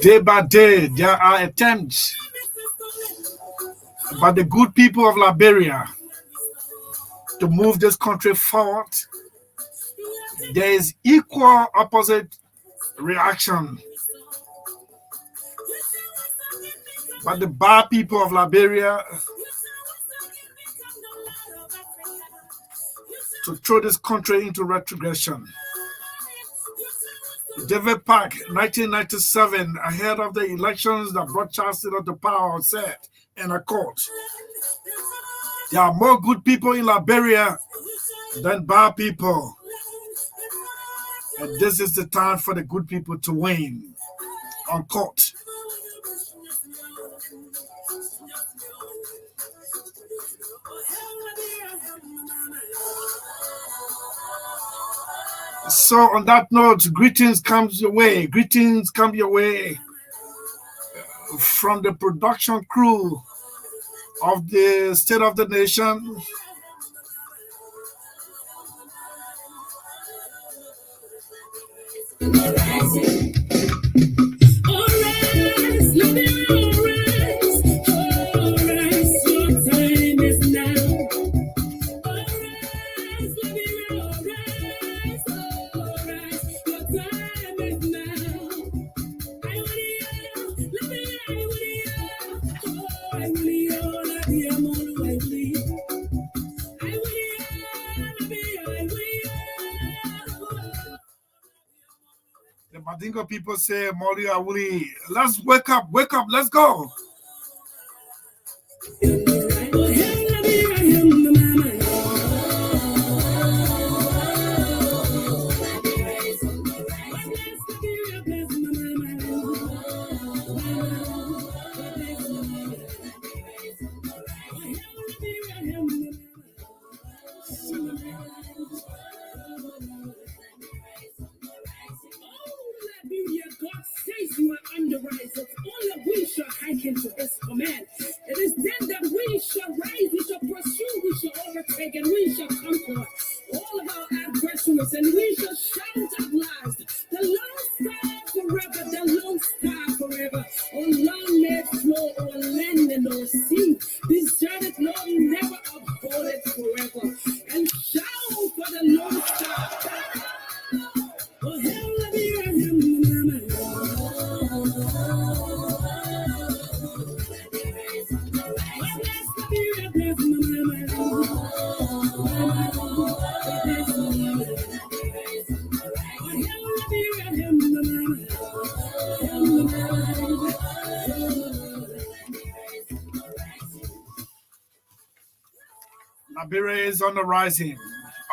Day by day, there are attempts by the good people of Liberia to move this country forward. There is equal opposite reaction by the bad people of Liberia to throw this country into retrogression. David Park, 1997, ahead of the elections that brought Charles Taylor to power, said in a court, there are more good people in Liberia than bad people. And this is the time for the good people to win. Unquote. So on that note, greetings comes your way. Greetings come your way from the production crew of the State of the Nation. Madingo people say, Mori Awuli, let's wake up, let's go. Into his command. It is then that we shall rise, we shall pursue, we shall overtake, and we shall conquer all of our adversaries, and we shall shout at last, the Lone Star forever, the Lone Star forever. Oh, long may it flow o'er land and o'er sea. Desert it, Lord, never uphold it forever. And shout for the Lone Star. Oh, hell, let me hear him, mama. Liberia is on the rising.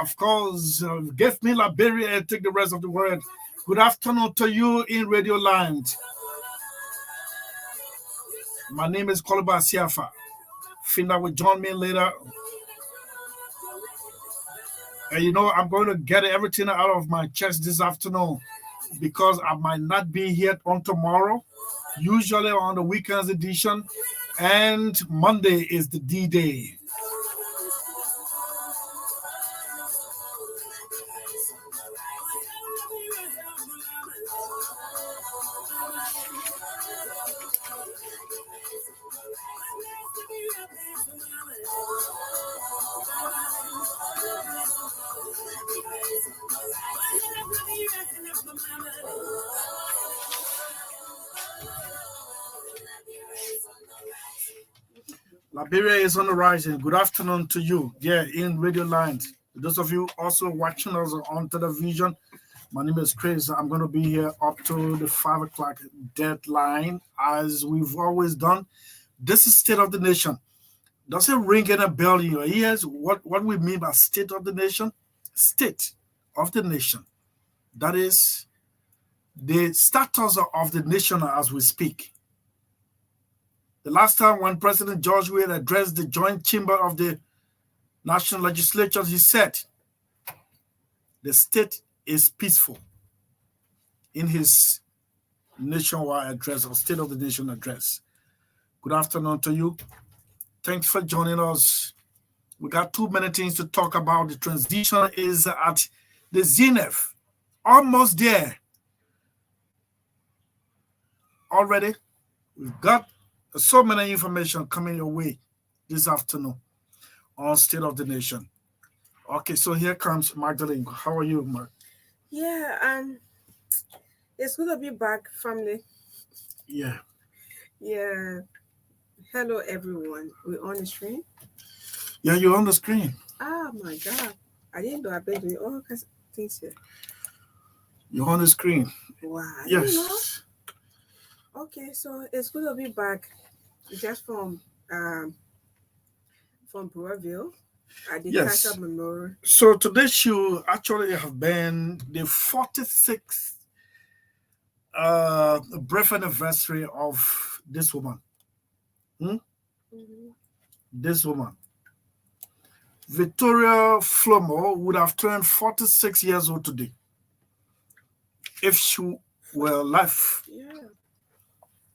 Of course, give me Liberia and take the rest of the world. Good afternoon to you in Radio Land. My name is Koliba Siafa. Finda will join me later. And you know, I'm going to get everything out of my chest this afternoon because I might not be here on tomorrow, usually on the weekends edition, and Monday is the D-Day. Liberia is on the rising. Good afternoon to you. Yeah, in Radio Land. Those of you also watching us on television, my name is Chris. I'm going to be here up to the 5 o'clock deadline, as we've always done. This is State of the Nation. Does it ring in a bell in your ears? What we mean by State of the Nation? State of the Nation. That is the status of the nation as we speak. The last time when President George Weah addressed the joint chamber of the National Legislature, he said, the state is peaceful in his nationwide address or State of the Nation address. Good afternoon to you. Thanks for joining us We got too many things to talk about. The transition is at the zenith, almost there already. We've got so many information coming your way this afternoon on State of the Nation. Okay, so here comes Magdalene. How are you, Mark? Yeah, it's good to be back, family. Yeah. Yeah. Hello, everyone. We're on the screen. Yeah, you're on the screen. Oh my God, I didn't know I've been doing all kinds of things here. You're on the screen. Wow. Yes. Okay, so it's good to be back, just from Breville at the Yes. Cancer Memorial. So today's show actually have been the 46th birth anniversary of this woman. Mhm. This woman. Victoria Flomo would have turned 46 years old today if she were alive. Yeah.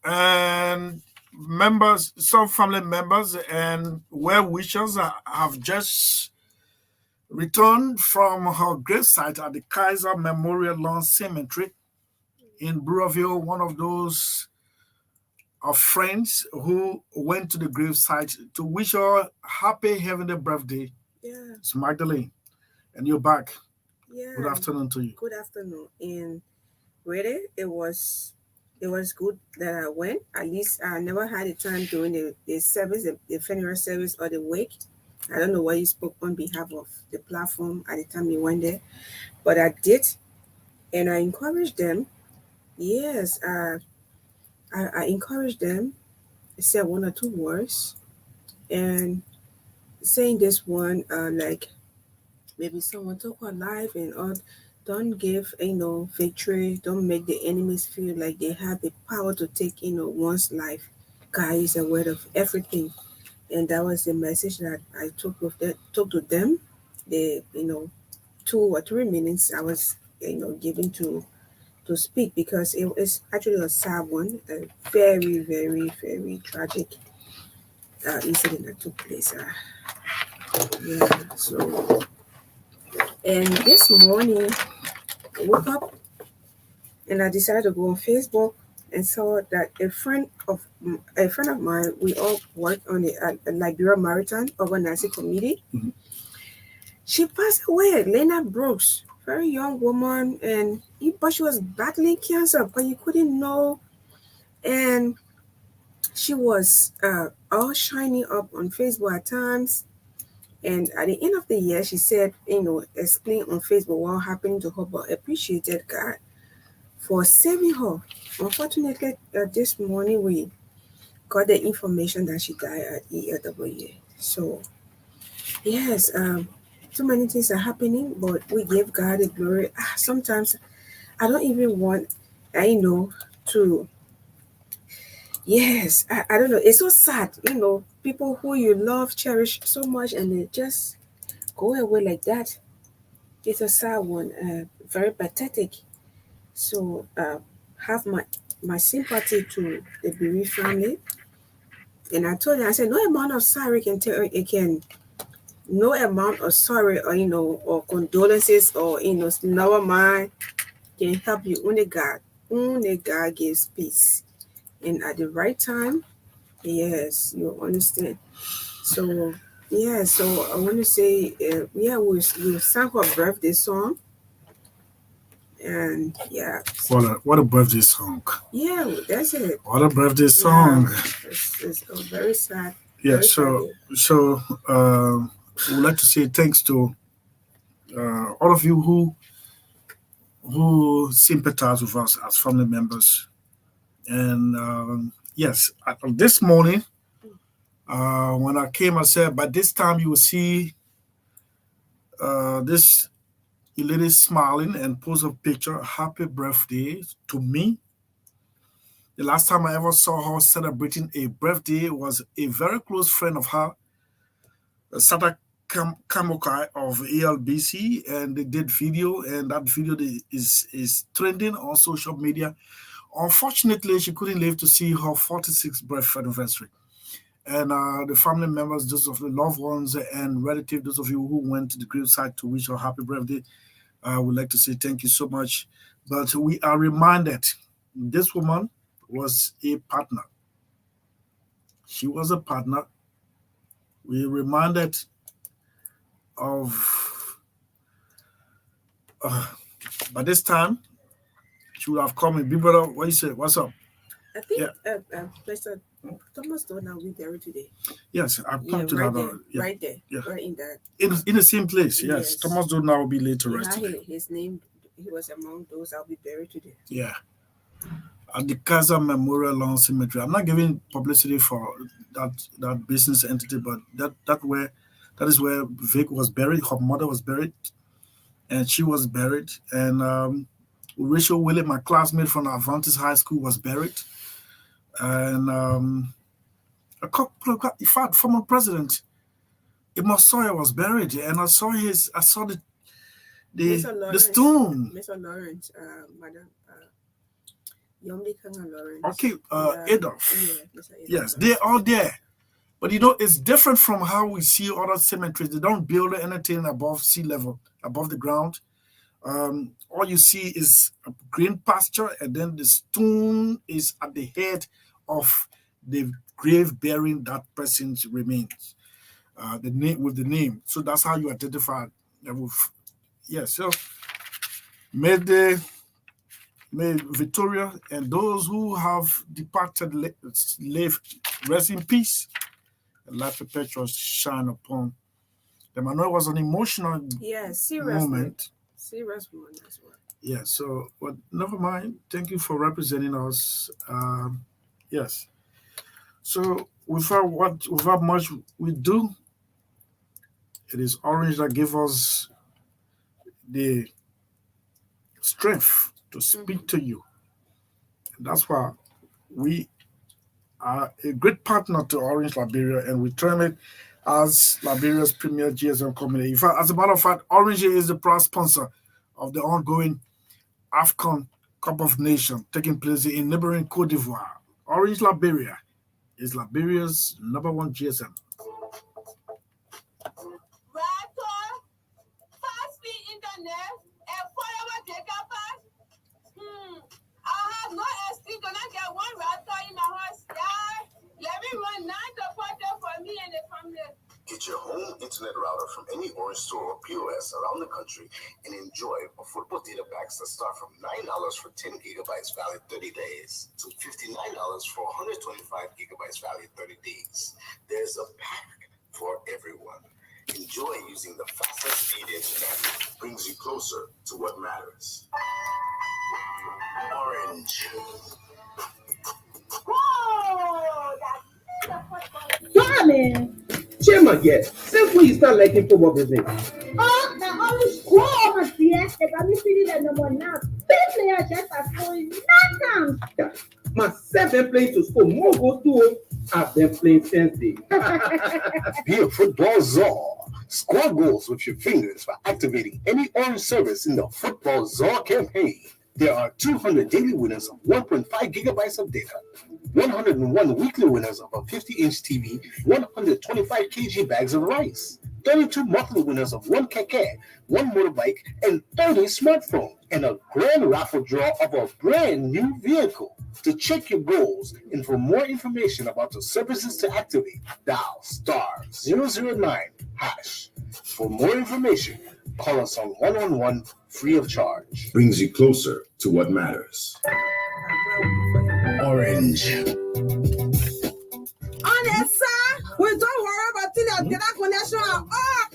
And members, some family members and well wishers have just returned from her gravesite at the Kaiser Memorial Lawn Cemetery in Breville, one of those of friends who went to the gravesite to wish her happy heavenly birthday. Yeah. It's Magdalene, and you're back. Yeah. Good afternoon to you. Good afternoon. And really, it was good that I went. At least I never had a time during the service, the funeral service or the wake. I don't know what you spoke on behalf of the platform at the time you went there, but I did, and I encouraged them. Yes, I encouraged them. I said one or two words, and saying this one, like maybe someone took her life and all. Don't give victory. Don't make the enemies feel like they have the power to take one's life. God is aware of everything, and that was the message that I took to them. The 2 or 3 minutes I was given to speak, because it was actually a sad one, a very, very, very tragic incident that took place. Yeah, so, and this morning I woke up and I decided to go on Facebook and saw that a friend of mine, we all work on the Liberia Maritime Organizing Committee. Mm-hmm. She passed away, Lena Brooks, very young woman, but she was battling cancer, but you couldn't know. And she was all shining up on Facebook at times. And at the end of the year, she said, explain on Facebook what happened to her, but appreciated God for saving her. Unfortunately, this morning we got the information that she died at ELWA. So, yes, too many things are happening, but we give God the glory. Sometimes I don't even want, to. Yes, I don't know. It's so sad, people who you love, cherish so much, and they just go away like that. It's a sad one, very pathetic. So, have my sympathy to the bereaved family. And I told her, I said, no amount of sorry can tell it can, no amount of sorry or or condolences or never mind can help you. Only God gives peace, and at the right time, yes, you understand. So yeah, so I want to say, we sang her birthday song, and yeah, What a birthday song. Yeah, that's it. What a birthday song. Yeah, it's very sad. Yeah, very so tragic. we would like to say thanks to all of you who sympathize with us as family members. And yes, this morning when I came, I said by this time you will see this lady smiling and post a picture, happy birthday to me. The last time I ever saw her celebrating a birthday was a very close friend of her, Saah Kamokai of ALBC, and they did video, and that video is trending on social media. Unfortunately, she couldn't live to see her 46th birthday anniversary. and the family members, those of the loved ones and relatives, those of you who went to the gravesite to wish her happy birthday. I would like to say thank you so much. But we are reminded this woman was a partner. She was a partner. We reminded of, by this time, she would have come in. Big brother, what you say? What's up? I think Yeah. Pastor Thomas don't now be buried today. Yes, I've come to right that. there, Yeah. right there, Yeah. right in that. In the same place, yes. Yes. Thomas Dodna will be laid to rest Yeah, today. his name, he was among those that will be buried today. Yeah. At the Casa Memorial Lawn Cemetery. I'm not giving publicity for that business entity, but that is where Vic was buried. Her mother was buried, and she was buried. And Rachel Willie, my classmate from Adventist High School, was buried. And a couple of, in fact, former president Amos Sawyer was buried, and I saw the stone. Mr. Lawrence, Madam Yombi Kanga Lawrence. Okay, Adolf. Yeah, Mr. Adolf. Yes, they're all there. But it's different from how we see other cemeteries. They don't build anything above sea level, above the ground. All you see is a green pasture, and then the stone is at the head of the grave bearing that person's remains. The name with the name. So that's how you identify. Yes. So may Victoria and those who have departed live rest in peace. And life perpetual shine upon them. I know it was an emotional moment. Serious moment as well. Yeah. So, but never mind. Thank you for representing us. Yes. So without much we do, it is Orange that gives us the strength to speak to you. And that's why we are a great partner to Orange Liberia, and we term it as Liberia's premier GSM community. In fact, as a matter of fact, Orange is the proud sponsor of the ongoing AFCON Cup of Nations taking place in neighboring Cote d'Ivoire. Orange Liberia is Liberia's #1 GSM. Fast-speed internet and forever data pass. I have no excuse to not get one router in my house. Let me run 9 to 40 for me and the family. Get your home internet router from any Orange store or POS around the country and enjoy affordable data packs that start from $9 for 10 gigabytes valid 30 days to $59 for 125 gigabytes valid 30 days. There's a pack for everyone. Enjoy using the fastest speed internet. Brings you closer to what matters. Orange. Whoa! Tommy! Chema, yes. Since when you start liking football business? Oh, the only score over here, they got me feeling the number now. Big players just are scoring 9 times. Myself been playing to score more goals too. I've been playing since day. Be a football czar. Score goals with your fingers by activating any Orange service in the Football Czar campaign. There are 200 daily winners of 1.5 gigabytes of data, 101 weekly winners of a 50-inch TV, 125 kg bags of rice, 32 monthly winners of 1 keke, 1 motorbike, and 30 smartphones, and a grand raffle draw of a brand new vehicle. To check your goals and for more information about the services to activate, dial *009#. For more information, call us on 111 free of charge. Brings you closer to what matters. Orange. We don't worry about the data connection at all.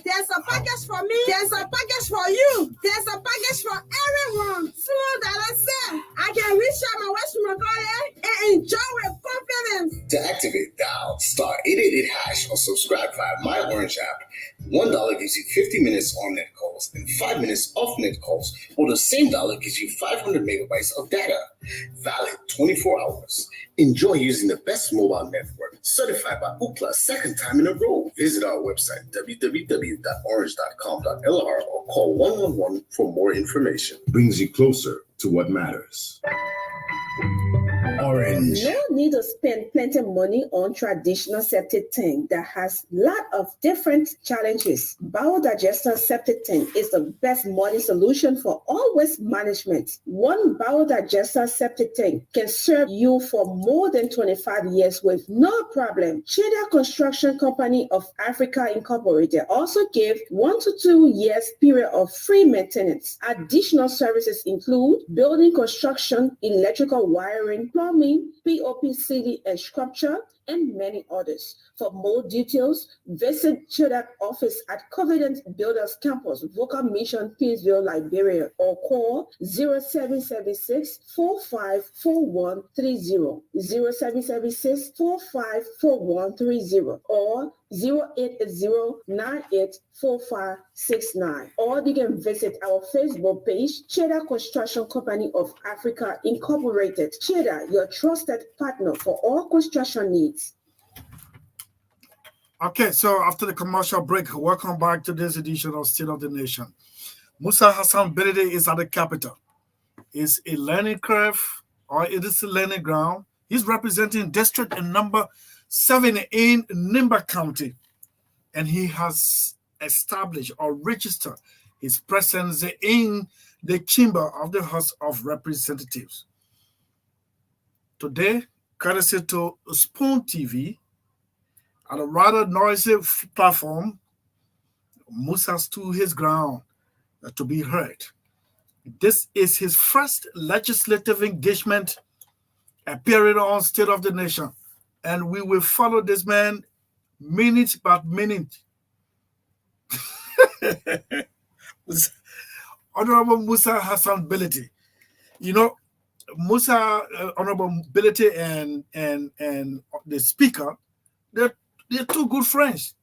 There's a package for me. There's a package for you. There's a package for everyone. So that I say I can reach out my West Mongolia and enjoy with confidence. To activate, dial *888# or subscribe via My Orange app. $1 gives you 50 minutes on net calls and 5 minutes off net calls, or the same dollar gives you 500 megabytes of data. Valid 24 hours. Enjoy using the best mobile network, certified by Ookla second time in a row. Visit our website, www.orange.com.lr, or call 111 for more information. Brings you closer to what matters. Orange. orange. No need to spend plenty of money on traditional septic tank that has lot of different challenges. Biodigester septic tank is the best modern solution for all waste management. One biodigester septic tank can serve you for more than 25 years with no problem. Cheddar Construction Company of Africa Incorporated also gave 1 to 2 years period of free maintenance. Additional services include building construction, electrical wiring, plumbing, POPCD and sculpture, and many others. For more details, visit Cheddar office at Covenant Builders Campus, Vocal Mission, Peaceville, Liberia, or call 0776 454130, 0776 454130, or 080984569. Or you can visit our Facebook page, Cheddar Construction Company of Africa Incorporated. Cheddar, your trusted partner for all construction needs. Okay, so after the commercial break, welcome back to this edition of State of the Nation. Musa Hassan Belede is at the capital. It's a learning curve, or it is a learning ground. He's representing district and number 7 in Nimba County, and he has established or registered his presence in the chamber of the House of Representatives. Today, courtesy to Spoon TV, at a rather noisy platform, Musa stood his ground to be heard. This is his first legislative engagement appearing on State of the Nation, and we will follow this man minute by minute. Honorable Musa Hassan Belede. You know, Musa, Honorable Belede and the Speaker, they're two good friends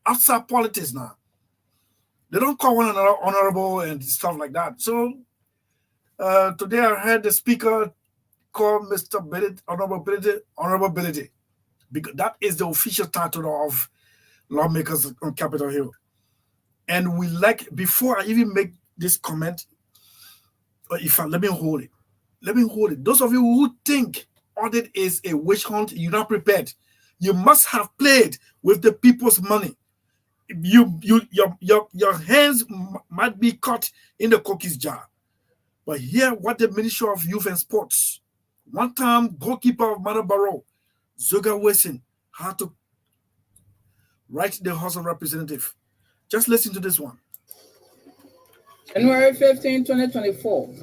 outside politics now. They don't call one another honorable and stuff like that. So today I heard the Speaker call Mr. Belede, Honorable Belede, because that is the official title of lawmakers on Capitol Hill. And we before I even make this comment, let me hold it. Those of you who think audit is a witch hunt, you're not prepared. You must have played with the people's money. Your hands might be caught in the cookies jar. But hear what the Ministry of Youth and Sports, one-time goalkeeper of Madabaro, Zoga Wilson, had to write the House of Representatives. Just listen to this one. January 15, 2024.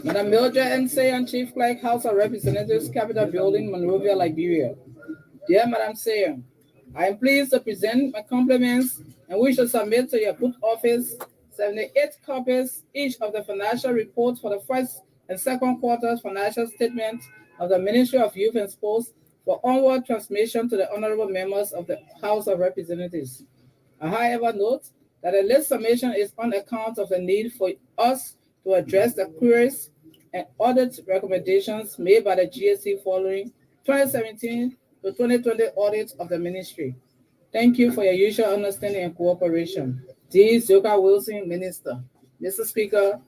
Madam Mildred M. Saah, Chief Clerk, House of Representatives, Capitol Building, Monrovia, Liberia. Dear Madam Saah, I am pleased to present my compliments and wish to submit to your book office 78 copies each of the financial reports for the first and second quarter's financial statement of the Ministry of Youth and Sports for onward transmission to the honorable members of the House of Representatives. I, however, note that the list submission is on account of the need for us to address the queries and audit recommendations made by the GSC following 2017 to 2020 audit of the ministry. Thank you for your usual understanding and cooperation. D. Zoka Wilson, Minister. Mr. Speaker,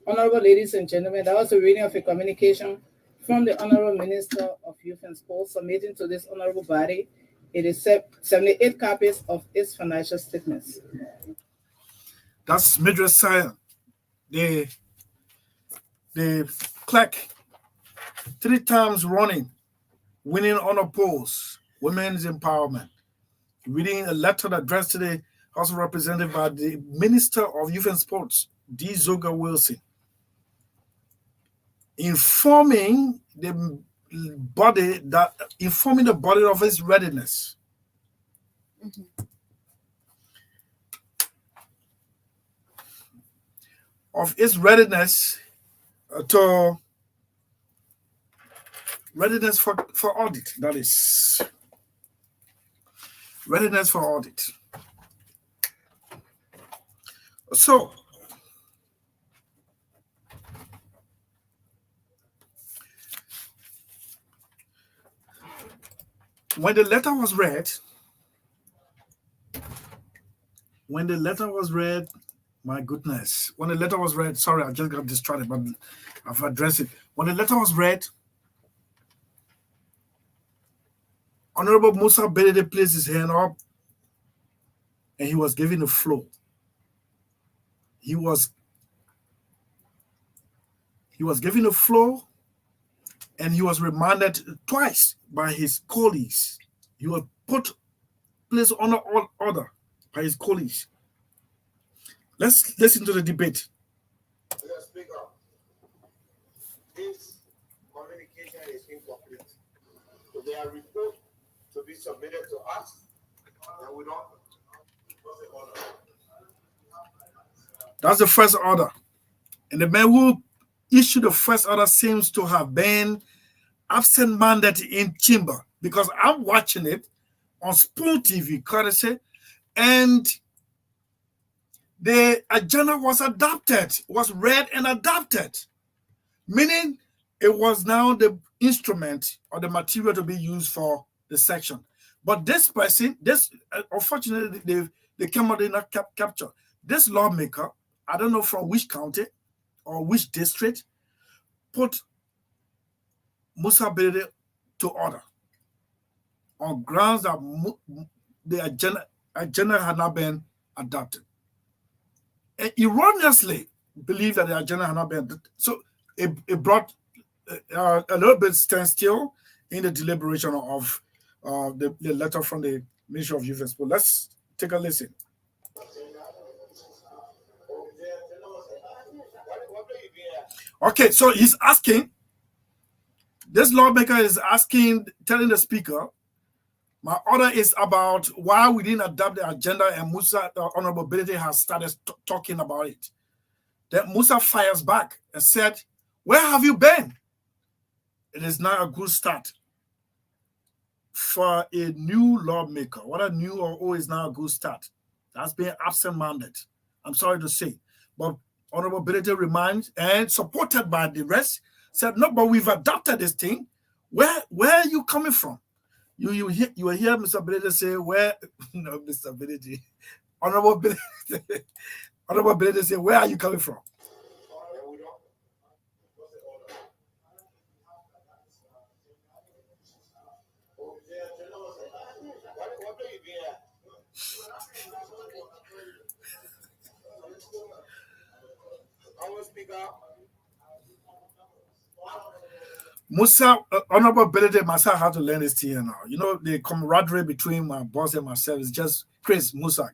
honorable ladies and gentlemen, that was a reading of a communication from the Honorable Minister of Youth and Sports submitting to this honorable body. It is 78 copies of its financial statements. That's Mildred Saah, the clerk, 3 times running, winning honor polls, women's empowerment, reading a letter addressed to the House of Representatives by the Minister of Youth and Sports, D. Zoga Wilson, informing the body of its readiness. Of its readiness to readiness for audit. That is readiness for audit. So when the letter was read, my goodness, when the letter was read, sorry, I just got distracted, but I've addressed it. When the letter was read, Honorable Musa Belede placed his hand up and he was given the floor. He was given the floor and he was remanded twice by his colleagues. He was placed under order by his colleagues. Let's listen to the debate. Mr. Speaker, this communication is incomplete. So there are reports to be submitted to us, and we don't. That's the first order. And the man who issued the first order seems to have been absent-minded in chamber, because I'm watching it on Spoon TV, courtesy, and the agenda was adopted, was read and adopted, meaning it was now the instrument or the material to be used for the section. But this person, unfortunately, the camera did not capture. This lawmaker, I don't know from which county or which district, put Musa Belede to order on grounds that the agenda had not been adopted. And erroneously believed that the agenda had not been adopted. So it brought a little bit standstill in the deliberation of the letter from the Ministry of Youth and Sport. Let's take a listen. Okay, so he's asking, this lawmaker is asking, telling the speaker, my order is about why we didn't adopt the agenda, and Musa, the Honorable Belede, has started talking about it. Then Musa fires back and said, where have you been? It is not a good start for a new lawmaker. What a new or old is not a good start. That's been absent-minded. I'm sorry to say. But Honorable Belede reminds, and supported by the rest, said, no, but we've adopted this thing. Where are you coming from? You will hear Mr. Belede say, where, no, Mr. Belede, Honorable Belede say, where are you coming from? Musa, Honorable Belede myself had to learn this thing now. You know, the camaraderie between my boss and myself is just Chris Musa,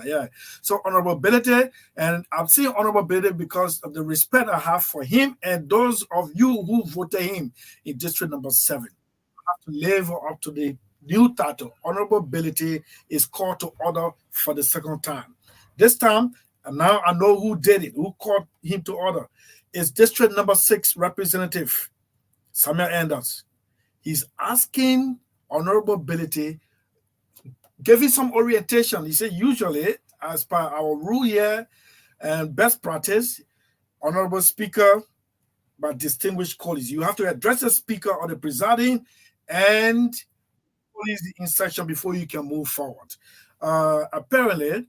yeah. So Honorable Belede, and I've seen Honorable Belede because of the respect I have for him and those of you who voted him in District Number 7. I have to live up to the new title. Honorable Belede is called to order for the second time. This time, and now I know who did it, who called him to order. It's District Number 6 Representative Samuel Anders. He's asking Honorable Belede, giving some orientation. He said, usually, as per our rule here and best practice, Honorable Speaker, by distinguished colleagues, you have to address the Speaker or the presiding and police the instruction before you can move forward. Apparently,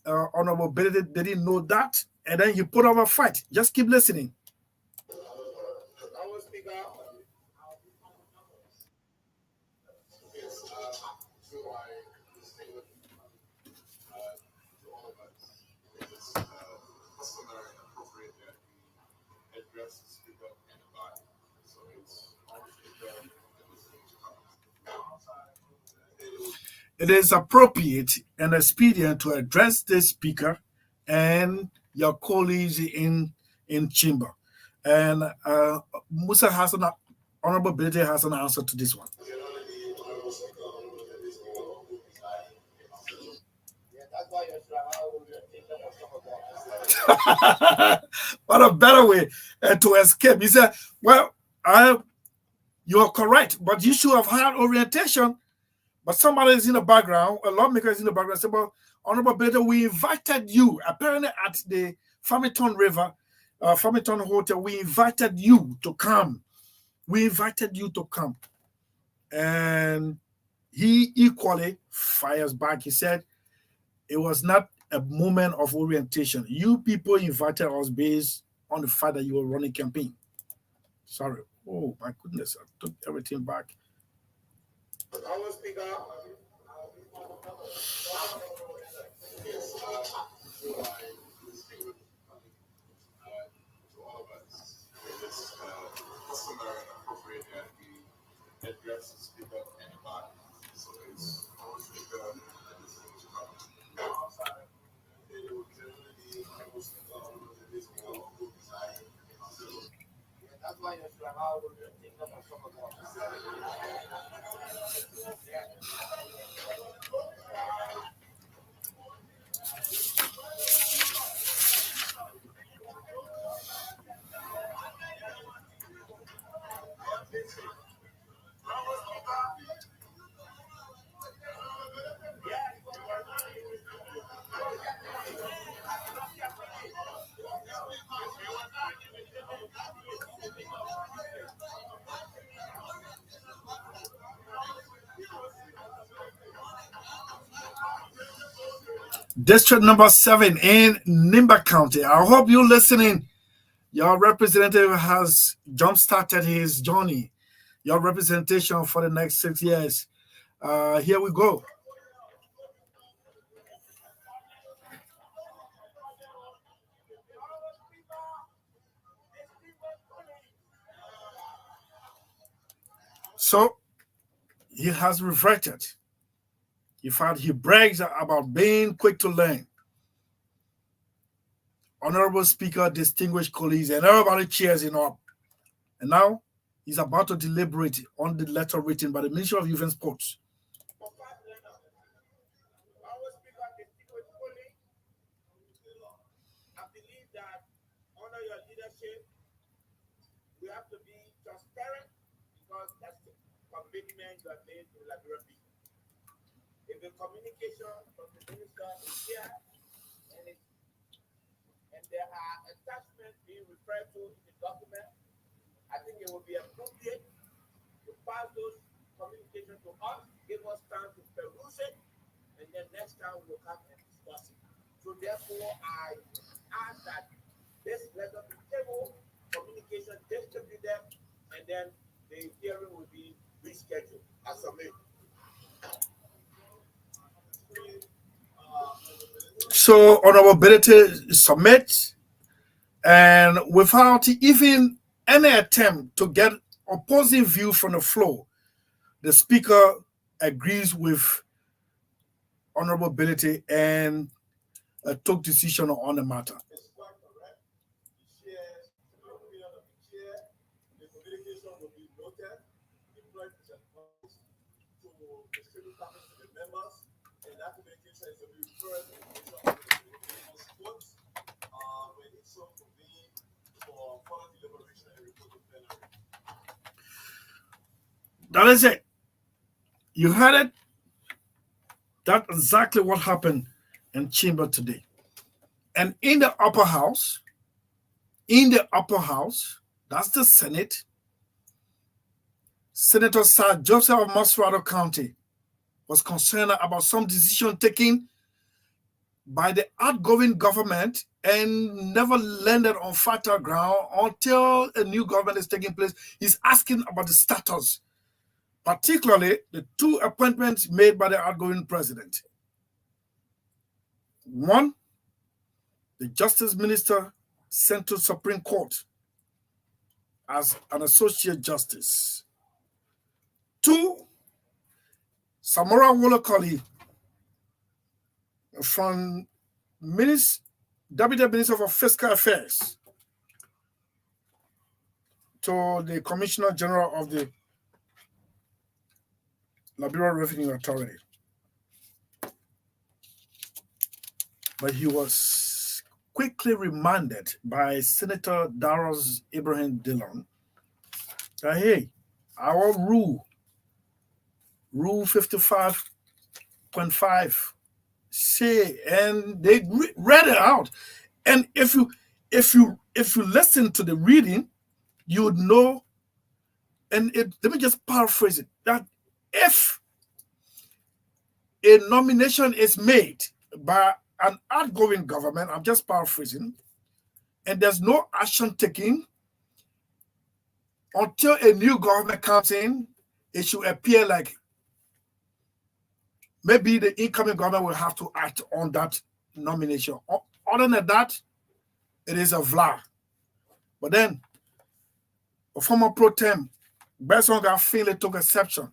Honorable Belede didn't know that, and then he put up a fight. Just keep listening. It is appropriate and expedient to address the speaker and your colleagues in chamber. And Musa has an Honorable Belede has an answer to this one. What a better way to escape. He said, well, you are correct, but you should have had orientation. But somebody is in the background, a lawmaker is in the background, said, well, Honorable Belede, we invited you, apparently at the Farmington River, Farmington Hotel, we invited you to come. We invited you to come. And he equally fires back. He said, it was not a moment of orientation. You people invited us based on the fact that you were running campaign. Sorry. Oh, my goodness. I took everything back. Our Speaker. Yes, to all of us, it is customary and appropriate that we address the Speaker and the body. So it's our Speaker and the distinguished public. Outside, they will generally be members of the Speaker who reside in the city. That's why you should allow them to think of some of them. District number 7 in Nimba County. I hope you're listening. Your representative has jump-started his journey, your representation for the next 6 years. Here we go. So he has reverted. In fact, he brags about being quick to learn. Honorable Speaker, distinguished colleagues, and everybody cheers him up. And now he's about to deliberate on the letter written by the Ministry of Youth and Sports. I believe that under your leadership, we have to be transparent because that's the commitment you have made to the Liberian people. If the communication from the minister is here and there are attachments being referred to in the document, I think it would be appropriate to pass those communications to us, give us time to peruse it, and then next time we'll come and discuss it. So therefore, I ask that this letter be tabled, communication distributed, and then the hearing will be rescheduled as submitted. So honorability submit, and without even any attempt to get opposing view from the floor, the speaker agrees with honorability and took decision on the matter. It's quite correct. The chair, the opinion of the chair, the communication will be noted, the pledge is advised to distribute copies to the members, and that communication is to be referred to the sports, when it's so convenient for further deliberation and report to plenary. That is it. You heard it. That's exactly what happened in chamber today. And in the upper house, that's the Senate, Senator Saah Joseph of Masrado County was concerned about some decision taken by the outgoing government and never landed on fertile ground until a new government is taking place. He's asking about the status, particularly the 2 appointments made by the outgoing president. One, the Justice Minister sent to Supreme Court as an Associate Justice. 2, Samora Wolokoli from Deputy Minister for Fiscal Affairs to the Commissioner General of the Liberia Revenue Authority. But he was quickly reminded by Senator Daros Ibrahim Dillon that, hey, our rule 55.5 say, and they read it out. And if you listen to the reading, you would know, and let me just paraphrase it, that if a nomination is made by an outgoing government, I'm just paraphrasing, and there's no action taken until a new government comes in, it should appear like maybe the incoming government will have to act on that nomination. Other than that, it is a vla. But then, a former pro tem, Besson got Finley took exception.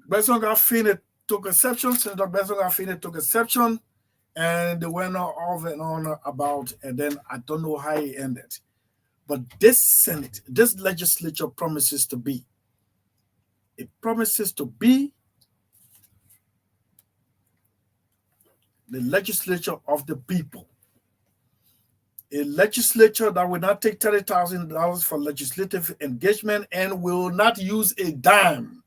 Besson got Finley took exception. Senator Besson got Finley took exception. And they went on and on about, and then I don't know how it ended. But this Senate, this legislature promises to be. It promises to be the legislature of the people. A legislature that will not take $30,000 for legislative engagement and will not use a dime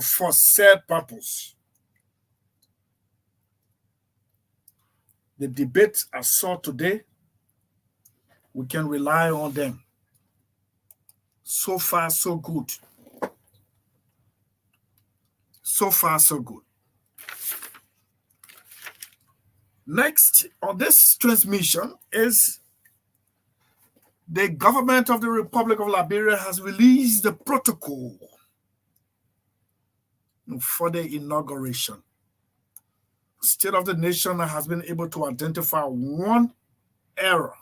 for said purpose. The debates I saw today, we can rely on them. So far, so good. So far, so good. Next on this transmission is the government of the Republic of Liberia has released the protocol for the inauguration. State of the Nation has been able to identify one error.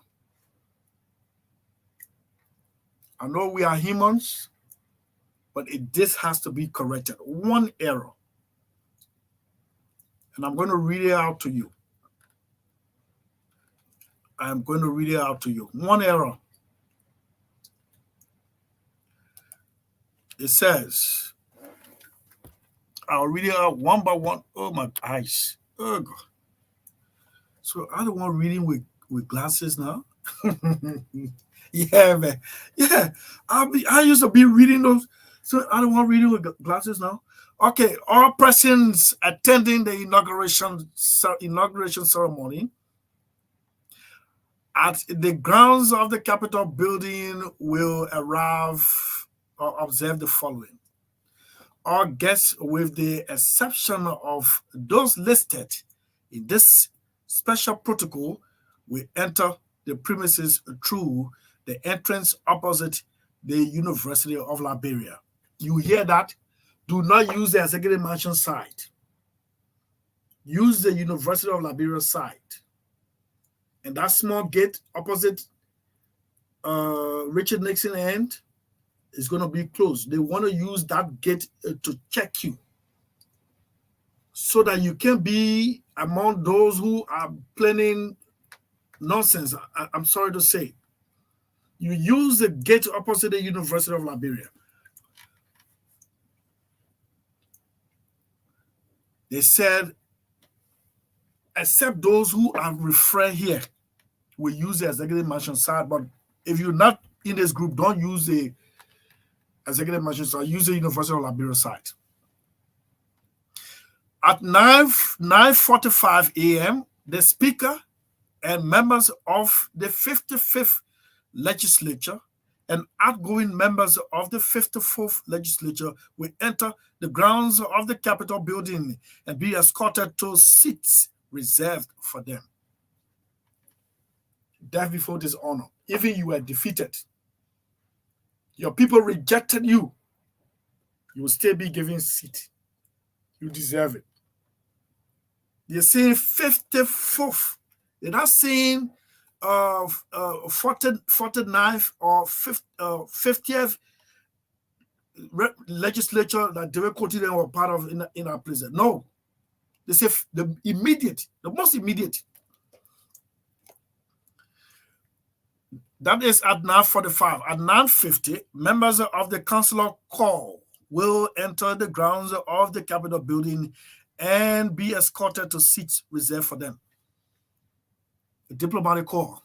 I know we are humans, but this has to be corrected. One error. And I'm going to read it out to you. I'm going to read it out to you. One error. It says, I'll read it out one by one. Oh, my eyes. Oh, God. So I don't want reading with glasses now. Yeah, man. Yeah. I used to be reading those. So I don't want reading with glasses now. Okay. All persons attending the inauguration ceremony at the grounds of the Capitol building will arrive or observe the following. All guests, with the exception of those listed in this special protocol, will enter the premises through the entrance opposite the University of Liberia. You hear that? Do not use the Executive Mansion side. Use the University of Liberia side. And that small gate opposite Richard Nixon end is going to be closed. They want to use that gate to check you so that you can be among those who are planning nonsense. I'm sorry to say. You use the gate opposite the University of Liberia. They said, except those who are referred here will use the Executive Mansion side, but if you're not in this group, don't use the Executive Mansion side, use the University of Liberia side. At 9:45 a.m., the Speaker and members of the 55th Legislature and outgoing members of the 54th Legislature will enter the grounds of the Capitol building and be escorted to seats reserved for them. Death before dishonor. Even you were defeated. Your people rejected you. You will still be given a seat. You deserve it. They're saying 54th. They're not saying 49th or 50th legislature that they were quoted were part of in our place. No. They say the most immediate. That is at 9:45. At 9:50, members of the Consular Corps will enter the grounds of the Capitol building and be escorted to seats reserved for them. The diplomatic corps,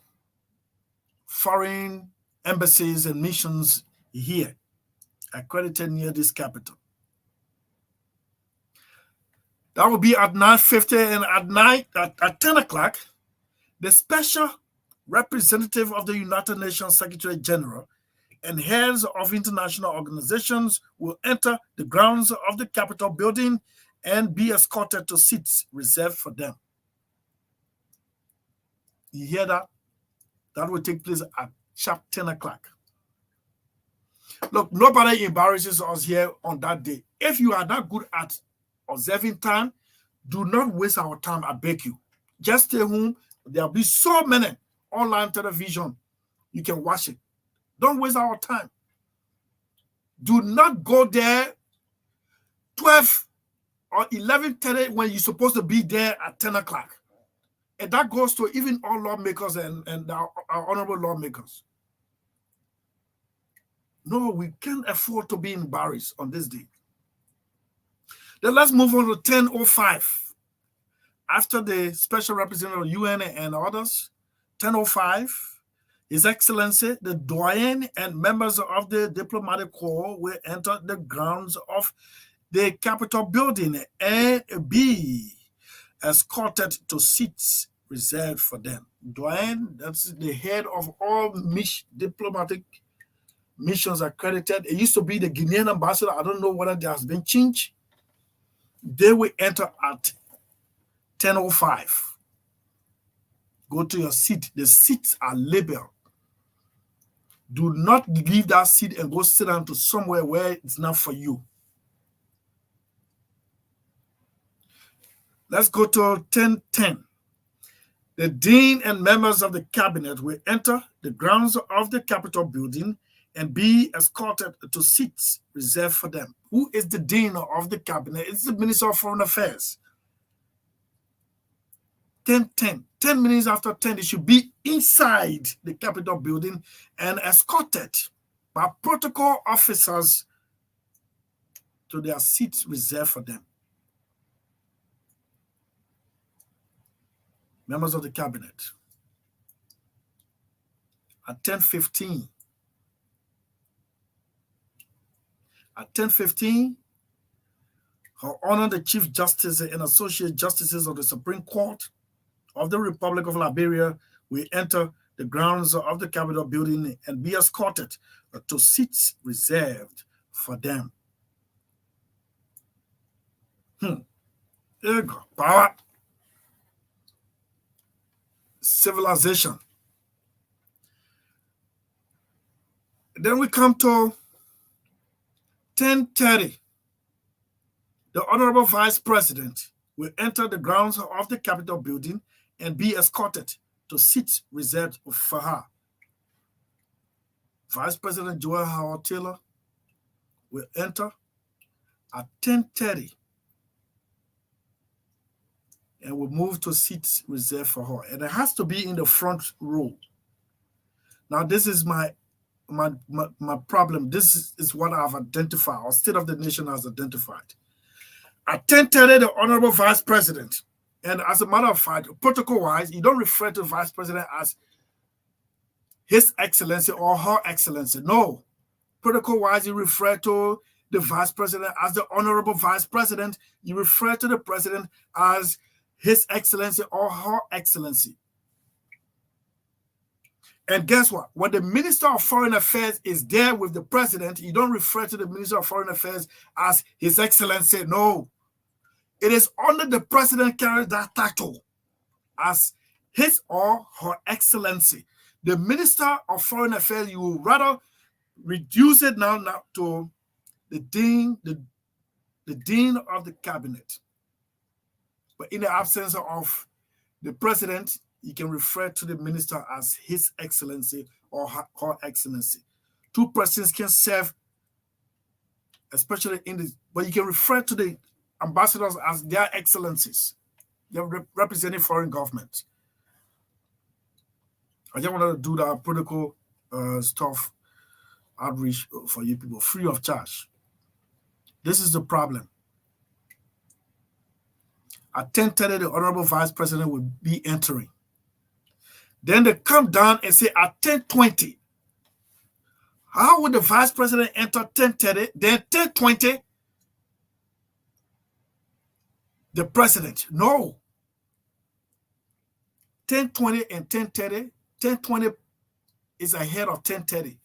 foreign embassies and missions here, accredited near this capital. That will be at 9:50, and at 10 o'clock, the special representative of the United Nations Secretary General and heads of international organizations will enter the grounds of the Capitol building and be escorted to seats reserved for them. You hear that? That will take place at sharp 10 o'clock. Look, nobody embarrasses us here on that day. If you are not good at observing time, do not waste our time, I beg you. Just stay home. There'll be so many online television. You can watch it. Don't waste our time. Do not go there 12 or 11:30 when you're supposed to be there at 10 o'clock. And that goes to even all lawmakers and our honorable lawmakers. No, we can't afford to be embarrassed on this day. Then let's move on to 10:05. After the special representative of UN and others, 10:05, His Excellency, the Doyen and members of the diplomatic corps will enter the grounds of the Capitol building and be escorted to seats reserved for them. Doyen, that's the head of all diplomatic missions accredited. It used to be the Guinean ambassador. I don't know whether there has been change. They will enter at 10:05. Go to your seat. The seats are labeled. Do not leave that seat and go sit down to somewhere where it's not for you. Let's go to 10:10. The Dean and members of the cabinet will enter the grounds of the Capitol building and be escorted to seats reserved for them. Who is the Dean of the cabinet? It's the Minister of Foreign Affairs. 10:10. 10 minutes after 10, they should be inside the Capitol building and escorted by protocol officers to their seats reserved for them. Members of the cabinet. At 10:15. At 10:15, Her Honor the Chief Justice and Associate Justices of the Supreme Court of the Republic of Liberia will enter the grounds of the Capitol building and be escorted to seats reserved for them. There you go. Power. Civilization. Then we come to 10:30. The Honorable Vice President will enter the grounds of the Capitol building and be escorted to seats reserved for her. Vice President Joel Howard Taylor will enter at 10:30 and will move to seats reserved for her. And it has to be in the front row. Now, this is my problem. This is what I've identified, or State of the Nation has identified. At 10:30, the Honorable Vice President, and as a matter of fact, protocol-wise, you don't refer to Vice President as His Excellency or Her Excellency. No. Protocol-wise, you refer to the Vice President as the Honorable Vice President. You refer to the President as His Excellency or Her Excellency. And guess what? When the Minister of Foreign Affairs is there with the President, you don't refer to the Minister of Foreign Affairs as His Excellency. No. It is only the President carries that title as His or Her Excellency. The Minister of Foreign Affairs, you will rather reduce it now to the Dean of the Cabinet. But in the absence of the President, you can refer to the minister as His Excellency or Her Excellency. Two persons can serve, especially in this, but you can refer to the ambassadors as their excellencies. They're representing foreign governments. I just wanted to do that protocol stuff outreach for you people, free of charge. This is the problem. At 10:30, the Honorable Vice President will be entering. Then they come down and say at 10:20. How would the Vice President enter 10:30? Then 10:20, the President. No. 10:20 and 10:30. 10:20 is ahead of 10:30.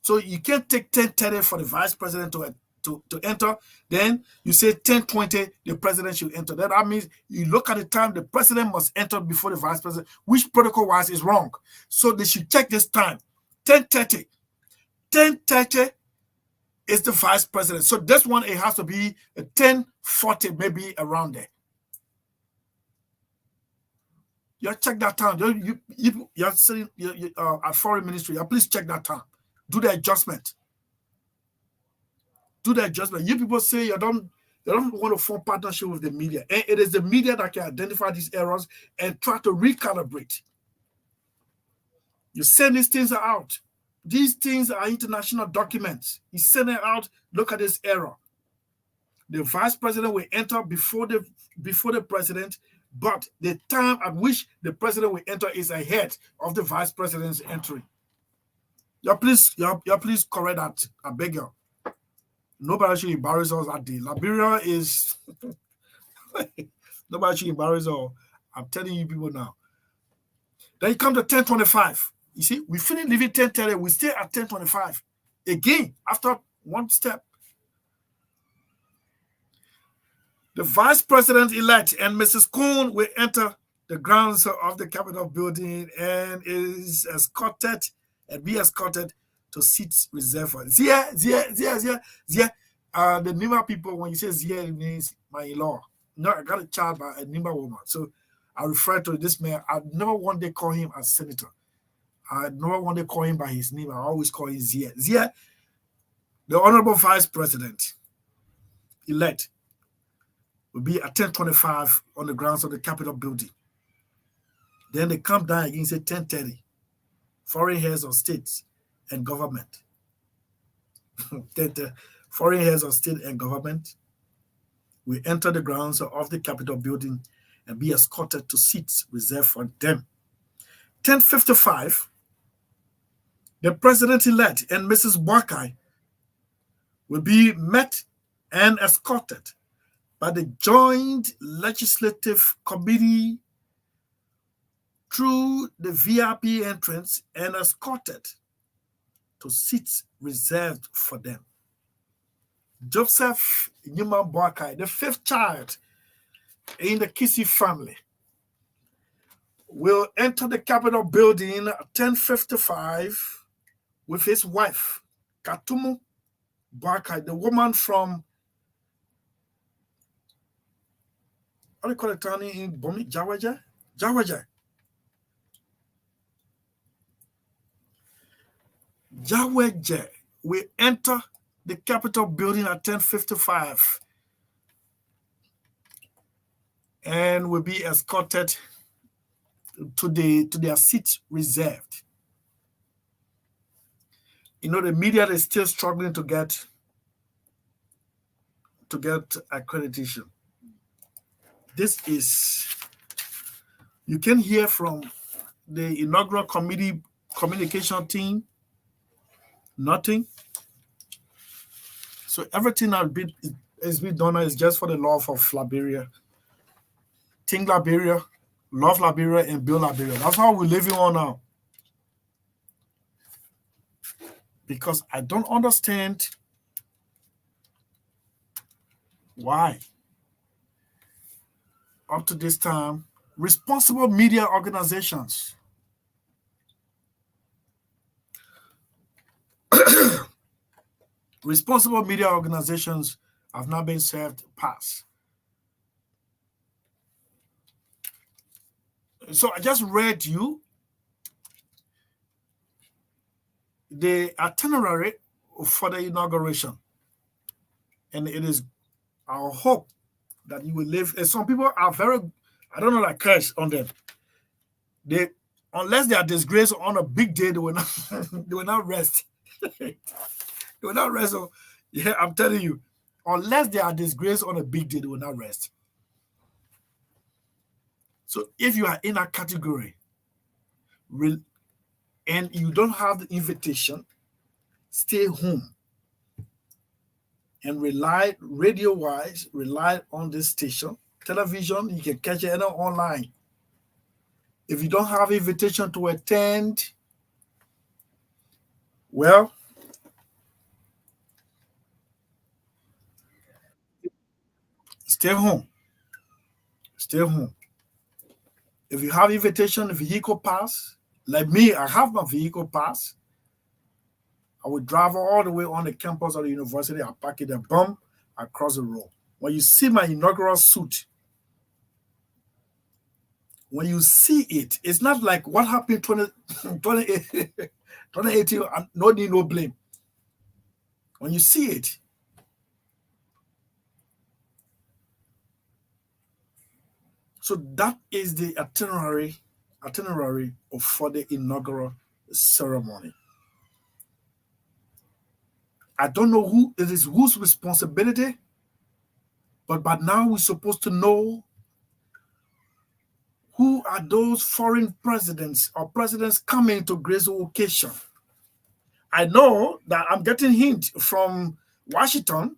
So you can't take 10:30 for the Vice President to enter. Then you say 10:20, the President should enter. That means you look at the time, the President must enter before the Vice President, which protocol-wise is wrong. So they should check this time. 10:30. 10:30 is the vice president. So this one, it has to be a 10:40, maybe around there. You check that time. You're sitting at foreign ministry. Please check that time. Do the adjustment. Do the adjustment. You people say you don't want to form partnership with the media. And it is the media that can identify these errors and try to recalibrate. You send these things out. These things are international documents. You send it out. Look at this error. The vice president will enter before the president, but the time at which the president will enter is ahead of the vice president's entry. Please correct that. I beg you. Nobody should embarrass us that day. Liberia is nobody should embarrass us. I'm telling you people now. Then you come to 10:25. You see, we finish leaving 10:30. We stay at 10:25. Again, after one step. The vice president-elect and Mrs. Kuhn will enter the grounds of the Capitol building and is escorted and be escorted to seats reserved for Zia. The Nima people, when you say Zia, it means my in-law. No, I got a child by a Nima woman. So I refer to this man. I never one day call him as senator. I never one day call him by his name. I always call him Zia. Zia, the honorable vice president-elect, will be at 10:25 on the grounds of the Capitol building. Then they come down again, say 10:30. Foreign heads of states and government. Foreign heads of state and government will enter the grounds of the Capitol building and be escorted to seats reserved for them. 10:55, the president-elect and Mrs. Boakai will be met and escorted by the Joint Legislative Committee through the VIP entrance and escorted to seats reserved for them. Joseph Newman Boakai, the fifth child in the Kisi family, will enter the Capitol building at 10:55 with his wife, Katumu Boakai, the woman from what do you call it, Tony, in Bomi? Jawaja? Jawaja will enter the Capitol building at 10:55 and will be escorted to their seats reserved. You know, the media is still struggling to get accreditation. This is, you can hear from the inaugural committee communication team, nothing. So everything that has been done is just for the love of Liberia. Think Liberia, love Liberia, and build Liberia. That's how we're living on now. Because I don't understand why, up to this time, responsible media organizations have not been served pass. So I just read you the itinerary for the inauguration, and it is our hope that you will live. And some people are very, I don't know, like curse on them. They, unless they are disgraced on a big day, they will not they will not rest. They will not rest. So, yeah, I'm telling you, unless they are disgraced on a big day, they will not rest. So if you are in a category and you don't have the invitation, stay home and rely, radio-wise, rely on this station. Television, you can catch it online. If you don't have invitation to attend, well, stay home. Stay home. If you have invitation, vehicle pass, like me, I have my vehicle pass. I would drive all the way on the campus of the university. I park it a bump across the road. When you see my inaugural suit, when you see it, it's not like what happened 2018, no need, no blame. When you see it, so that is the itinerary for the inaugural ceremony. I don't know who it is, whose responsibility, but by now we're supposed to know who are those foreign presidents or presidents coming to grace the occasion. I know that I'm getting hint from Washington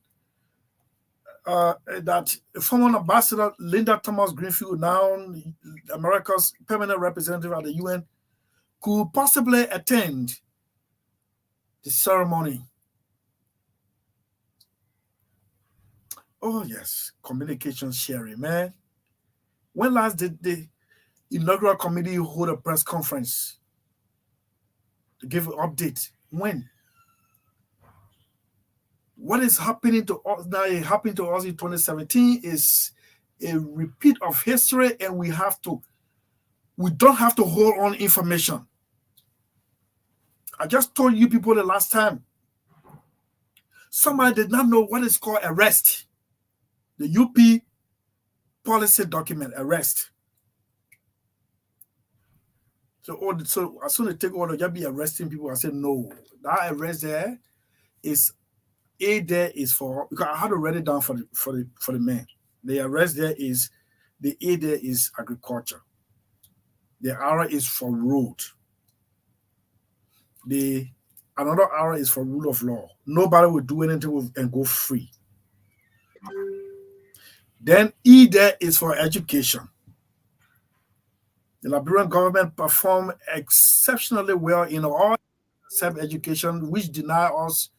that former Ambassador Linda Thomas Greenfield, now America's permanent representative at the UN, could possibly attend the ceremony. Oh yes, communication sharing, man. When last did the inaugural committee hold a press conference to give an update? When? What is happening to us now? It happened to us in 2017 is a repeat of history, and we don't have to hold on information. I just told you people the last time. Somebody did not know what is called arrest. The UP policy document, arrest. So as soon as they take order, just be arresting people. I said, no, that arrest there is there is for, because I had to write it down for the men. The arrest there is, the A there is agriculture. The R is for road. Another R is for rule of law. Nobody will do anything and go free. Then E there is for education. The Liberian government performed exceptionally well in all self-education, which deny us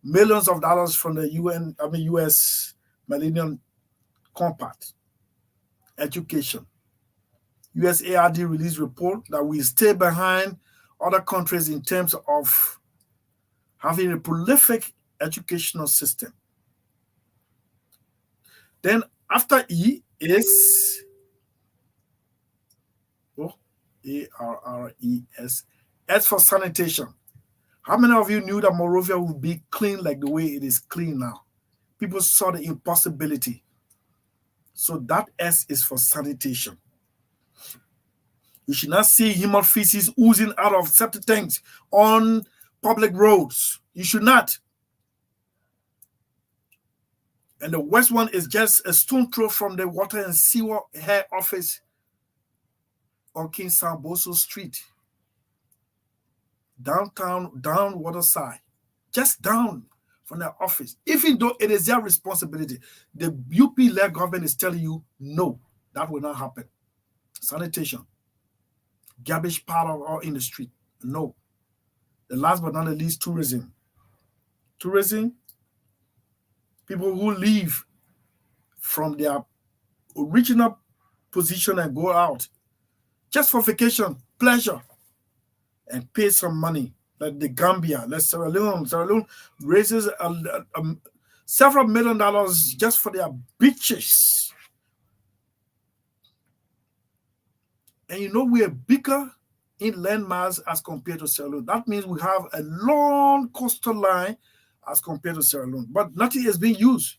millions of dollars from the US Millennium Compact. Education. USAID released report that we stay behind other countries in terms of having a prolific educational system. Then after E is ARRES. S for sanitation. How many of you knew that Monrovia would be clean like the way it is clean now? People saw the impossibility. So that S is for sanitation. You should not see human feces oozing out of septic tanks on public roads. You should not. And the worst one is just a stone throw from the water and sewer head office on King Samboso Street. Downtown, down Waterside. Just down from their office. Even though it is their responsibility, the UP-led government is telling you, no, that will not happen. Sanitation. Garbage pile all in the street. No. The last but not the least, tourism. Tourism, people who leave from their original position and go out just for vacation, pleasure, and pay some money. Like the Gambia, like Sierra Leone raises several $1 million just for their beaches. And you know, we're bigger in land mass as compared to Sierra Leone. That means we have a long coastal line as compared to Sierra Leone, but nothing is being used.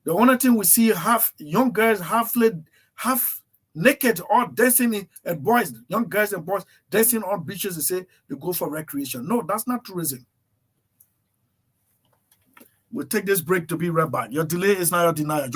The only thing we see young girls half naked or dancing at boys, young girls and boys dancing on beaches and say they go for recreation. No, that's not tourism. We'll take this break to be right back. Your delay is not your denial.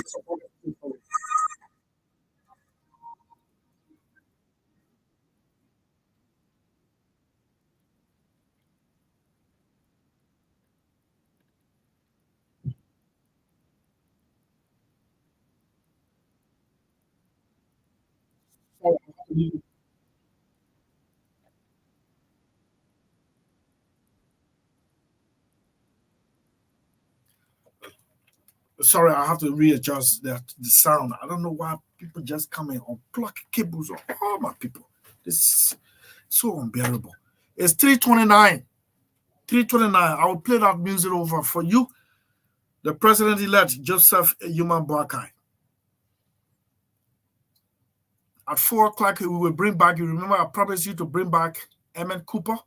Sorry, I have to readjust the sound. I don't know why people just come and unplug cables or all my people. This is so unbearable. It's 3:29. 3:29. I will play that music over for you. The president-elect, Joseph Yuma Boakai. At 4 o'clock, we will bring back, you remember I promised you to bring back Emmett Cooper,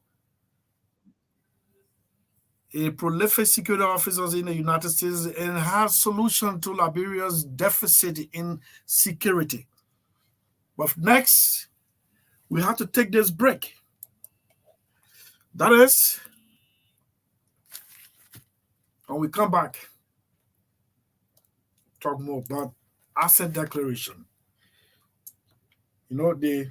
a prolific security officer in the United States, and has solution to Liberia's deficit in security. But next, we have to take this break. That is, when we come back, talk more about asset declaration. You know, the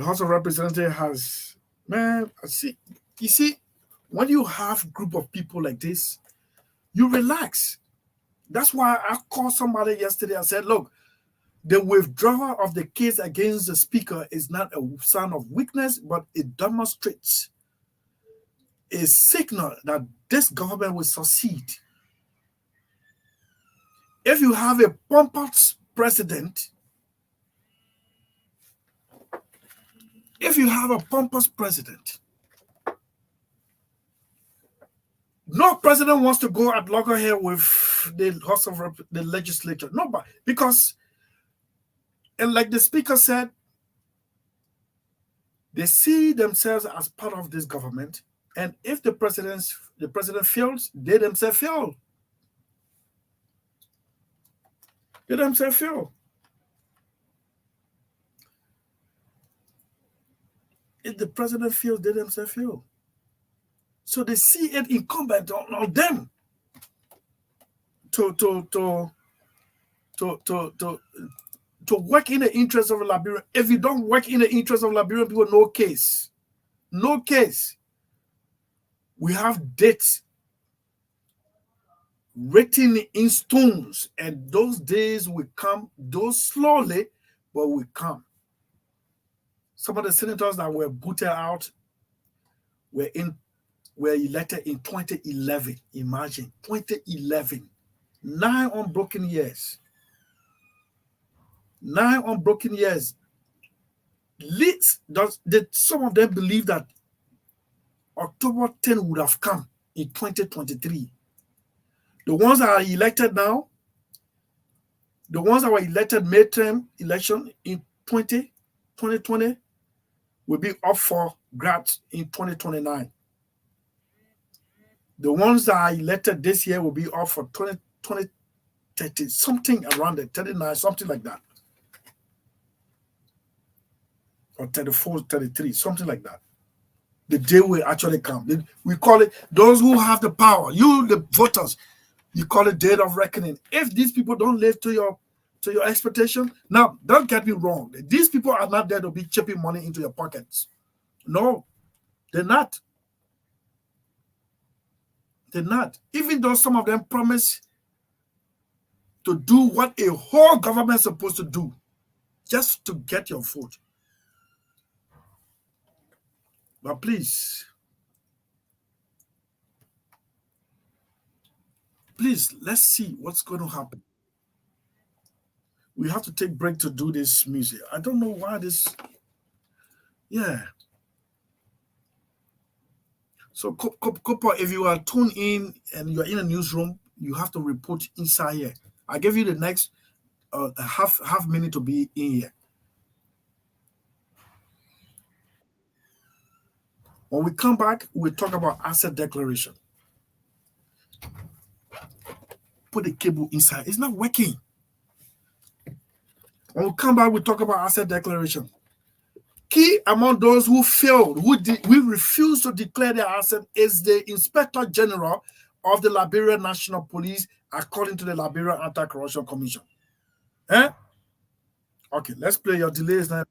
House of Representatives has, man, you see, when you have a group of people like this, you relax. That's why I called somebody yesterday and said, look, the withdrawal of the case against the speaker is not a sign of weakness, but it demonstrates a signal that this government will succeed. If you have a pompous president, no president wants to go at loggerhead with the House of the legislature. Nobody, because, and like the speaker said, they see themselves as part of this government, and if the president fails, they themselves fail. They themselves fail. If the president fails, they themselves fail. So they see it incumbent on them to work in the interest of Liberia. If you don't work in the interest of Liberian people, no case. No case. We have dates written in stones, and those days will come, though slowly, but will come. Some of the senators that were booted out were elected in 2011. Imagine, 2011. 9 unbroken years. 9 unbroken years. Some of them believe that October 10 would have come in 2023. The ones that are elected now, the ones that were elected midterm election in 2020 will be up for grabs in 2029. The ones that are elected this year will be up for 2030, something around it, 39, something like that. Or 34, 33, something like that. The day will actually come. We call it, those who have the power, you, the voters, you call it day of reckoning. If these people don't live to your expectation, now, don't get me wrong. These people are not there to be chipping money into your pockets. No, they're not. They're not. Even though some of them promise to do what a whole government is supposed to do just to get your vote. But please, let's see what's going to happen. We have to take a break to do this music. I don't know why this. Yeah. So, Cooper, if you are tuned in and you're in a newsroom, you have to report inside here. I give you the next half minute to be in here. When we come back, we'll talk about asset declaration. Put the cable inside. It's not working. When we come back, we'll talk about asset declaration. Key among those who failed, we refuse to declare their asset, is the Inspector General of the Liberia National Police, according to the Liberia Anti-Corruption Commission. Okay, let's play your delays now.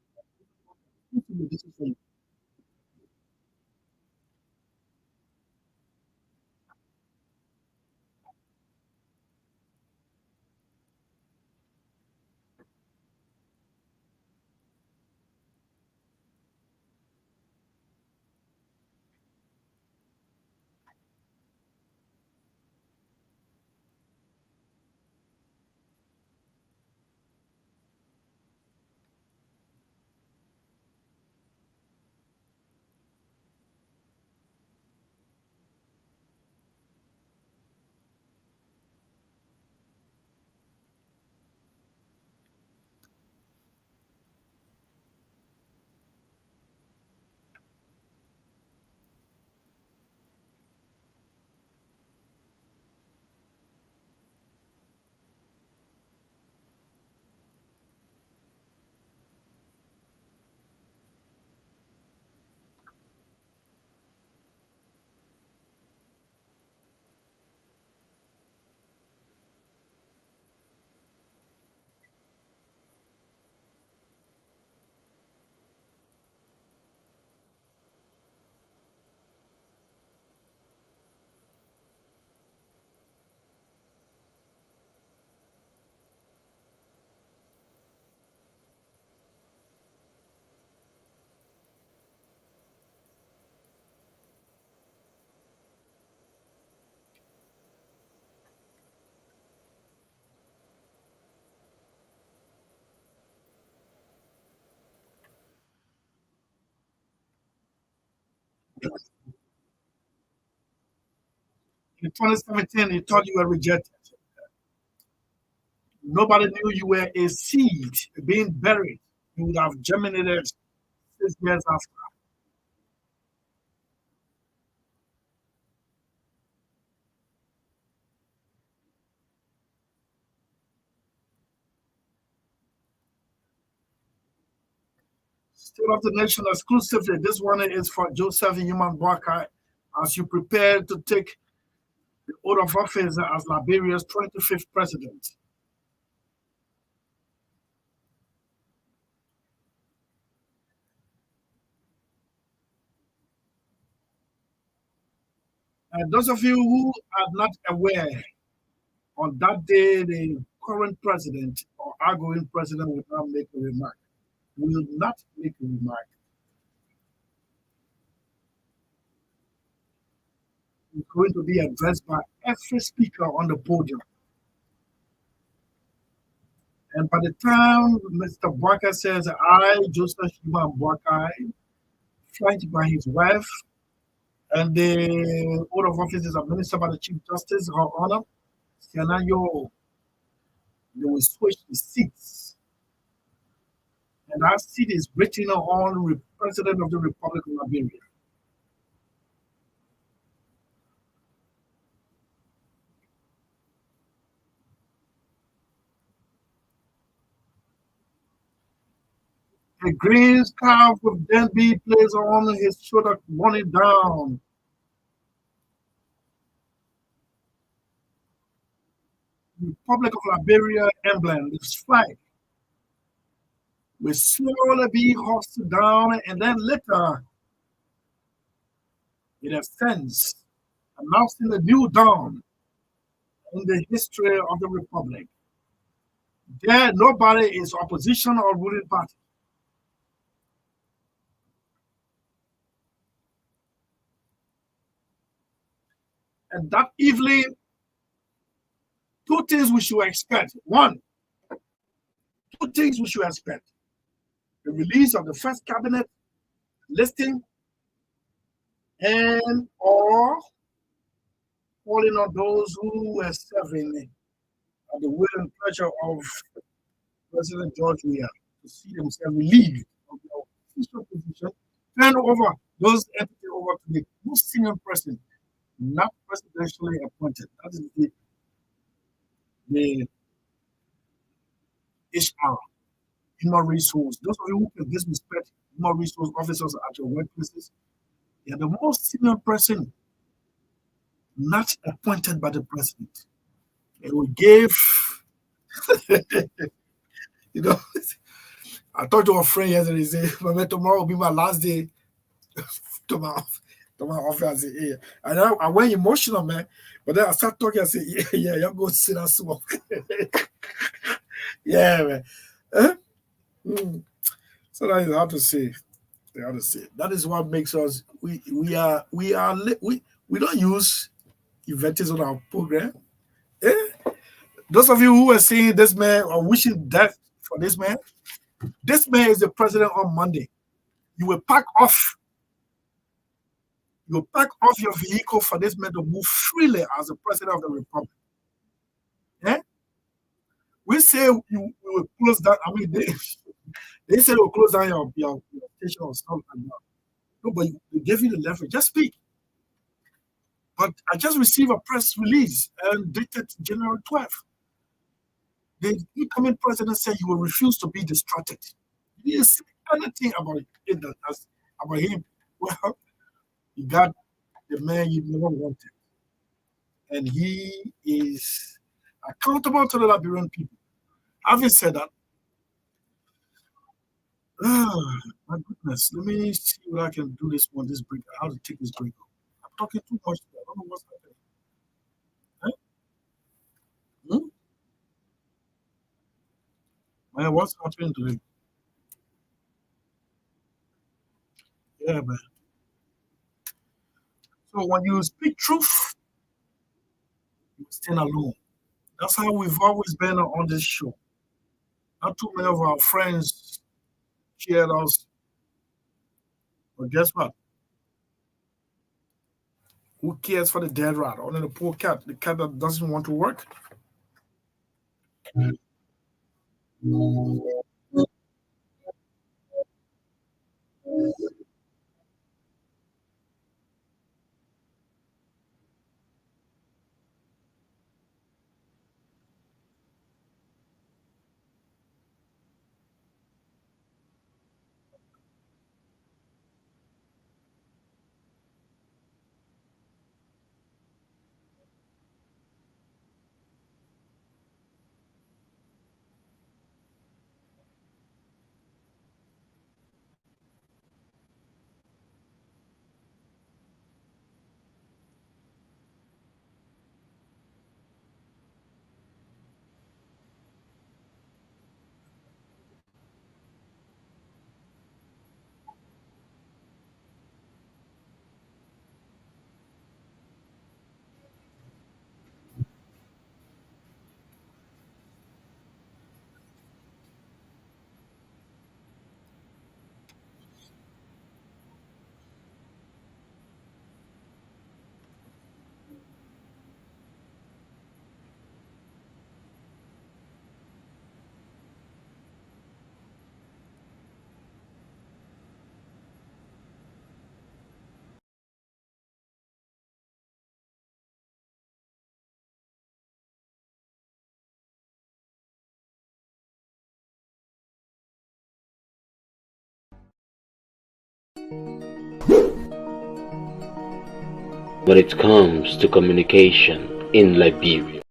In 2017, you thought you were rejected. Nobody knew you were a seed being buried. You would have germinated 6 years after. State of the Nation exclusively. This one is for Joseph Human Boakai as you prepare to take the oath of office as Liberia's 25th president. And those of you who are not aware, on that day, the current president or outgoing president will not make a remark. Will not make a remark. It's going to be addressed by every speaker on the podium. And by the time Mr. Boakai says, I, Joseph Human Boakai, flanked by his wife, and the oath of office is administered by the Chief Justice, Her Honor, Sianayo, they will switch the seats. And that seat is written on the President of the Republic of Liberia. A green scarf would then be placed on his shoulder, running down. The Republic of Liberia emblem, this flag, will slowly be hoisted down, and then later it ascends, announcing a new dawn in the history of the Republic. There, nobody is opposition or ruling party. And that evening, two things we should expect. One, two things we should expect. The release of the first cabinet listing and or calling on those who were serving at the will and pleasure of President George Weah to see themselves relieved of their official position, turn over those entities over to the most senior person, not presidentially appointed. That is the HR, human resource. Those of you who can disrespect human resource officers at your workplaces, they are the most senior person, not appointed by the president. They will give, you know, I talked to a friend yesterday, he said, tomorrow will be my last day to my office. I said, yeah. And I went emotional, man. But then I started talking, I said, yeah, y'all go sit and smoke. Yeah, man. Huh? So that is how to say. How to say. That is what makes us we don't use events on our program. Eh? Those of you who are seeing this man or wishing death for this man is the president on Monday. You will pack off your vehicle for this man to move freely as the president of the republic. Yeah? We say we will close down. I mean, they say we'll close down your station or something like that. No, but they gave you the leverage. Just speak. But I just received a press release dated January 12th. The incoming president said he will refuse to be distracted. He didn't say anything about it about him. Well, you got the man you never wanted. And he is accountable to the Liberian people. Having said that, my goodness, let me see what I can do this break. How to take this break. I'm talking too much. I don't know what's happening. Huh? Man, what's happening today? Yeah, man. So when you speak truth, you stand alone. That's how we've always been on this show. Not too many of our friends cheered us. But guess what? Who cares for the dead rat? Only the poor cat, the cat that doesn't want to work. When it comes to communication in Liberia,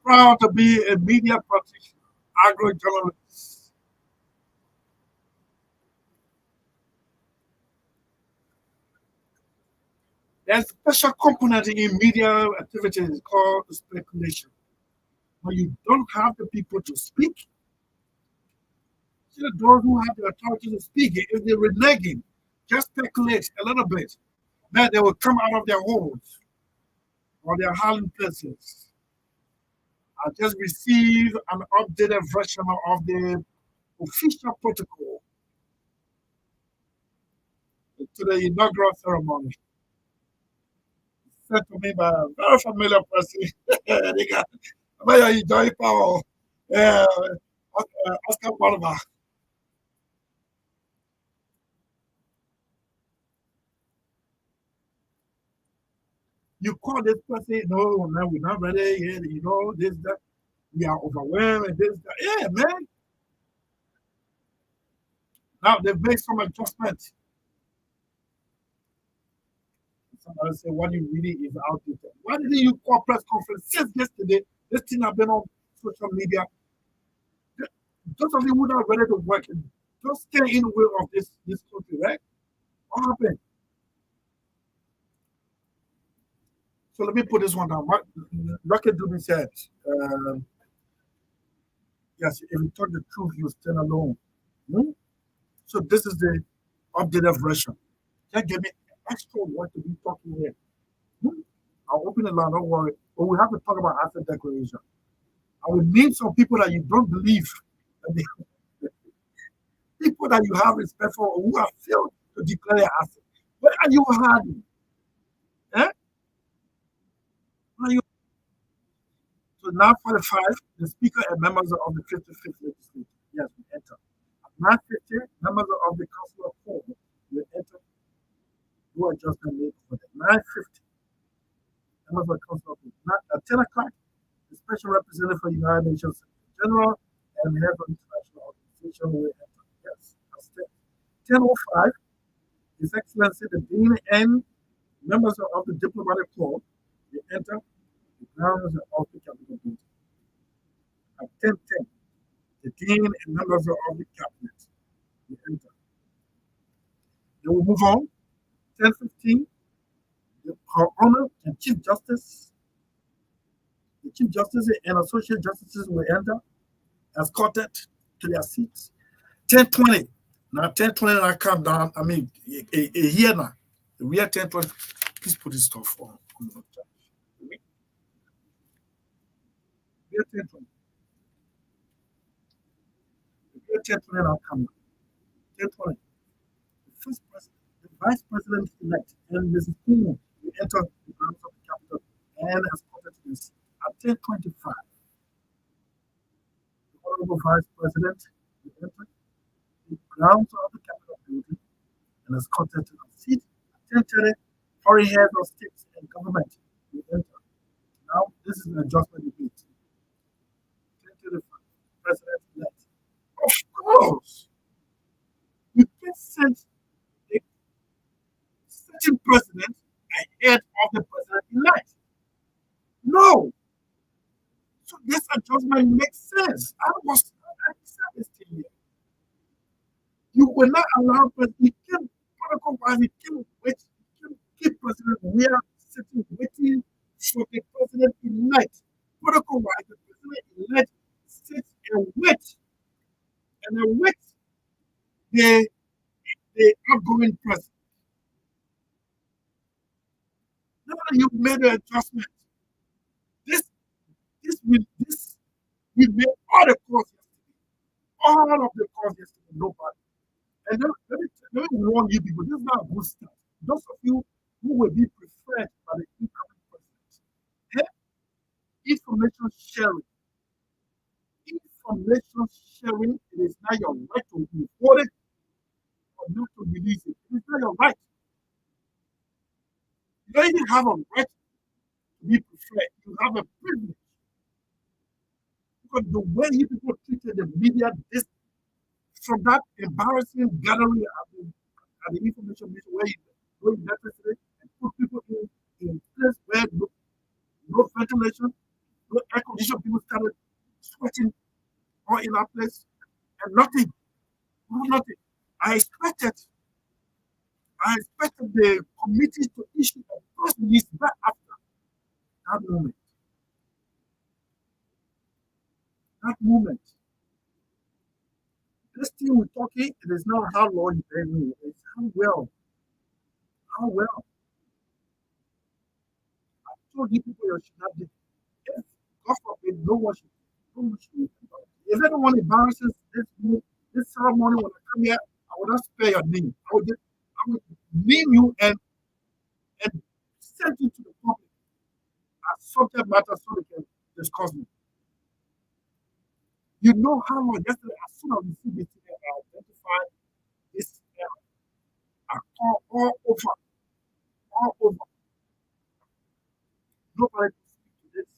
Proud to be a media practitioner, agro-journalist. There's a special component in media activities called speculation. When you don't have the people to speak, see those who have the authority to speak, if they're reneging, just speculate a little bit, then they will come out of their holes or their hiding places. I just received an updated version of the official protocol to the inaugural ceremony sent to me by a very familiar person. They got, "Abaya, you join power. Uh, Oscar Barba." You call this person, no, man, we're not ready yet, this, that. We are overwhelmed, and this, that. Yeah, man. Now they've made some adjustments. Somebody say, what you really is outdated. Why didn't you call press conference since yesterday? This thing have been on social media. Those of you who are ready to work, just stay in the way of this country, right? What happened? So let me put this one down. Rocket Dubin said, yes, if you talk the truth, you stand alone. Hmm? So this is the updated version. Just give me extra work to be talking here. Hmm? I'll open the line, don't worry. But we have to talk about asset declaration. I will name some people that you don't believe, that people that you have respect for who have failed to declare their asset. Where are you hiding? Eh? Where are you? So 9:45, the Speaker and members of the 55th Legislature. Yes, we enter. At 9:50, members of the Council of Four will enter. Do adjustment made for them. 9:50, members of the Council of Four. At 10 o'clock, the Special Representative for the United Nations General and head of international organization will enter. Yes, that's 10:05, His Excellency the Dean and members of the Diplomatic Corps will enter the grounds of the Capitol building. At 10:10, the Dean and members of the Cabinet will enter. They will move on. 10:15, Her Honor and Chief Justice, the Chief Justice and Associate Justices will enter, escorted to their seats. 10:20, now 10:20, I come down. I mean, a year now. We are 10:20. Please put this stuff on the chat. We are 10:20. We are 10:20 now. Come down. 10:20. The first president, the vice president elect, and Mrs. Queen will enter the grounds of the Capitol and escorted to this at 10:25. The Honorable Vice President will enter the grounds of the Capitol building and escorted to the seat at 10:30. Foreign heads of states and government will enter. Now, this is an adjustment debate. 10:35. President elect. Of course, you can send a certain president ahead of the president elect. No. So this adjustment makes sense. I said this to you. You will not allow president. You can protocol-wise, you can wait. You can keep president where sitting waiting for the president elect. Protocol-wise, the president elect sits and waits, and then waits the outgoing president. Now that you've made an adjustment, this we made all the calls yesterday. All of the calls yesterday, nobody. And then, let me warn you people, this is not a good start. Those of you who will be preferred by the incoming president, information sharing. Information sharing, it is not your right to report it or not to release it. It is not your right. You don't even have a right to be preferred. You have a privilege. Because the way you people treated the media, this from that embarrassing gathering at the information mission where you necessary and put people in place where no ventilation, no air conditioning, people started sweating all in our place and nothing. Nothing. I expected the committee to issue a press release right after that moment. That moment. This thing we're talking, it is not how long you pay me, it's how well. How well. I told you people you should not be. If God forbid, no one should. If anyone embarrasses this ceremony when I come here, I will not spare your name. I will name you and send it to the public as subject matter so they can discuss me. You know how long yesterday, as soon as we see this today, I identify this error. I call all over. Nobody can speak to this.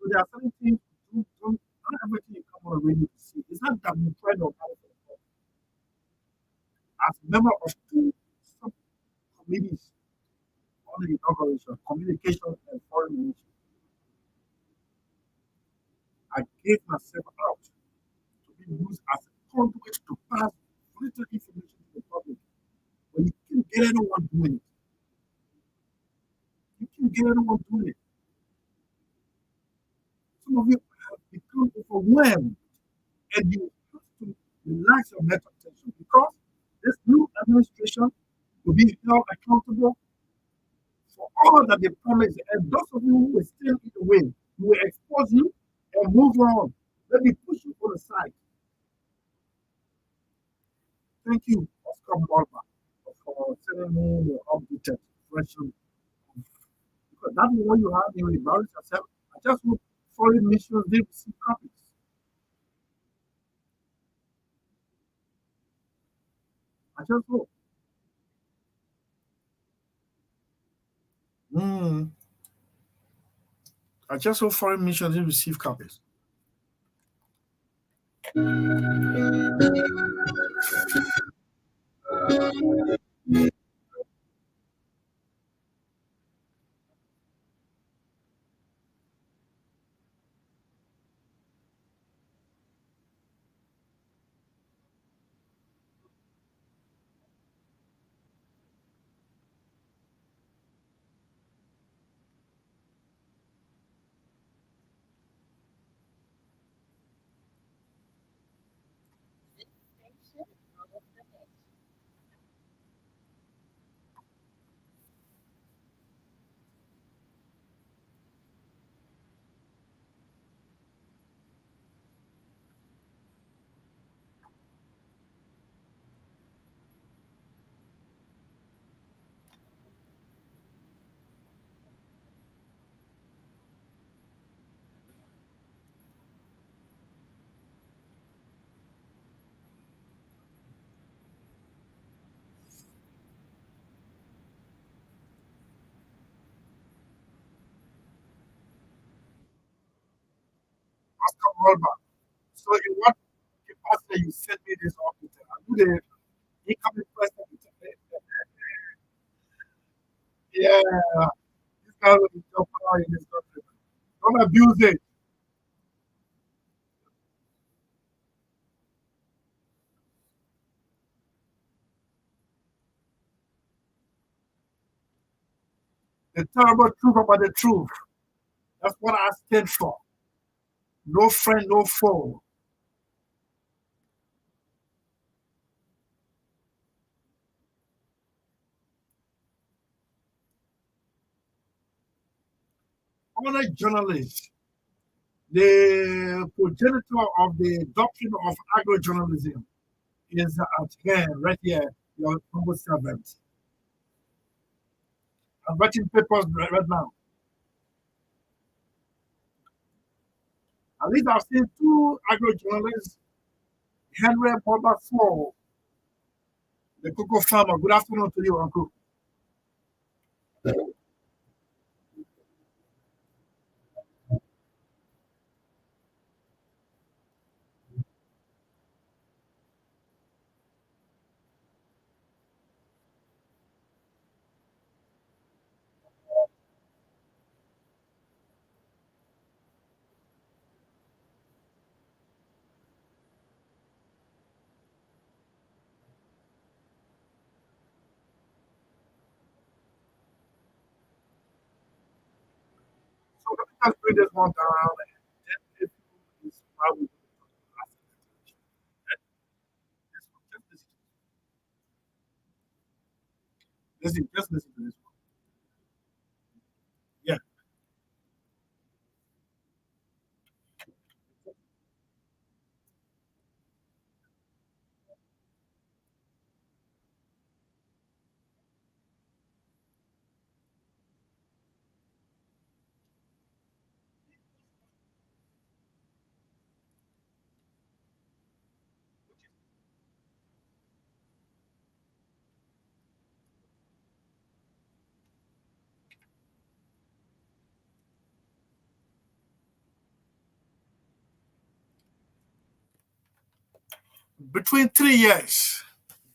So there are certain things not everything you come on the radio to see. It's not that we try to organize it. As a member of two subcommittees on the inauguration, communication and foreign relations, I gave myself out to be used as a conduit to pass vital information to the public. But you can't get anyone doing it. You can't get anyone doing it. Some of you have become overwhelmed and you have to relax your mental tension because this new administration will be held accountable for all that they promised. And those of you who are still in the way, we will expose you and move on. Let me push you to the side. Thank you, Oscar Barber, for sending me your updated version. Because But that's what you have in embarrass yourself. I just hope foreign missions they receive copies. I just hope. Mm, I just hope foreign missions they receive copies. Oscar Goldberg. So in what capacity you send me this officer? Are you the incoming president? Yeah, this guy will be top power in this country. Don't abuse it. The terrible truth about the truth. That's what I stand for. No friend, no foe. Honest journalist, the progenitor of the doctrine of agro-journalism is at hand right here, your humble servant. I'm writing papers right now. At least I've seen two agro-journalists, Henry Boba Four, the cocoa farmer. Good afternoon to you, Uncle. So let me just bring this one down and then if is how we do it. Just listen, just listen to this one. Yeah. Between 3 years,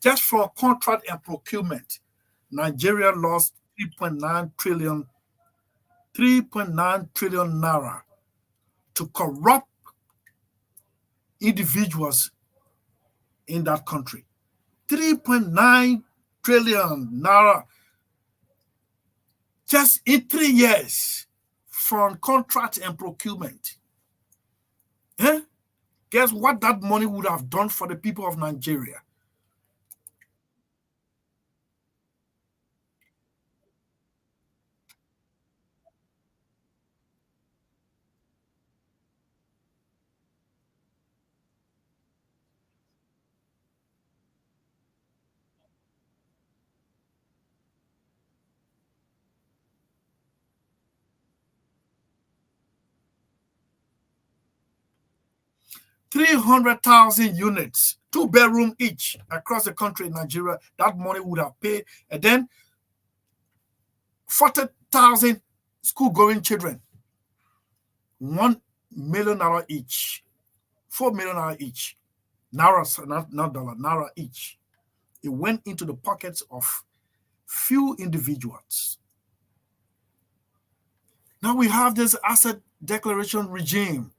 just for contract and procurement, Nigeria lost 3.9 trillion naira to corrupt individuals in that country. 3.9 trillion naira just in 3 years from contract and procurement. Eh? Guess what that money would have done for the people of Nigeria? 300,000 units, 2-bedroom each across the country in Nigeria, that money would have paid. And then 40,000 school-going children, $1 million each, $4 million each, naira, not dollar, naira each. It went into the pockets of few individuals. Now we have this asset declaration regime.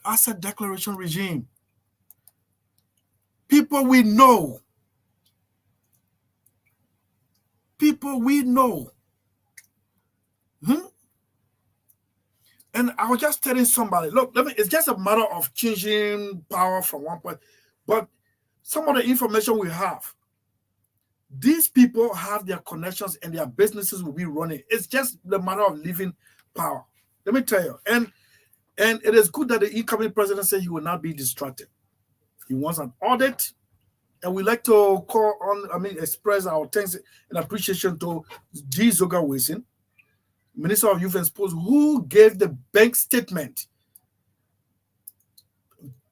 Asset declaration regime. People we know. People we know. And I was just telling somebody, look, it's just a matter of changing power from one point. But some of the information we have, these people have their connections and their businesses will be running. It's just the matter of leaving power. Let me tell you. And it is good that the incoming president said he will not be distracted. He wants an audit. And we like to express our thanks and appreciation to G. Zoga Wilson, Minister of Youth and Sports, who gave the bank statement,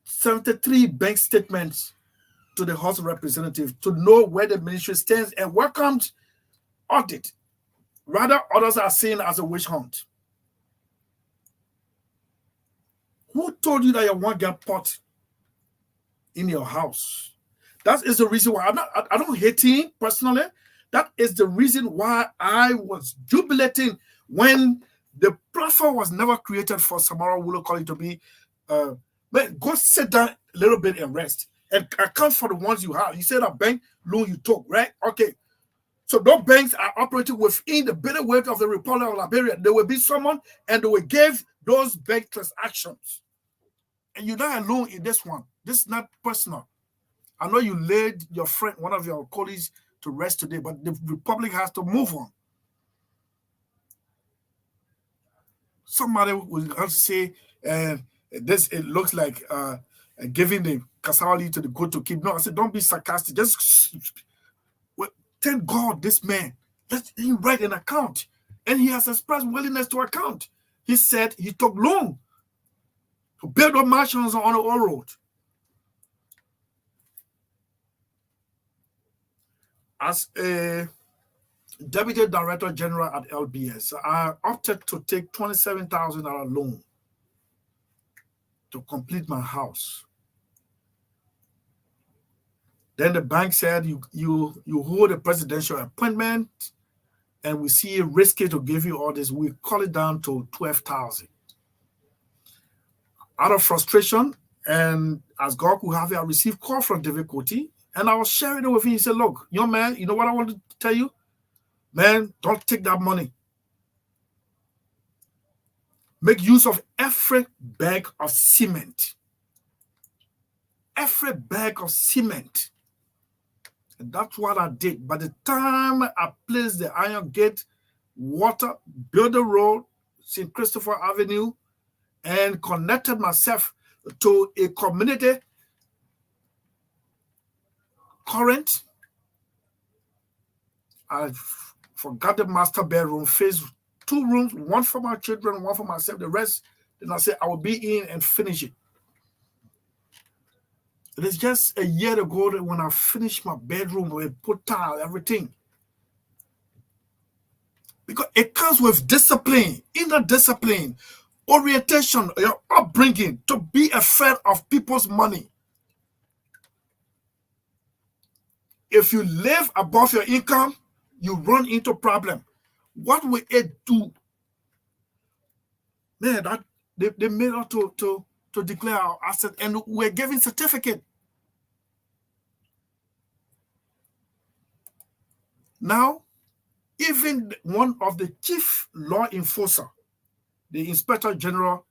73 bank statements to the House of Representatives to know where the ministry stands and welcomed audit. Rather, others are seen as a witch hunt. Who told you that you want to get pot in your house? That is the reason why I don't hate him personally. That is the reason why I was jubilating when the platform was never created for Samara Wulo College to be. But go sit down a little bit and rest and account for the ones you have. You said a bank loan you took, right? Okay. So those banks are operating within the bitter weight of the Republic of Liberia. There will be someone and they will give those bank transactions. And you're not alone in this one. This is not personal. I know you laid your friend, one of your colleagues, to rest today, but the Republic has to move on. Somebody will have to say, it looks like giving the Kasawali to the goat to keep. No, I said, don't be sarcastic. Just thank God this man. Let him write an account. And he has expressed willingness to account. He said he took loan to build up mansions on the oil road. As a Deputy Director General at LBS, I opted to take $27,000 loan to complete my house. Then the bank said, you hold a presidential appointment and we see it risky to give you all this. We call it down to $12,000. Out of frustration, and as God could have it, I received call from David Koti, and I was sharing it with him. He said, look, young man, you know what I want to tell you? Man, don't take that money. Make use of every bag of cement. Every bag of cement. And that's what I did. By the time I placed the iron gate, water, built the road, St. Christopher Avenue, and connected myself to a community current, I forgot the master bedroom, faced 2 rooms, one for my children, one for myself. The rest, then I said I will be in and finish it. It is just a year ago that when I finished my bedroom, we put tile, everything. Because it comes with discipline, inner discipline, orientation, your upbringing, to be afraid of people's money. If you live above your income, you run into problem. What will it do? Man, that they made us to declare our asset, and we're giving certificate. Now, even one of the chief law enforcer, the Inspector General,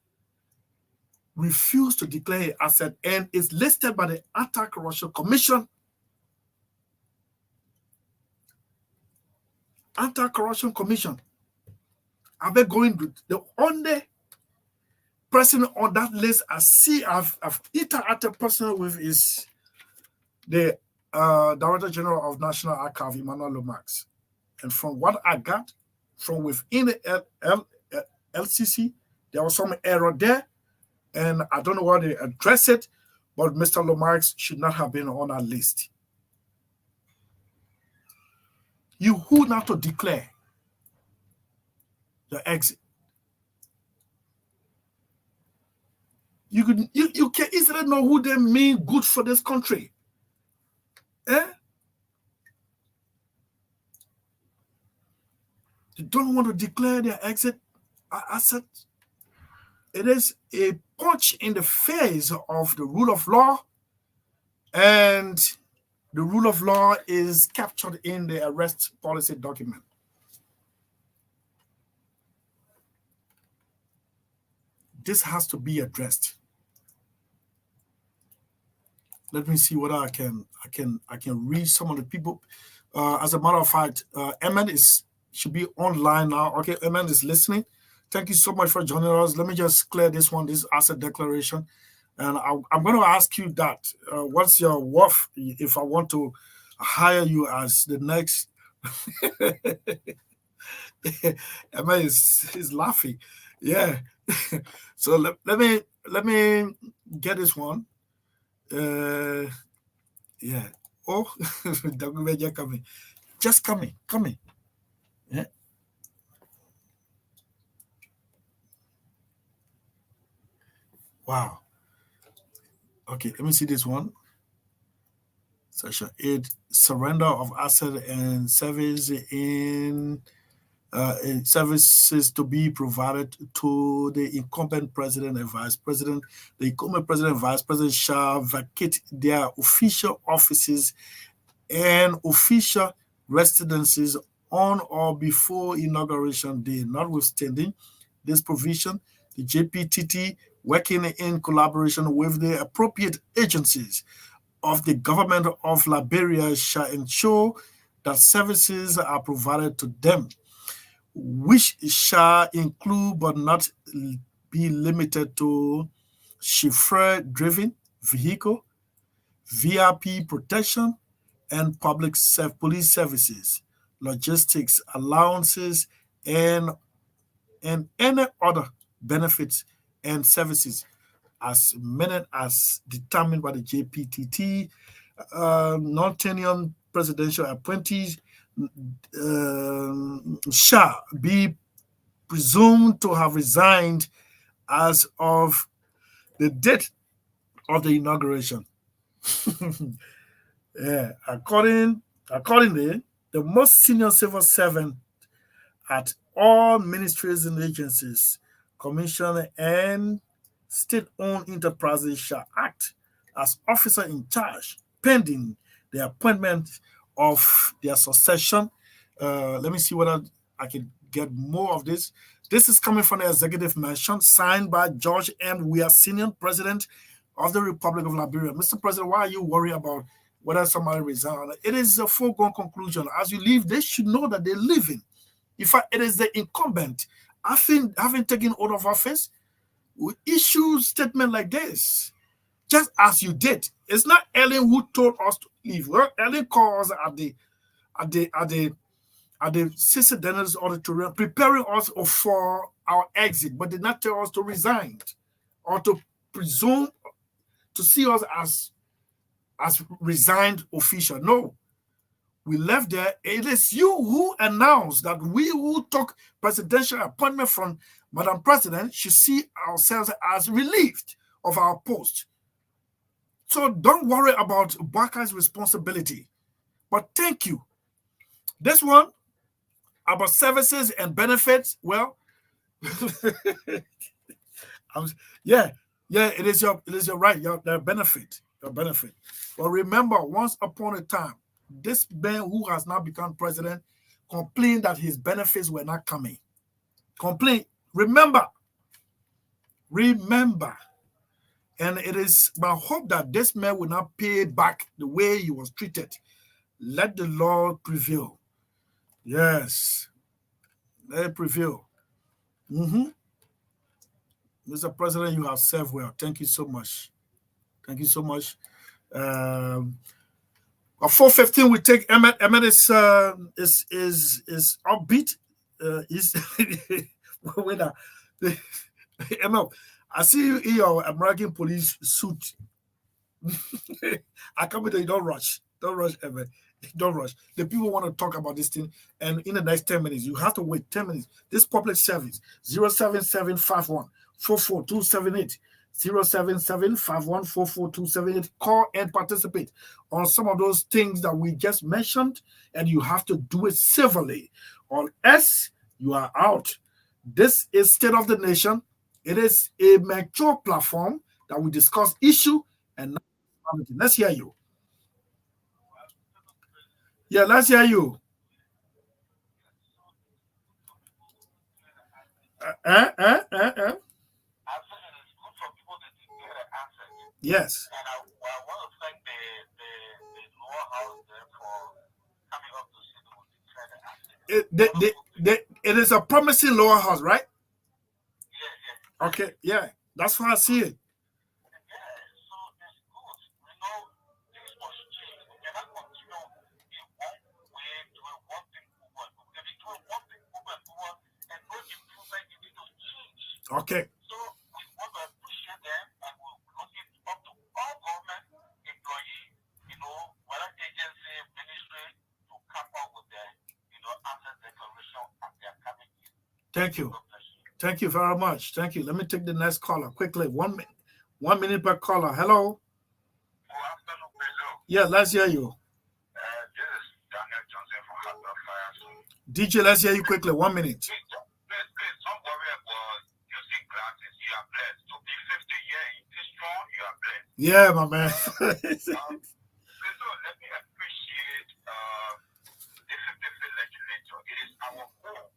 refused to declare an asset and is listed by the Anti-Corruption Commission. Anti-Corruption Commission. I've been going to the only person on that list I see I've interacted personally with is the Director General of National Archive, Emmanuel Lomax. And from what I got from within the LCC, there was some error there. And I don't know why they address it, but Mr. Lomax should not have been on our list. You who not to declare your exit. You can easily know who they mean good for this country. Eh? You don't want to declare their exit. I said it is a punch in the face of the rule of law, and the rule of law is captured in the arrest policy document. This has to be addressed. Let me see whether I can read some of the people. As a matter of fact, Eman should be online now. Okay, Eman is listening. Thank you so much for joining us. Let me just clear this one, this asset declaration. And I'm going to ask you that. What's your worth if I want to hire you as the next? Emma is laughing. Yeah. So let me get this one. Yeah. Oh, just coming. Yeah. Wow. Okay, let me see this one. Section 8, surrender of asset and service in services to be provided to the incumbent president and vice president. The incumbent president and vice president shall vacate their official offices and official residences on or before inauguration day. Notwithstanding this provision, the JPTT, working in collaboration with the appropriate agencies of the government of Liberia, shall ensure that services are provided to them, which shall include but not be limited to chauffeur-driven vehicle, VIP protection, and public police services, logistics allowances, and any other benefits and services as many as determined by the JPTT. Non-tenured presidential appointees shall be presumed to have resigned as of the date of the inauguration. Yeah, accordingly, the most senior civil servant at all ministries and agencies, commission, and state-owned enterprises shall act as officer in charge pending the appointment of their succession. Let me see whether I can get more of this. This is coming from the executive mansion, signed by George M. Weah, Senior President of the Republic of Liberia. Mr. President, why are you worried about whether somebody resigns? It is a foregone conclusion. As you leave, they should know that they're leaving. In fact, it is the incumbent, having taken out of office, will issue statement like this, just as you did. It's not Ellen who told us to leave. Well, Ellen called us at the Sister Dennis auditorium, preparing us for our exit, but did not tell us to resign or to presume to see us as resigned official. No. We left there. It is you who announced that we who took presidential appointment from Madam President should see ourselves as relieved of our post. So don't worry about Baka's responsibility. But thank you. This one about services and benefits, well, yeah, it is your right, your benefit. But remember, once upon a time, this man who has now become president complained that his benefits were not coming. Remember. And it is my hope that this man will not pay back the way he was treated. Let the law prevail. Yes. Let it prevail. Mr. President, you have served well. Thank you so much. Thank you so much. At 4:15, we take Emmett. Emmett is upbeat. Emmett, I see you in your American police suit. I come with you, don't rush. Don't rush, ever. Don't rush. The people want to talk about this thing, and in the next 10 minutes, you have to wait 10 minutes. This public service, 07751 44278. 07751442278. Call and participate on some of those things that we just mentioned, and you have to do it civilly, or else you are out. This is State of the Nation. It is a mature platform that we discuss issue and not. Let's hear you. Yeah, let's hear you. Yes. And I want to thank the lower house there for coming up to see the It is a promising lower house, right? Yes. Okay, yeah, that's how I see it. Okay. So we want to appreciate them, and we're looking up to all government employees, whether agency, ministry, to come up with their, asset declaration and their coming in. Thank you. Thank you very much. Thank you. Let me take the next caller quickly. 1 minute. 1 minute per caller. Hello. Good afternoon, Pedro. Yeah, let's hear you. This is Daniel Johnson from Heart of Fire. DJ, let's hear you quickly. 1 minute. Please, don't worry about using glasses. You are blessed. To be 50 years this strong, you are blessed. Yeah, my man. So let me appreciate the 55th legislature. It is our hope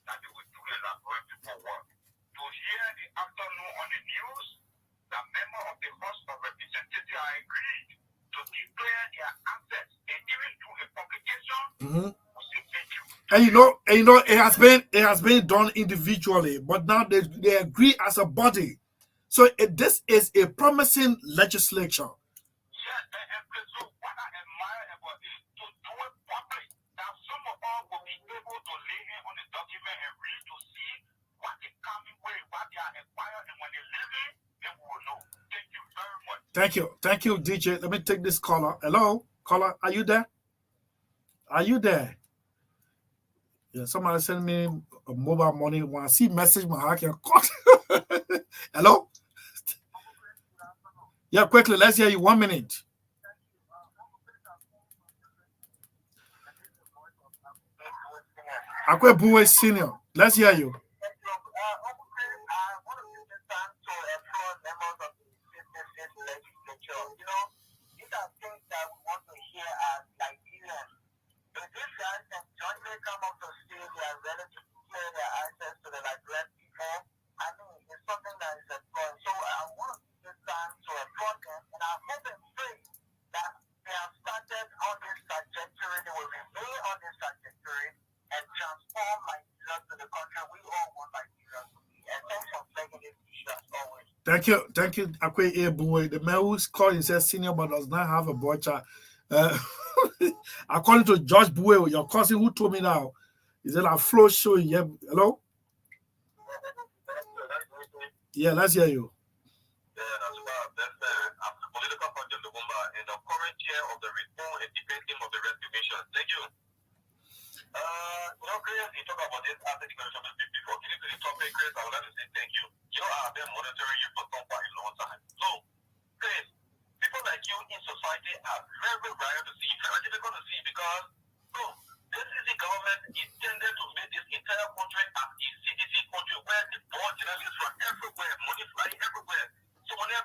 that they will do it like where people want. To hear the afternoon on the news, that members of the House of Representatives are agreed to declare their assets and even do a publication. We say thank you. And it has been done individually, but now they agree as a body. So this is a promising legislature. Yes, and so what I admire about it, to do it public, that some of us will be able to lay in on the document and read to see what is coming with, what they are acquired, and when they live in, then we will know. Thank you very much. Thank you. Thank you, DJ. Let me take this caller. Hello? Caller, are you there? Are you there? Yeah, somebody send me a mobile money. When I see message, my heart can cut. Hello? Yeah, quickly. Let's hear you. 1 minute. Akwe Buwe Senior. Let's hear you. Thank you, Akwe Ebuwe. The man who's calling says senior but does not have a boy child. According to George Buwe, your cousin who told me now, is it a flow show? Yeah. Hello? Yeah, let's hear you. In the current year of the reform and debating of the restitution. Thank you. Chris, you talk about this after the question before getting to the topic, Chris, I would like to say thank you. I've been monitoring you for some quite a long time. So, Chris, people like you in society are very rare to see, very difficult to see because, this is the government intended to make this entire country as a CDC country where the board journalists from everywhere, money flying everywhere. So when they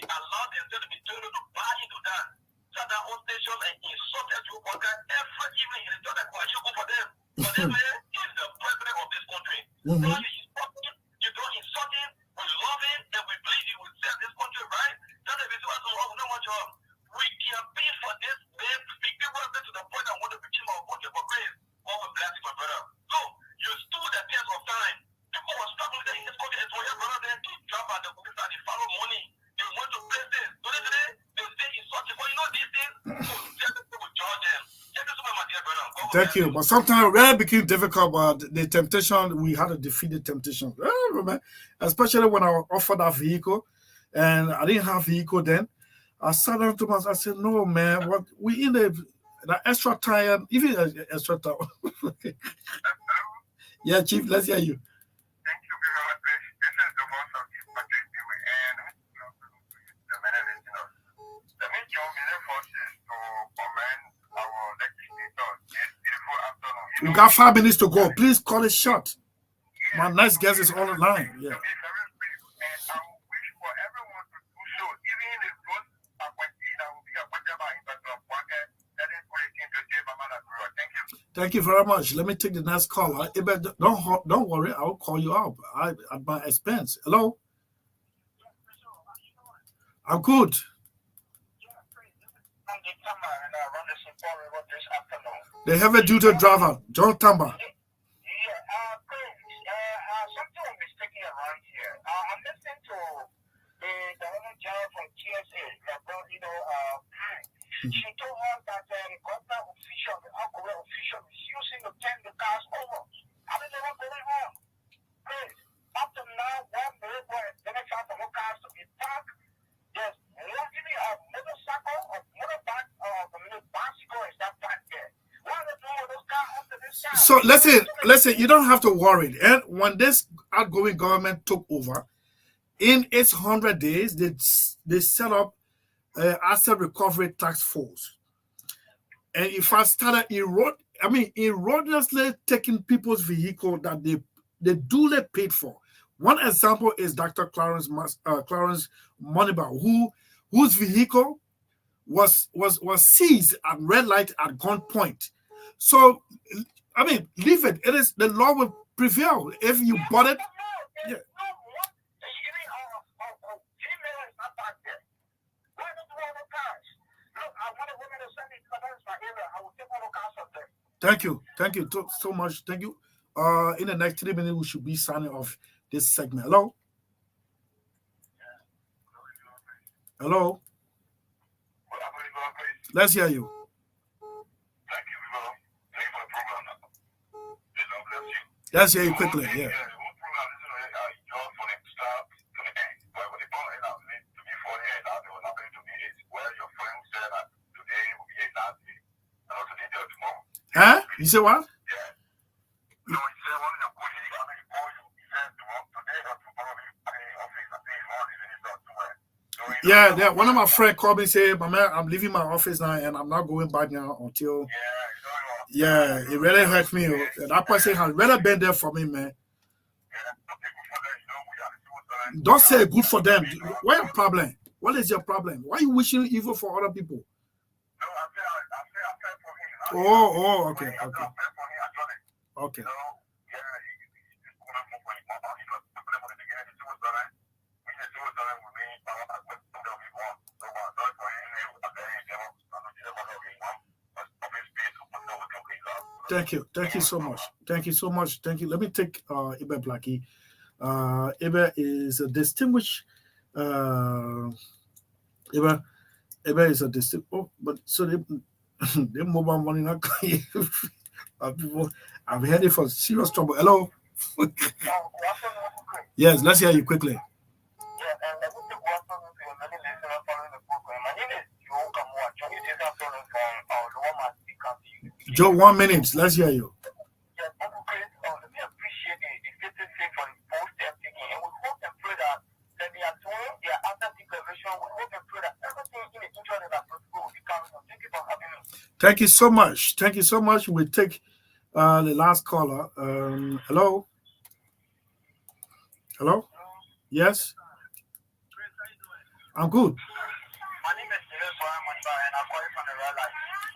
allow themselves to be told to buy into that, shut down on station and insulted you for that every evening in the job that you go for them. But this man is the president of this country. So you don't insult him, we love him, and we believe he will save this country, right? That's the reason why we don't want job. We can be for this man, people to the point I want to become our country for grace. God will bless you, my brother. So you stood the test of time. People were struggling in this country, and so your brother then to jump at the police and they follow money. They want to place this. So today, they say insulting. But these things, just people will judge them. Thank you. But sometimes it really became difficult, but the temptation, we had to defeat the temptation. terrible, man. Especially when I was offered that vehicle, and I didn't have vehicle then. I sat down to myself. I said, "No, man. What we in the extra time, even extra time." Yeah, Chief. Let's hear you. Thank you very much. This is the voice of Chief Patrick Dewey, and the many listeners. The main job is first is to commend our legislators this beautiful afternoon. We got 5 minutes to go. Please call it short. My next guest is on the line. Yeah. And I wish for everyone to do so, even if those appointees that will be appointed by Inspector Blanket, let us put it into table, Thank you. Thank you very much. Let me take the next caller. Don't worry, I'll call you up at my expense. Hello? I'm good. The heavy duty driver, John Tamba. Something I'm mistaken around here. I'm listening to the woman general from TSA. She told us that the government official, the alcohol official, is using to turn the cars over. I don't know what's going on. Please, up to now, one neighbor is benefit for cars to be parked. There's luckily a motorcycle, a motorbike, a bicycle is that parked there. Why are they doing those cars after this time? So listen, you don't have to worry. And when this outgoing government took over, in its 100 days, they set up asset recovery task force. And if I started erroneously taking people's vehicle that they duly paid for. One example is Dr. Clarence Moneyba, whose vehicle was seized at red light at gunpoint. So leave it. It is the law will prevail if you bought it. Yeah. Thank you so much. Thank you. In the next 3 minutes, we should be signing off this segment. Hello. Hello. Let's hear you. Let's hear you quickly. Yeah. Huh? You say what? Yeah, one of my friends called me and said, "My man, I'm leaving my office now and I'm not going back now until." Yeah, it really hurt me. That person has really been there for me, man. Don't say good for them. What's your problem? What is your problem? Why are you wishing evil for other people? Oh, okay. Okay. Thank you so much. Thank you. Let me take Ibe Blackie. Ibe is a distinguished Ibe is a distinguished. Oh, but so they mobile money not people. I'm headed for serious trouble. Hello. Yes, let's hear you quickly. Joe, 1 minute. Let's hear you. Thank you so much. We'll take the last caller. Hello? Hello? Yes? I'm good. My name is and I'm calling from the Red Light.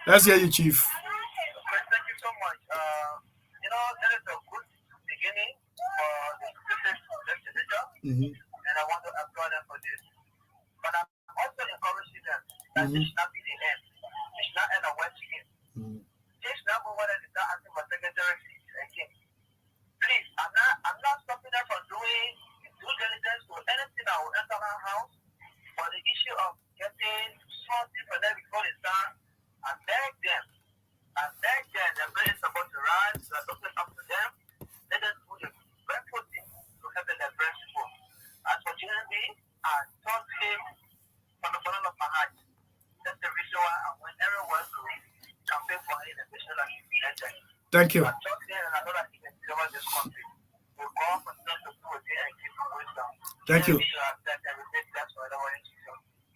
Let's hear you, Chief. Thank you so much. That is a good beginning for the legislature, and I want to applaud them for this. But I'm also encouraging them that this should not be the end. It should not end a West game. This number one is not asking for secretary again. Please, I'm not stopping them from doing due diligence to anything that will enter our house. For the issue of getting something for them before they start, I beg them, they're very supposed to rise, they're looking up to them, let them do the dreadful thing to heaven them. Thank you. Thank you.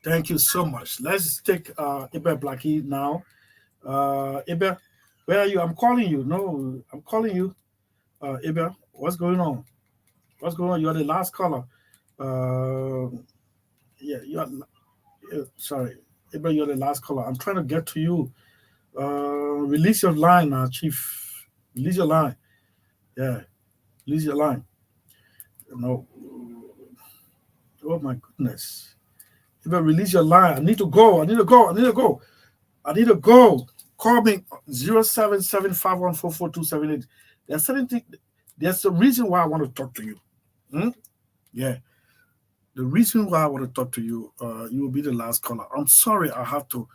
Thank you so much. Let's take Ibe Blackie now. Ibe, where are you? I'm calling you. No, I'm calling you. Ibe, what's going on? What's going on? You're the last caller. Yeah, sorry. Ibe, you're the last caller. I'm trying to get to you. Release your line now, Chief. Release your line. Yeah, release your line. No. Oh my goodness. Ibe, release your line. I need to go. I need to go. I need to go. I need to go. Call me 0775144278. There's certain thing. There's a reason why I want to talk to you. Yeah. The reason why I want to talk to you, you will be the last caller. I'm sorry, I have to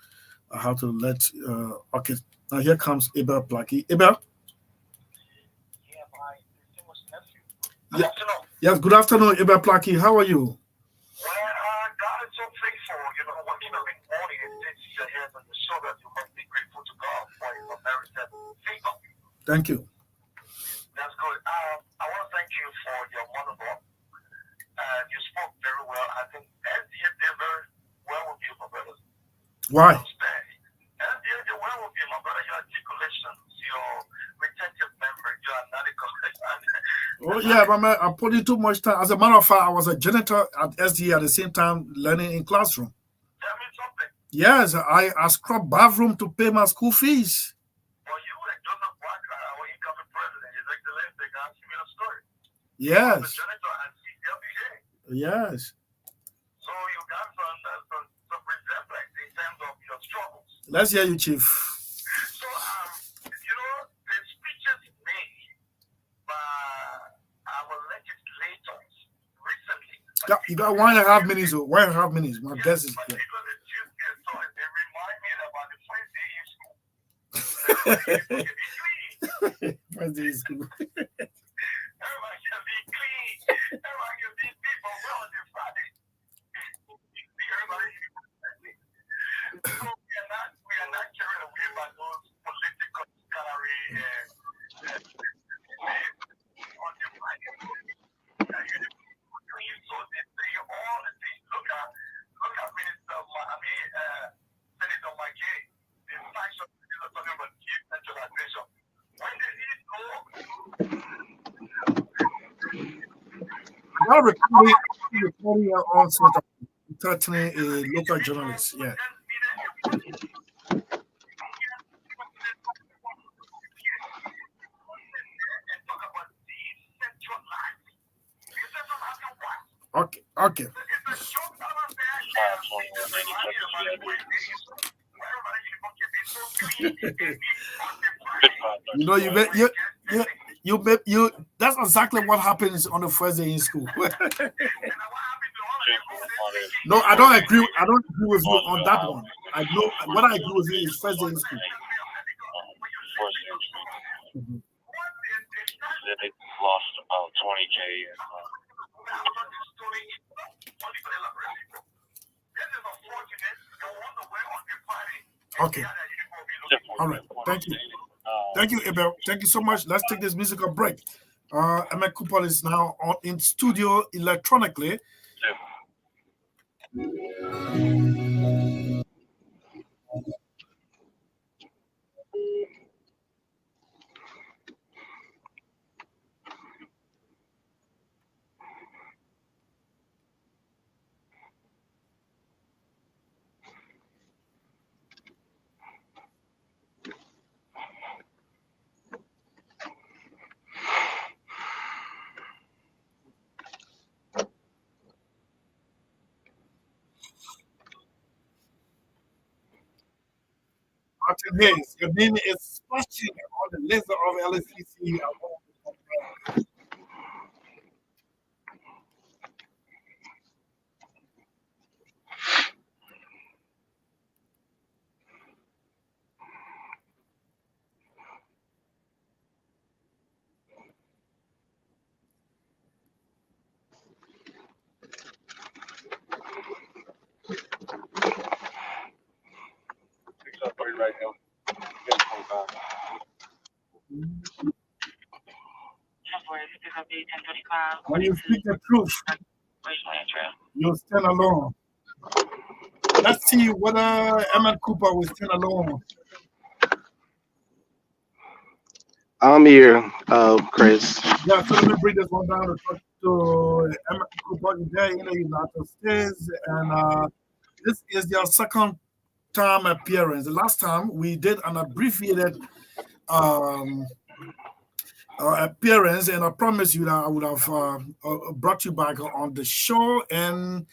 let okay. Now here comes Abel Blackie. Abel? Yeah. Yes, good afternoon, Abel Blackie. How are you? God is so faithful. You know, when people bring morning and things to your head and you show that you must be grateful to God for his unmerited favor. Thank you. That's good. I want to thank you for your monologue. You spoke very well. I think SDA did very well with you, my brother. Why? SDA did well with you, my brother. Your articulations, your retentive memory, your analytical. Oh yeah, but man, I'm putting too much time. As a matter of fact, I was a janitor at SDA at the same time learning in classroom. Tell me something. Yes, I scrubbed bathroom to pay my school fees. Well, you and Joseph Walker, our incoming president, His Excellency, asked me a story. Yes. You were the janitor at CWA. Yes. So you got some resemblance in terms of your struggles. Let's hear you, Chief. So, you know, the speeches made by our legislators recently. Yeah, you got 1.5 minutes. 1.5 minutes. My guess is. Yeah. They remind me about the first day in school. First day in school. Everybody should be clean. Everybody should be people well on their Friday. Everybody should be clean. So we are not carried away by those political salary on the Friday. So they say all the things. Look at Minister Senator McKay. The faction is talking about chief centralization. When did he go? I'm recording also threatening a local journalist. Yeah. Okay. Okay. You know, you that's exactly what happens on the first day in school. No, I don't agree with you on that one. I know what I agree with you is first day in school. They lost about 20K. Okay. All right. Thank you. Thank you, Abel. Thank you so much. Let's take this musical break. Emma Cooper is now in studio electronically. Martin Hayes, your name is splashing on the list of LSCC. Right now. When you speak the truth, you'll stand alone. Let's see whether Emmett Cooper will stand alone. I'm here, Chris. Yeah, so let me bring this one down to talk to Emmett Cooper. There in the United States, and this is your second time appearance. The last time we did an abbreviated um, appearance, and I promise you that I would have brought you back on the show, and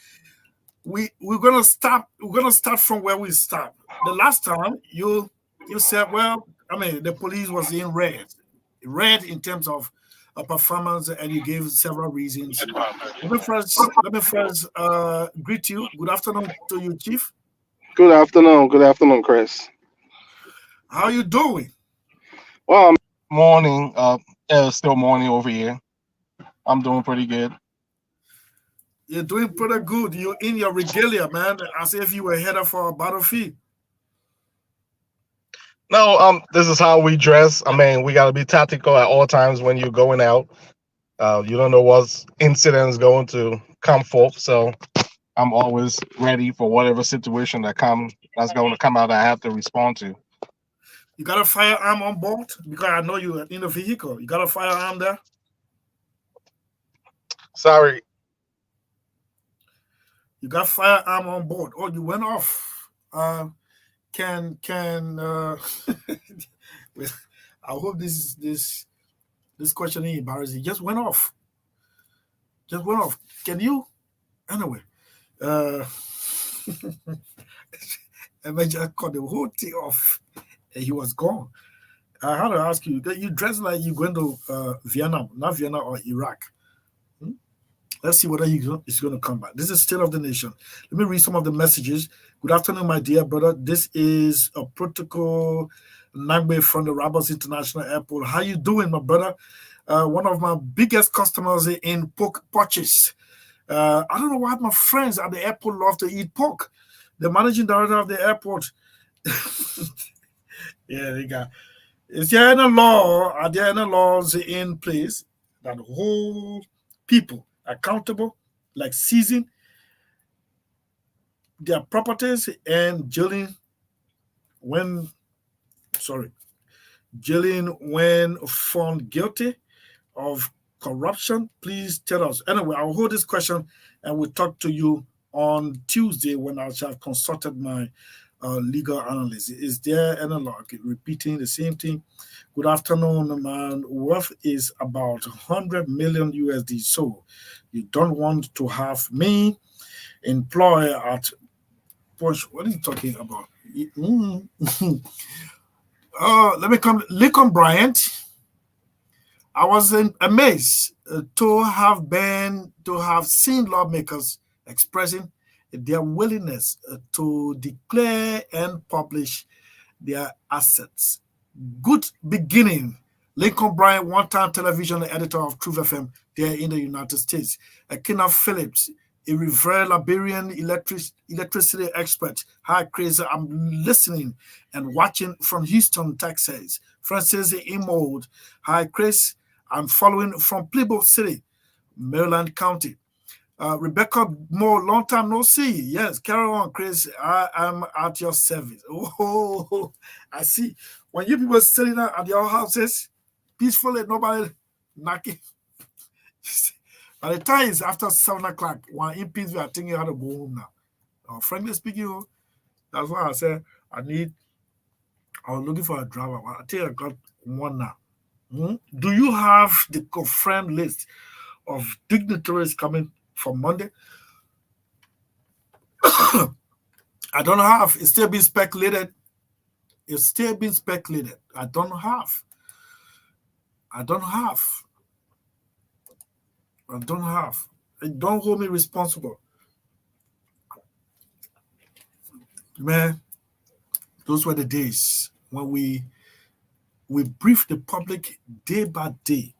we're gonna start. We're gonna start from where we start. The last time you said, well, I mean, the police was in red in terms of performance, and you gave several reasons. Let me first greet you. Good afternoon to you, Chief. Good afternoon. Good afternoon, Chris. How you doing? Well, morning. Still morning over here. I'm doing pretty good. You're doing pretty good. You're in your regalia, man, as if you were headed for a battlefield. No, this is how we dress. I mean, we gotta be tactical at all times when you're going out. You don't know what incident's going to come forth, so I'm always ready for whatever situation that's going to come out. I have to respond to. You got a firearm on board? Because I know you're in the vehicle. You got a firearm there? Sorry. You got firearm on board. Oh, you went off. Can I hope this question ain't embarrassing. Just went off. Can you? Anyway. And I just cut the whole thing off, and he was gone. I had to ask you, you dress like you're going to Vienna, not Vienna or Iraq. Let's see whether he's going to come back. This is State of the Nation. Let me read some of the messages. Good afternoon, my dear brother. This is a protocol Nagbe from the Roberts International Airport. How you doing, my brother? One of my biggest customers in pork purchase. I don't know why my friends at the airport love to eat pork. The managing director of the airport. Yeah, they got. Is there any law? Are there any laws in place that hold people accountable, like seizing their properties and jailing when found guilty of corruption? Please tell us. Anyway, I'll hold this question and we'll talk to you on Tuesday when I shall have consulted my legal analyst. Is there any law? Repeating the same thing. Good afternoon, man. Worth is about 100 million USD. So you don't want to have me employ at Porsche. What are you talking about? Let me come. Lincoln Bryant. I was amazed to have seen lawmakers expressing their willingness to declare and publish their assets. Good beginning. Lincoln Bryant, one-time television editor of Truth FM there in the United States. Kenneth Phillips, a revered Liberian electricity expert. Hi, Chris. I'm listening and watching from Houston, Texas. Francis Imold. Hi, Chris. I'm following from Plymouth City, Maryland County. Rebecca Moore, long time no see. Yes, carry on, Chris. I'm at your service. Oh, I see. When you people sitting at your houses, peacefully, nobody knocking. By the time it's after 7 o'clock, when in peace, we are thinking how to go home now. Frankly speaking, that's why I said I was looking for a driver. I think I got one now. Do you have the confirmed list of dignitaries coming for Monday? I don't have. It's still being speculated. I don't have. Don't hold me responsible. Man, those were the days when we brief the public day by day.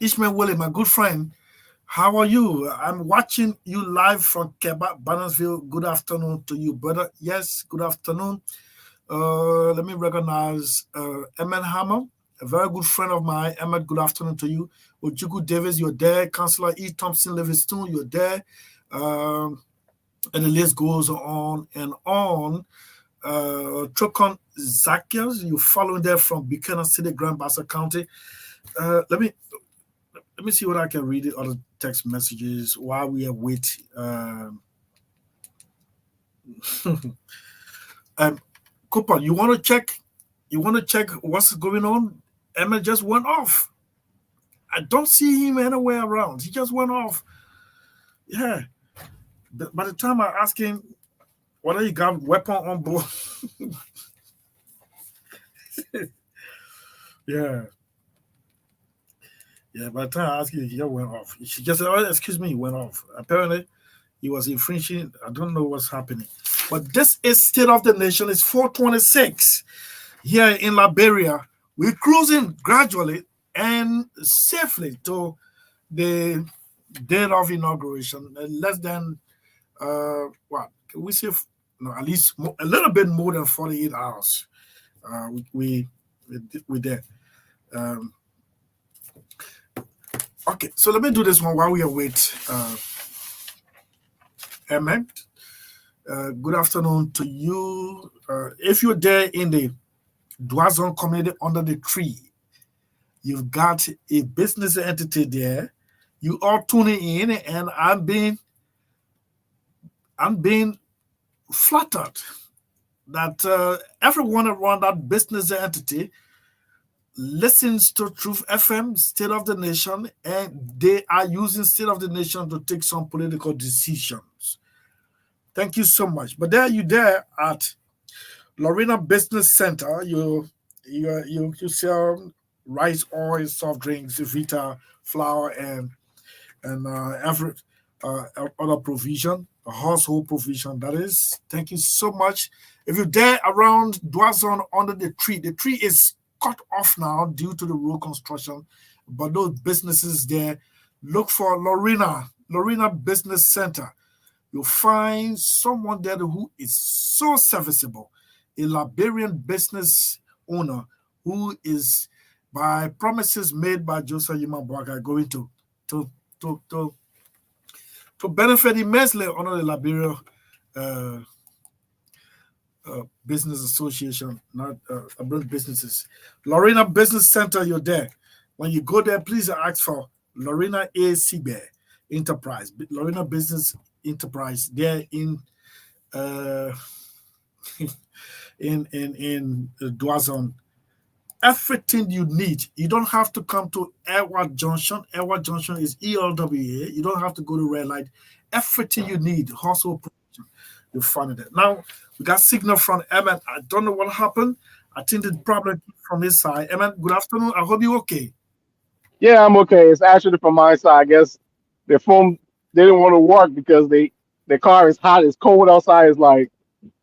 Ishmael Willie, my good friend, how are you? I'm watching you live from Quebec, Bannersville. Good afternoon to you, brother. Yes, good afternoon. Let me recognize Eman Hammer. a very good friend of mine. Emmett, good afternoon to you. Ojuku Davis, you're there. Councillor E. Thompson Livingston, you're there. And the list goes on and on. Trocon Zacchaeus, you following there from Buchanan City, Grand Bassa County. Let me see what I can read the other text messages while we are waiting. Cooper, you want to check? You want to check what's going on? Emma just went off. I don't see him anywhere around. He just went off. Yeah. By the time I ask him whether he got weapon on board, yeah. Yeah, by the time I asked him, he just went off. She just said, oh, excuse me, he went off. Apparently, he was infringing. I don't know what's happening. But this is State of the Nation. It's 4:26 here in Liberia. We're cruising gradually and safely to the date of inauguration. Less than, what, can we say, no, at least a little bit more than 48 hours. We're there. Okay, so let me do this one while we await Emmett. Good afternoon to you. If you're there in the Dwazon community under the tree, you've got a business entity there. You are tuning in, and I'm being flattered that everyone around that business entity listens to Truth FM, State of the Nation, and they are using State of the Nation to take some political decisions. Thank you so much. But you there at Lorena Business Center, you sell rice, oil, soft drinks, Vita, flour, and every other provision, a household provision. That is. Thank you so much. If you're there around Dwazon under the tree is cut off now due to the road construction, but those businesses there, look for Lorena Business Center. You'll find someone there who is so serviceable, a Liberian business owner who is, by promises made by Joseph Yimabwaga, going to benefit immensely under the Liberia Business Association, not abroad businesses. Lorena Business Center, you're there. When you go there, please ask for Lorena A. Sibe Enterprise, Lorena Business Enterprise. There in Dwazon. Everything you need. You don't have to come to Edward Junction. Edward Junction is ELWA. You don't have to go to red light. Everything you need, household provision, you'll find it there. Now, we got signal from Emmett. I don't know what happened. I think the problem from his side. Emmett, good afternoon. I hope you're okay. Yeah, I'm okay. It's actually from my side. I guess their phone didn't want to work because their car is hot. It's cold outside. It's like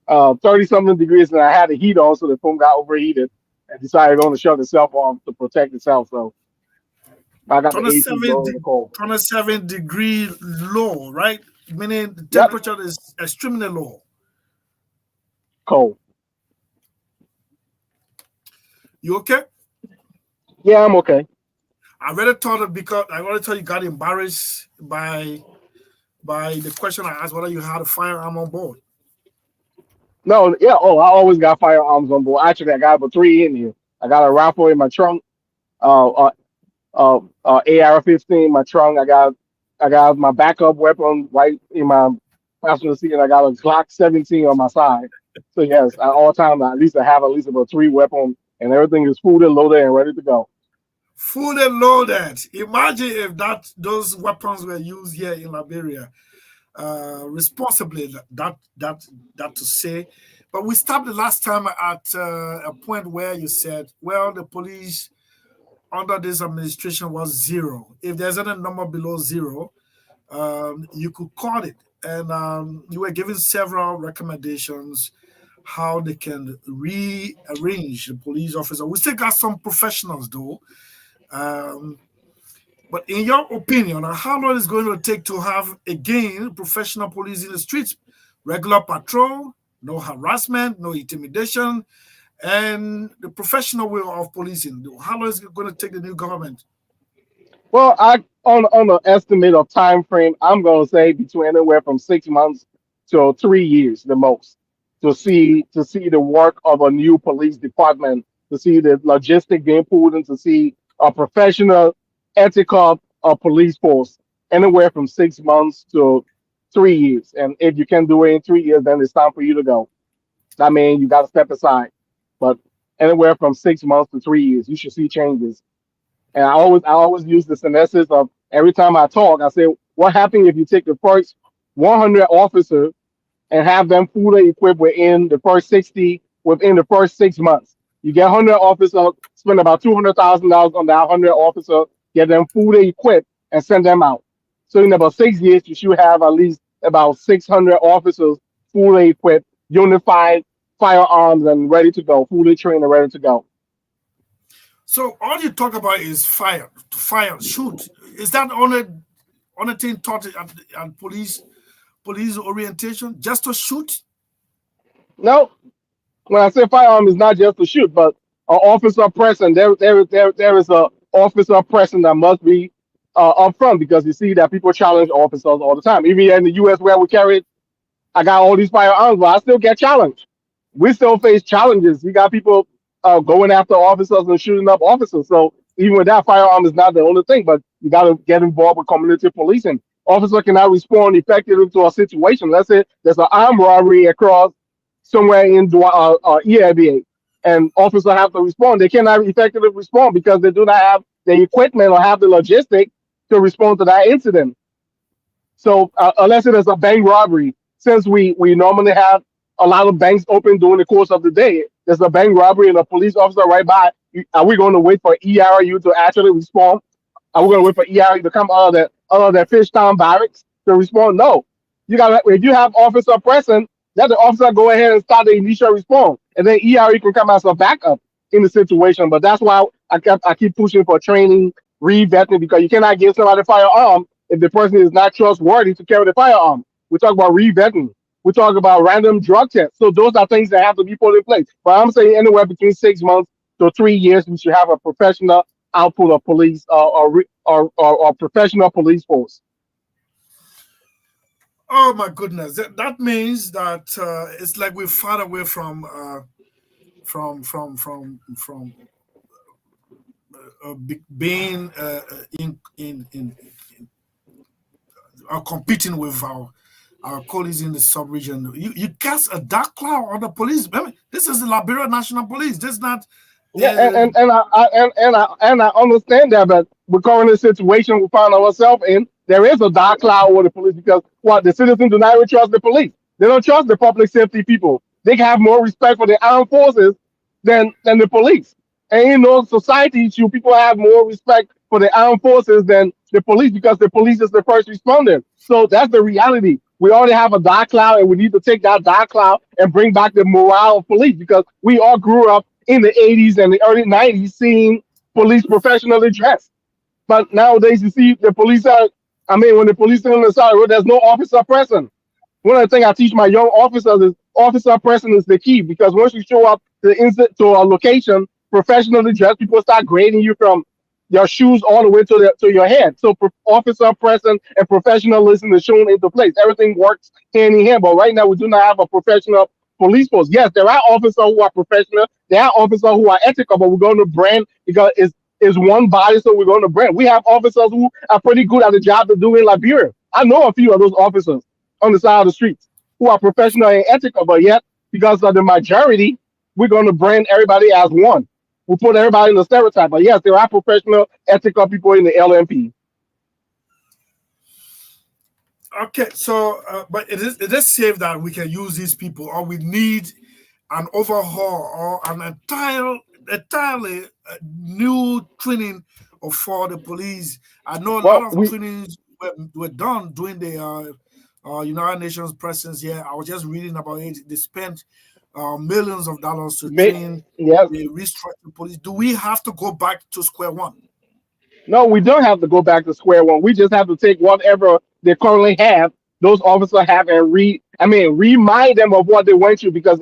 30-something degrees, and I had the heat on, so the phone got overheated and decided to shut itself off to protect itself. So I got the AC going in the cold. 27-degree low, right? Meaning the temperature is extremely low. Cold. You okay? Yeah, I'm okay. I really thought it because I already thought you got embarrassed by the question I asked whether you had a firearm on board. No, yeah. Oh, I always got firearms on board. Actually, I got about 3 in here. I got a rifle in my trunk, AR-15 in my trunk. I got my backup weapon right in my passenger seat, and I got a Glock 17 on my side. So yes, at all times I have at least about 3 weapons, and everything is folded, loaded, and ready to go. Full and loaded. Imagine if those weapons were used here in Liberia responsibly. That to say. But we stopped the last time at a point where you said, well, the police under this administration was 0. If there's any number below 0, you could call it. And you were given several recommendations how they can rearrange the police officer. We still got some professionals though. But in your opinion, how long is it going to take to have, again, professional police in the streets? Regular patrol, no harassment, no intimidation, and the professional way of policing. How long is it going to take the new government? Well, I on an estimate of time frame, I'm gonna say between anywhere from 6 months to 3 years the most to see the work of a new police department, to see the logistic being pulled in, to see a professional, ethical police force. Anywhere from 6 months to 3 years, and if you can do it in 3 years, then it's time for you to go. I mean, you got to step aside. But anywhere from 6 months to 3 years, you should see changes. And I always use the synthesis of every time I talk, I say, what happens if you take the first 100 officers and have them fully equipped within the first 6 months? You get 100 officers, spend about $200,000 on that 100 officers, get them fully equipped, and send them out. So in about 6 years, you should have at least about 600 officers fully equipped, unified, firearms, and ready to go, fully trained and ready to go. So all you talk about is fire, shoot. Is that only thing taught at police orientation? Just to shoot? No, when I say firearm, it's not just to shoot, but an officer present. There is a officer present that must be up front, because you see that people challenge officers all the time. Even here in the U.S. where we carry it, I got all these firearms, but I still get challenged. We still face challenges. You got people going after officers and shooting up officers. So even with that, firearm is not the only thing, but you got to get involved with community policing. Officer cannot respond effectively to a situation. Let's say there's an armed robbery across somewhere in EABA, and officers have to respond. They cannot effectively respond because they do not have the equipment or have the logistics to respond to that incident. So unless it is a bank robbery, since we normally have a lot of banks open during the course of the day, there's a bank robbery and a police officer right by. Are we going to wait for ERU to actually respond? Are we going to wait for ERU to come out of their Fishtown barracks to respond? No. You got if you have officer present, let the officer go ahead and start the initial response, and then ERU can come as a backup in the situation. But that's why I keep pushing for training, re-vetting, because you cannot give somebody a firearm if the person is not trustworthy to carry the firearm. We talk about re-vetting. We talk about random drug tests. So those are things that have to be put in place. But I'm saying anywhere between 6 months to 3 years, we should have a professional output of police or professional police force. Oh my goodness! That means that it's like we're far away from being in competing with our colleagues in the sub-region. You cast a dark cloud on the police. I mean, this is the Liberia National Police. This is not. Yeah, and I understand that, but we're currently situation we find ourselves in. There is a dark cloud over the police because what the citizens do not even trust the police. They don't trust the public safety people. They have more respect for the armed forces than the police. And in those societies, you people have more respect for the armed forces than the police because the police is the first responder. So that's the reality. We already have a dark cloud, and we need to take that dark cloud and bring back the morale of police because we all grew up in the 80s and the early 90s seeing police professionally dressed. But nowadays, you see the police are, when the police are on the side of the road, there's no officer present. One of the things I teach my young officers is officer presence is the key because once you show up to a location professionally dressed, people start grading you from your shoes all the way to your head. So officer presence and professionalism is shown into place. Everything works hand in hand. But right now we do not have a professional police force. Yes, there are officers who are professional. There are officers who are ethical, but we're going to brand because it's one body, so we're going to brand. We have officers who are pretty good at the job they do in Liberia. I know a few of those officers on the side of the streets who are professional and ethical, but yet because of the majority, we're going to brand everybody as one. We put everybody in the stereotype, but yes, there are professional, ethical people in the LMP. Okay, so but it is safe that we can use these people, or we need an overhaul or an entirely new training for the police. I know a lot of trainings were done during the United Nations presence here. I was just reading about it. They spent millions of dollars to train the restructured police. Do we have to go back to square one? No, we don't have to go back to square one. We just have to take whatever they currently have, those officers have, and remind them of what they went through. Because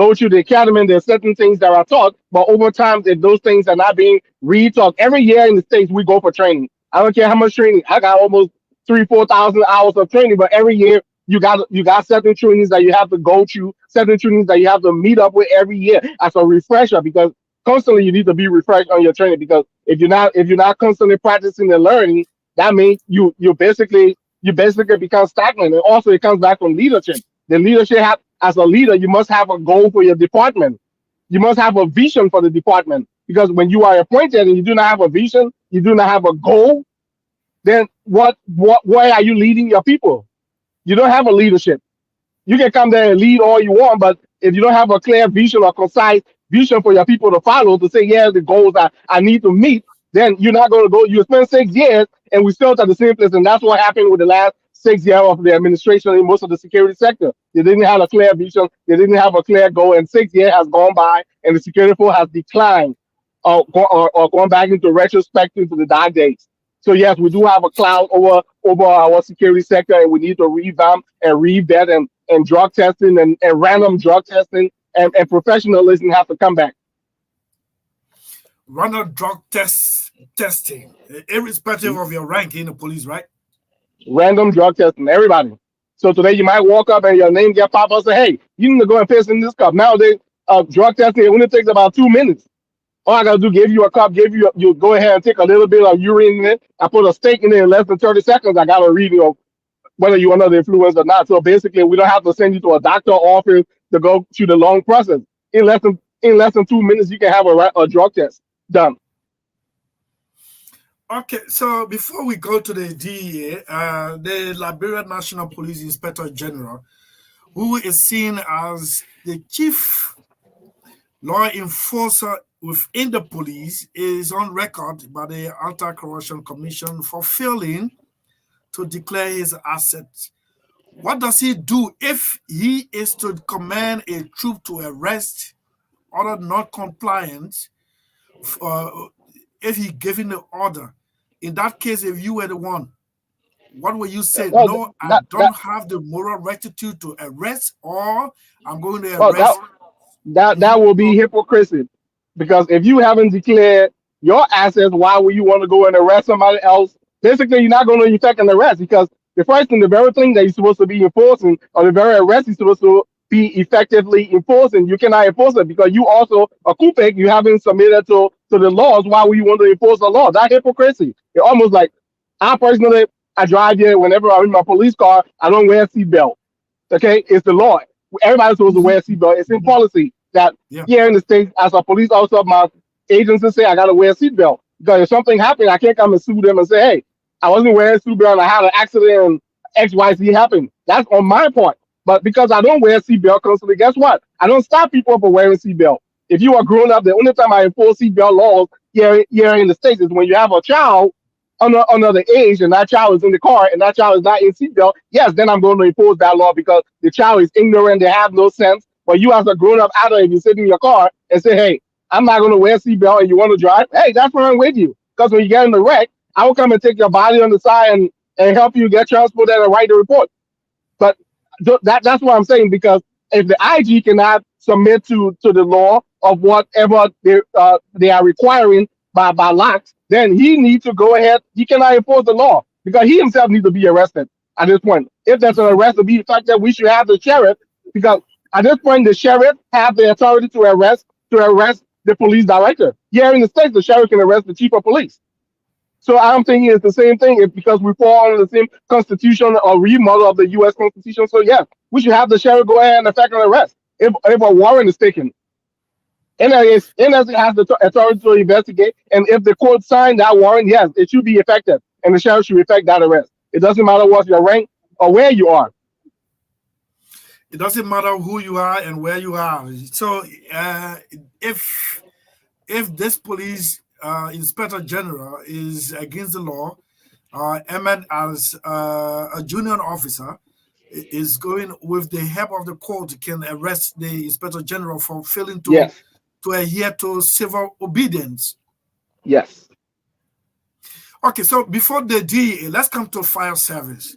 go through the academy and there's certain things that are taught, but over time, if those things are not being retaught, every year in the States, we go for training. I don't care how much training. I got almost 4,000 hours of training, but every year you got certain trainings that you have to go through, certain trainings that you have to meet up with every year as a refresher because constantly you need to be refreshed on your training because if you're not constantly practicing and learning, that means you basically become stagnant. And also it comes back from leadership. The leadership as a leader, you must have a goal for your department. You must have a vision for the department because when you are appointed and you do not have a vision, you do not have a goal, then why are you leading your people? You don't have a leadership. You can come there and lead all you want, but if you don't have a clear vision or concise vision for your people to follow, to say, yeah, the goals I need to meet, then you're not going to go. You spend 6 years and we still at the same place. And that's what happened with the last 6 years of the administration in most of the security sector. They didn't have a clear vision. They didn't have a clear goal. And 6 years has gone by and the security force has declined or gone back into retrospective to the dark days. So yes, we do have a cloud over our security sector, and we need to revamp and revet and drug testing and random drug testing and professionalism have to come back. Random drug testing, irrespective of your rank in the police, right? Random drug testing, everybody. So today you might walk up and your name get popped up and say, hey, you need to go and piss in this cup. Nowadays, drug testing, it only takes about 2 minutes. All I gotta do, give you a cup, you go ahead and take a little bit of urine in it. I put a steak in it in less than 30 seconds. I got a reading of whether you're under the influence or not. So basically, we don't have to send you to a doctor office to go through the long process. In less than 2 minutes, you can have a drug test done. Okay, so before we go to the DEA, the Liberia National Police Inspector General, who is seen as the chief law enforcer within the police, is on record by the Anti-Corruption Commission for failing to declare his assets. What does he do if he is to command a troop to arrest other non-compliant, if he given the order? In that case, if you were the one, what will you say? Well, No, I don't have the moral rectitude to arrest, or I'm going to arrest. That will be hypocrisy. Because if you haven't declared your assets, why would you want to go and arrest somebody else? Basically, you're not going to effect an arrest because the first thing, the very thing that you're supposed to be enforcing, or the very arrest you're supposed to be effectively enforcing, you cannot enforce it because you also, a KUPEC, you haven't submitted to the laws. Why would you want to enforce the law? That's hypocrisy. It's almost like, I drive here, whenever I'm in my police car, I don't wear a seatbelt. Okay? It's the law. Everybody's supposed to wear a seatbelt. It's in policy that here in the States, as a police officer, my agency say I got to wear a seatbelt. Because if something happened, I can't come and sue them and say, hey, I wasn't wearing a seatbelt and I had an accident and XYZ happened. That's on my part. But because I don't wear a seatbelt constantly, guess what? I don't stop people from wearing a seatbelt. If you are grown up, the only time I enforce seatbelt laws here in the States is when you have a child under the age and that child is in the car and that child is not in seatbelt. Yes, then I'm going to enforce that law because the child is ignorant, they have no sense. But you as a grown-up adult, if you sit in your car and say, hey, I'm not going to wear a seatbelt and you want to drive, hey, that's where I'm with you. Because when you get in the wreck, I will come and take your body on the side and help you get transported and write the report. But that's what I'm saying, because if the IG cannot submit to the law of whatever they are requiring by law, then he needs to go ahead. He cannot enforce the law because he himself needs to be arrested at this point. If there's an arrest to be effective, we should have the sheriff, because at this point, the sheriff have the authority to arrest the police director. Here in the States, the sheriff can arrest the chief of police. So I'm thinking it's the same thing, because we fall under the same constitution or remodel of the U.S. Constitution. So yeah, we should have the sheriff go ahead and effect an arrest if a warrant is taken. NSA has the authority to investigate, and if the court signed that warrant, yes, it should be effective, and the sheriff should effect that arrest. It doesn't matter what your rank or where you are. It doesn't matter who you are and where you are. So if this police inspector general is against the law, Ahmed as a junior officer is going with the help of the court, can arrest the inspector general for failing to adhere to civil obedience. Yes. Okay, so before the DEA, let's come to fire service.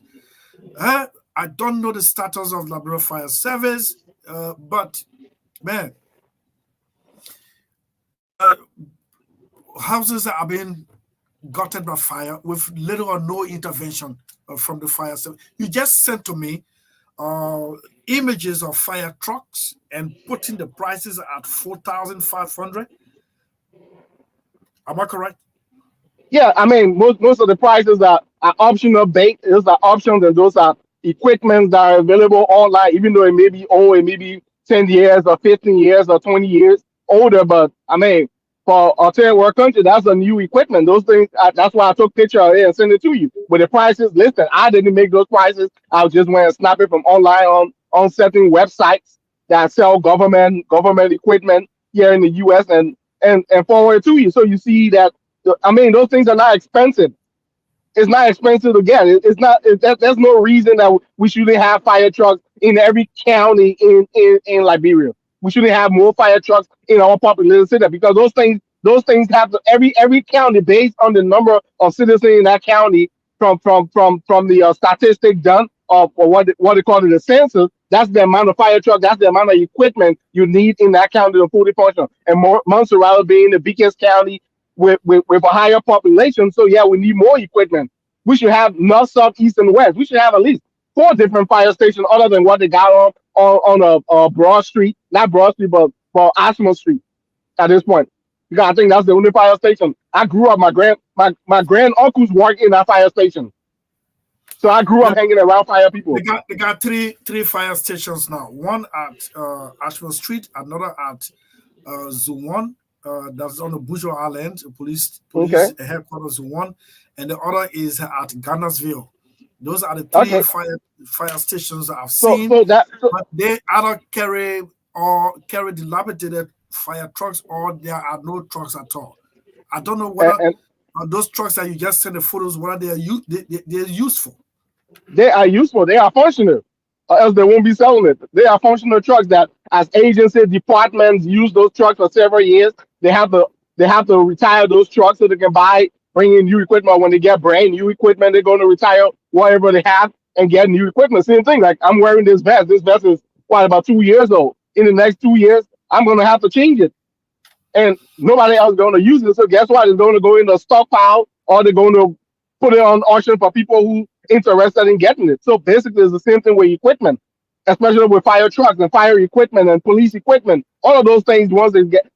I don't know the status of Liberia Fire Service, but Man, houses are being gotten by fire with little or no intervention from the fire service. You just sent to me images of fire trucks and putting the prices at 4,500. Am I correct? Yeah, I mean, most of the prices are optional bait. Those are options, and those are equipment that are available online, even though it may be old, it may be 10 years or 15 years or 20 years older. But I mean, for a third world country, that's a new equipment. Those things, that's why I took picture of it and sent it to you. But the prices listed, I didn't make those prices. I just went and snap it from online on certain websites that sell government equipment here in the US and forward it to you. So you see that I mean, those things are not expensive. It's not expensive again. It's not. There's no reason that we shouldn't have fire trucks in every county in Liberia. We shouldn't have more fire trucks in our populated city because those things have to, every county based on the number of citizens in that county from the statistic done or what they call it, the census. That's the amount of fire trucks. That's the amount of equipment you need in that county to fully function. And Montserrat being the biggest county with a higher population. So yeah, we need more equipment. We should have north, south, east, and west. We should have at least 4 different fire stations other than what they got on a Broad Street, not Broad Street, but Ashmore Street at this point. Because I think that's the only fire station. I grew up. My grand uncles worked in that fire station, so I grew up hanging around fire people. They got three fire stations now. One at Ashmore Street, another at Zuwan. That's on the Bourgeois Island, police headquarters one, and the other is at Ghannasville. Those are the three fire stations I've seen. But they either carry dilapidated fire trucks or there are no trucks at all. I don't know whether those trucks that you just sent the photos, whether they're useful. They are useful. They are functional. Or else they won't be selling it. They are functional trucks that, as agency departments use those trucks for several years, they have to retire those trucks so they can bring in new equipment. When they get brand new equipment, they're going to retire whatever they have and get new equipment. Same thing. Like I'm wearing this vest. This vest is about 2 years old. In the next 2 years, I'm going to have to change it, and nobody else is going to use it. So guess what? It's going to go in the stockpile, or they're going to put it on auction for people who interested in getting it. So basically, it's the same thing with equipment, especially with fire trucks and fire equipment and police equipment. All of those things, once they get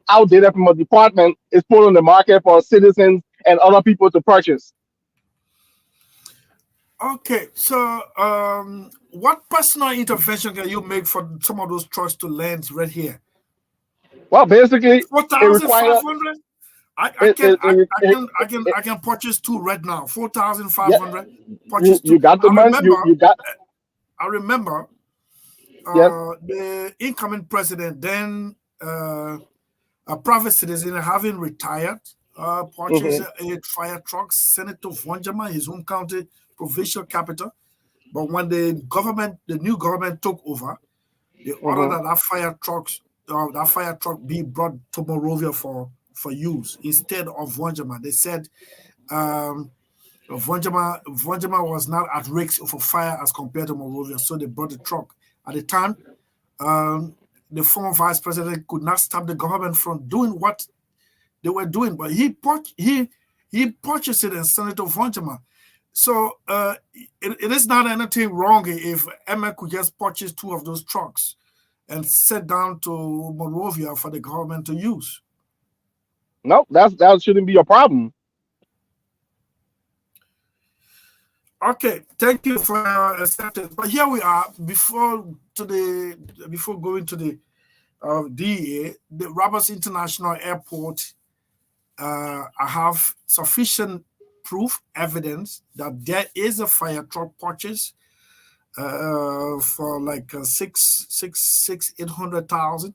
outdated from a department, is put on the market for citizens and other people to purchase. Okay, so what personal intervention can you make for some of those trucks to land right here? Well, basically, 4,500. I can purchase 2 right now. 4,500. Purchase 2. You got the money. I remember the incoming president, then a private citizen, having retired, purchased 8 fire trucks, sent it to Vonjama, his home county, provincial capital. But when the new government took over, they ordered that fire truck be brought to Monrovia for use instead of Vonjama. They said Vonjama was not at risk for fire as compared to Monrovia, so they brought the truck. At the time, the former vice president could not stop the government from doing what they were doing, but he purchased it and sent it to Vonjama. So it is not anything wrong if Emma could just purchase 2 of those trucks and send down to Monrovia for the government to use. No, that shouldn't be a problem. Okay, thank you for your acceptance. But here we are. Before going to the DEA, the Roberts International Airport. I have sufficient proof, evidence that there is a fire truck purchase for like 800,000,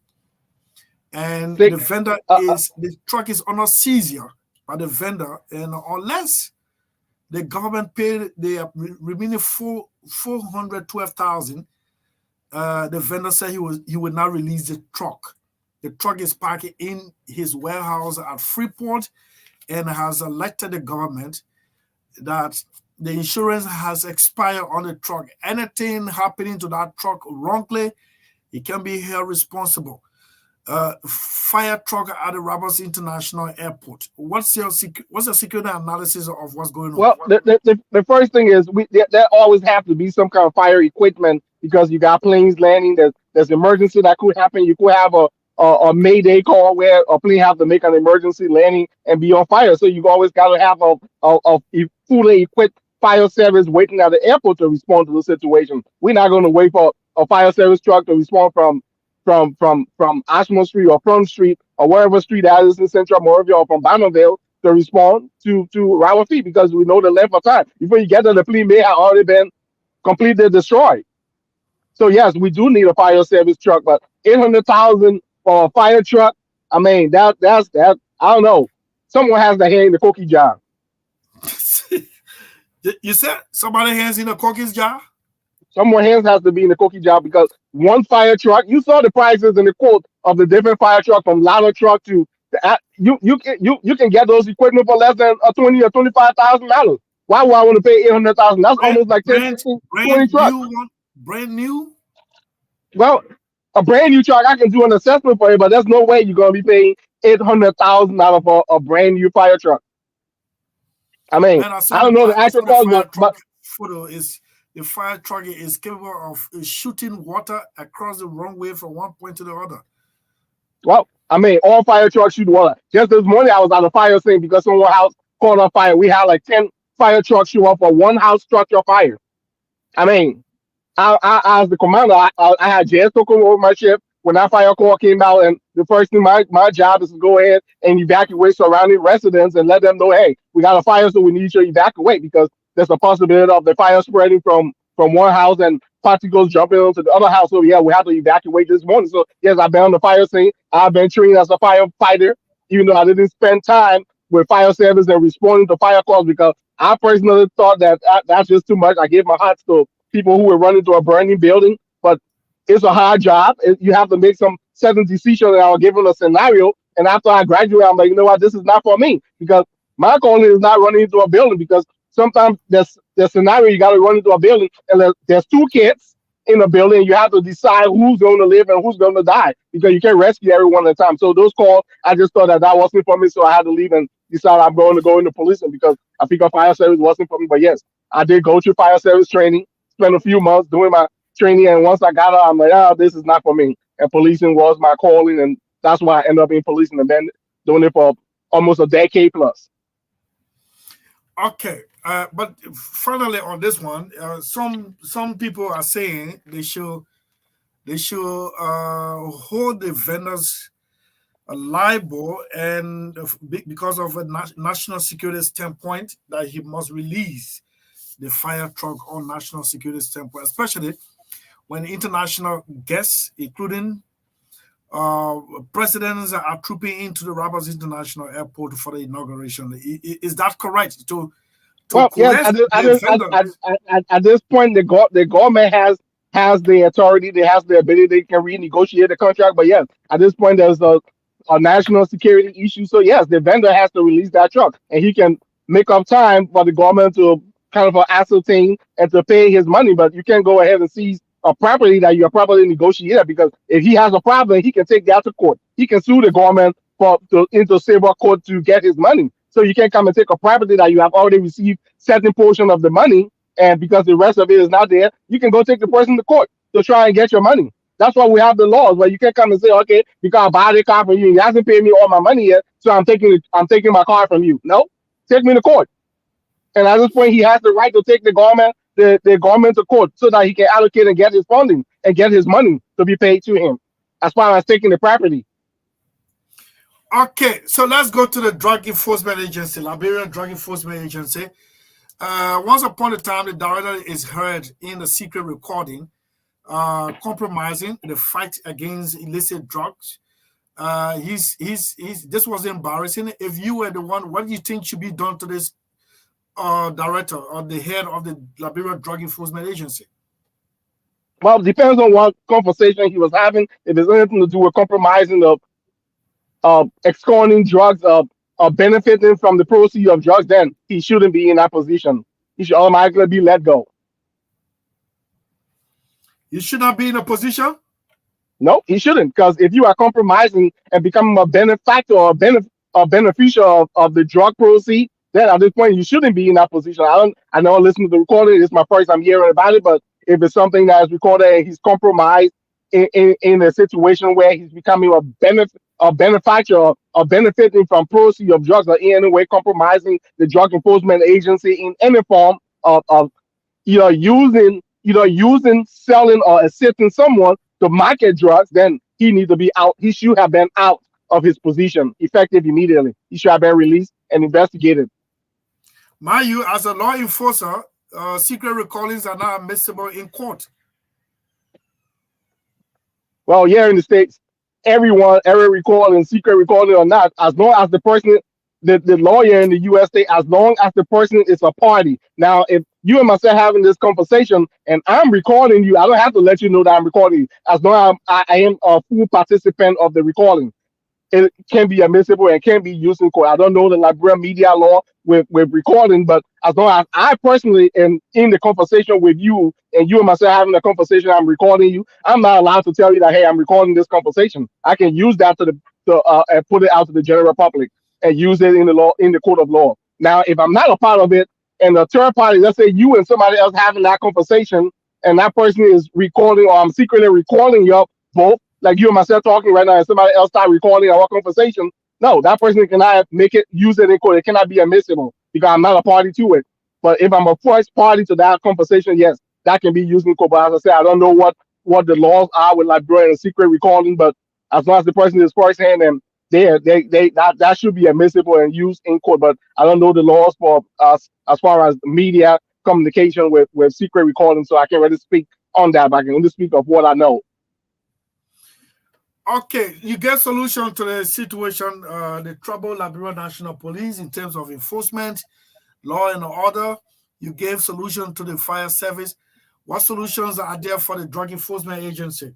and the vendor the truck is under seizure by the vendor, and unless the government paid the remaining 412,000, the vendor said he would not release the truck. The truck is parked in his warehouse at Freeport and has alerted the government that the insurance has expired on the truck. Anything happening to that truck wrongly, he can be held responsible. Fire truck at the Roberts International Airport. What's the security analysis of what's going on? Well, the first thing is there always have to be some kind of fire equipment because you got planes landing. There's emergency that could happen. You could have a mayday call where a plane have to make an emergency landing and be on fire. So you always got to have a fully equipped fire service waiting at the airport to respond to the situation. We're not going to wait for a fire service truck to respond from Ashmore Street or Front Street or wherever street that is in Central Moravia or from Bonneville to respond to our feet because we know the length of time. Before you get to the plane may have already been completely destroyed. So yes, we do need a fire service truck, but 800,000 for a fire truck, I mean that's I don't know. Someone has the hand in the cookie jar. You said somebody hands in a cookies jar? Someone hands has to be in the cookie jar because one fire truck, you saw the prices in the quote of the different fire truck from ladder truck to the, you can get those equipment for less than $20,000 or $25,000. Why would I want to pay $800,000? That's almost like 10, 15, 20 trucks. Brand new? Well, a brand new truck, I can do an assessment for you, but there's no way you're gonna be paying $800,000 for a brand new fire truck. I mean, Man, I don't know the actual cost, but photo is the fire truck is capable of shooting water across the runway from one point to the other. Well, I mean, all fire trucks shoot water. Just this morning, I was at a fire scene because someone's house caught on fire. We had like 10 fire trucks show up for one house structure fire. I mean, as the commander, I had JS token over my ship when that fire call came out, and the first thing my job is to go ahead and evacuate surrounding residents and let them know, hey, we got a fire, so we need you to evacuate because there's a possibility of the fire spreading from one house and particles jumping onto the other house. So yeah, we have to evacuate this morning. So yes, I've been on the fire scene. I've been trained as a firefighter, even though I didn't spend time with fire service and responding to fire calls because I personally thought that's just too much. I gave my heart to people who were running to a burning building, but it's a hard job. You have to make some certain decisions, and I was given a scenario. And after I graduated, I'm like, you know what, this is not for me because my calling is not running into a building because sometimes there's the scenario you got to run into a building and there's two kids in a building. You have to decide who's going to live and who's going to die because you can't rescue everyone at a time. So those calls, I just thought that wasn't for me, so I had to leave and decide I'm going to go into policing because I think fire service wasn't for me. But yes, I did go through fire service training, spent a few months doing my training, and once I got out, I'm like, oh, this is not for me. And policing was my calling, and that's why I ended up in policing and been doing it for almost a decade plus. Okay, but finally on this one, some people are saying they should hold the vendors liable, and because of a national security standpoint, that he must release the fire truck on national security standpoint, especially when international guests, including presidents, are trooping into the Roberts International Airport for the inauguration. Is that correct? Well, yes. At this point, the government has the authority, they have the ability, they can renegotiate the contract. But yes, at this point, there's a national security issue. So yes, the vendor has to release that truck, and he can make up time for the government to kind of ascertain and to pay his money. But you can't go ahead and seize a property that you're properly negotiated, because if he has a problem, he can take that to court. He can sue the government into civil court to get his money. So you can't come and take a property that you have already received certain portion of the money, and because the rest of it is not there, you can go take the person to court to try and get your money. That's why we have the laws, where you can't come and say, okay, because I buy the car from you, and you hasn't paid me all my money yet, so I'm taking my car from you. No, take me to court. And at this point, he has the right to take the government to court so that he can allocate and get his funding and get his money to be paid to him as far as taking the property. Okay, so let's go to the Drug Enforcement Agency, Liberian Drug Enforcement Agency. Once upon a time, the director is heard in the secret recording, compromising the fight against illicit drugs. This was embarrassing. If you were the one, what do you think should be done to this director or the head of the Liberian Drug Enforcement Agency? Well, it depends on what conversation he was having. If it's anything to do with compromising the extorting drugs, benefiting from the proceeds of drugs, then he shouldn't be in that position. He should automatically be let go. You should not be in a position? No, he shouldn't. Because if you are compromising and becoming a benefactor or a beneficiary of the drug proceed, then at this point you shouldn't be in that position. I know listen to the recording. It's my first time hearing about it, but if it's something that is recorded and he's compromised in a situation where he's becoming a benefactor or benefiting from proceeds of drugs or in any way compromising the drug enforcement agency in any form of using, selling, or assisting someone to market drugs, then he needs to be out. He should have been out of his position effective immediately. He should have been released and investigated. Mind you, as a law enforcer, secret recordings are not admissible in court. Well, yeah, in the States, every recording, secret recording or not, as long as the person, the lawyer in the US state, as long as the person is a party. Now, if you and myself having this conversation and I'm recording you, I don't have to let you know that I'm recording you. As long as I am a full participant of the recording, it can be admissible and can be used in court. I don't know the Liberian media law with recording, but as long as I personally am in the conversation with you and you and myself having a conversation, I'm recording you, I'm not allowed to tell you that, hey, I'm recording this conversation. I can use that and put it out to the general public and use it in the court of law. Now, if I'm not a part of it and the third party, let's say you and somebody else having that conversation and that person is recording or I'm secretly recording you both, like you and myself talking right now and somebody else start recording our conversation, no, that person cannot use it in court. It cannot be admissible because I'm not a party to it. But if I'm a first party to that conversation, yes, that can be used in court. But as I said, I don't know what the laws are with Liberian and secret recording, but as long as the person is firsthand and that should be admissible and used in court. But I don't know the laws for us as far as media communication with secret recording, so I can't really speak on that, but I can only speak of what I know. Okay, you get solution to the situation, the trouble Liberian National Police in terms of enforcement, law and order. You gave solution to the fire service. What solutions are there for the drug enforcement agency?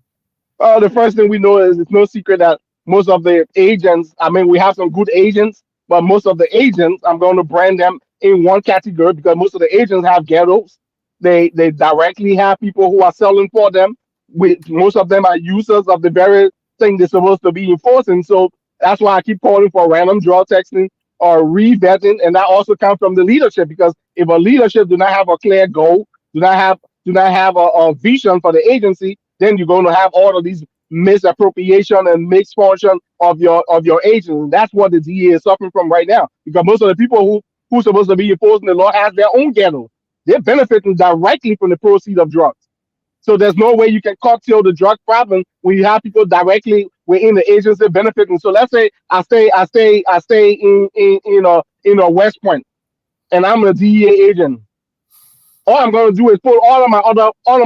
The first thing we know is it's no secret that most of the agents, I mean, we have some good agents, but most of the agents, I'm going to brand them in one category because most of the agents have ghettos. They directly have people who are selling for them. Most of them are users of the very thing they're supposed to be enforcing. So that's why I keep calling for random draw texting or re-vetting, and that also comes from the leadership, because if a leadership do not have a clear goal, do not have a vision for the agency, then you're going to have all of these misappropriation and misfunction of your agents. That's what the DA is suffering from right now, because most of the people who's supposed to be enforcing the law have their own ghetto. They're benefiting directly from the proceeds of drugs. So there's no way you can curtail the drug problem when you have people directly within the agency benefiting. So let's say I stay in a West Point, and I'm a DEA agent. All I'm going to do is put all of my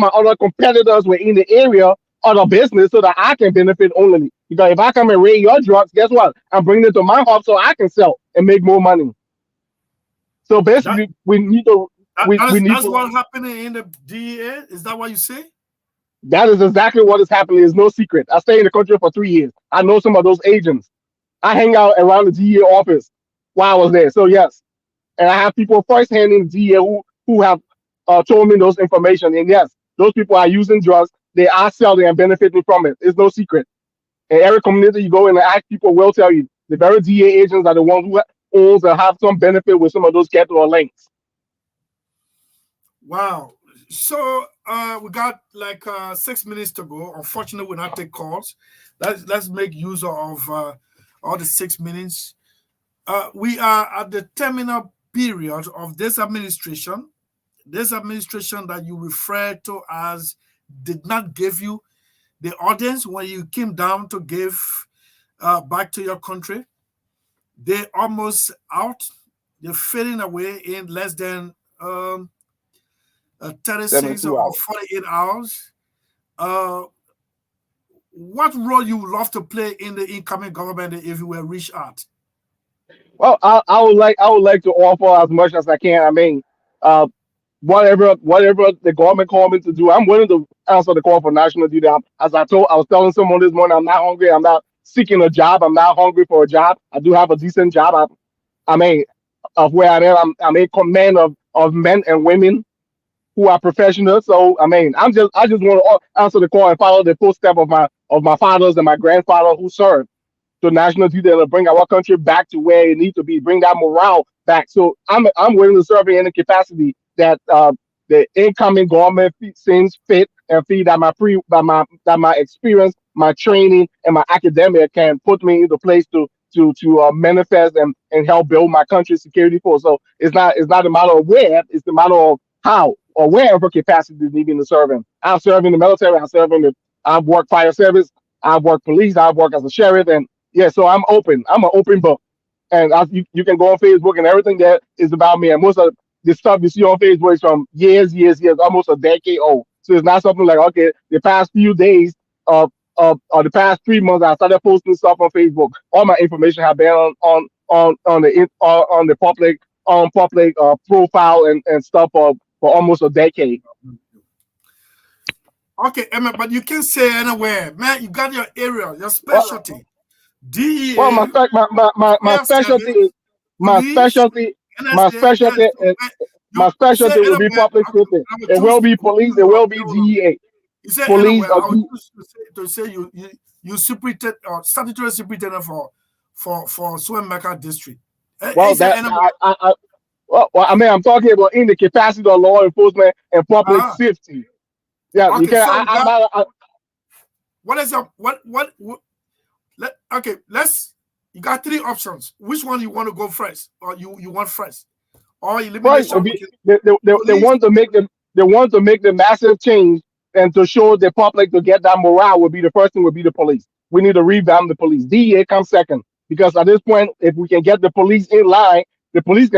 other competitors within the area of the business so that I can benefit only. Because if I come and raid your drugs, guess what? I'm bringing it to my hub so I can sell and make more money. So basically, we need to. That's what's happening in the DEA. Is that what you say? That is exactly what is happening. It's no secret. I stayed in the country for 3 years. I know some of those agents. I hang out around the DEA office while I was there. So yes, and I have people firsthand in the DEA who have told me those information. And yes, those people are using drugs. They are selling and benefiting from it. It's no secret. In every community you go in and ask, people will tell you the very DEA agents are the ones who owns and have some benefit with some of those ghetto links. Wow. So we got like 6 minutes to go. Unfortunately, we'll not take calls. Let's make use of all the 6 minutes. We are at the terminal period of this administration. This administration that you refer to as did not give you the audience when you came down to give back to your country. They're almost out. They're fading away in less than 36 or 48 hours. What role you would love to play in the incoming government if you were reached out? Well, I would like to offer as much as I can. I mean, whatever the government call me to do, I'm willing to answer the call for national duty. I was telling someone this morning, I'm not hungry. I'm not seeking a job. I'm not hungry for a job. I do have a decent job. I mean, of where I am, I'm in command of men and women. who are professionals. So I mean, I just want to answer the call and follow the footstep of my fathers and my grandfather who served to national duty to bring our country back to where it needs to be, bring that morale back. So I'm willing to serve in any capacity that the incoming government seems fit and feel that my experience, my training, and my academia can put me into place to manifest and help build my country's security force. So it's not a matter of where, it's the matter of how or wherever capacity needing to serve in. I'm serving the military. I've worked fire service. I've worked police. I've worked as a sheriff, and yeah, so I'm open. I'm an open book, and you can go on Facebook and everything that is about me. And most of the stuff you see on Facebook is from years, almost a decade old. So it's not something like okay, the past few days of the past 3 months I started posting stuff on Facebook. All my information have been on the public profile and stuff for almost a decade. Okay, Emma, but you can say anywhere, man. You got your area, your specialty. DEA. Well, my specialty is my specialty. My specialty is my specialty will be public safety. It will be police. It will be DEA. You say Police anywhere. I or would to say you superintendent or statutory superintendent for Swemeka district. well Is there that anywhere? I mean I'm talking about in the capacity of law enforcement and public Ah, safety. Yeah, you okay. can. So you got I what is up? What okay, let's. You got three options. Which one you want to go first, or you want first, or First, elimination? Okay, they police. want to make the massive change and to show the public to get that morale would be the first thing would be the police. We need to revamp the police. DEA comes second because at this point, if we can get the police in line, the police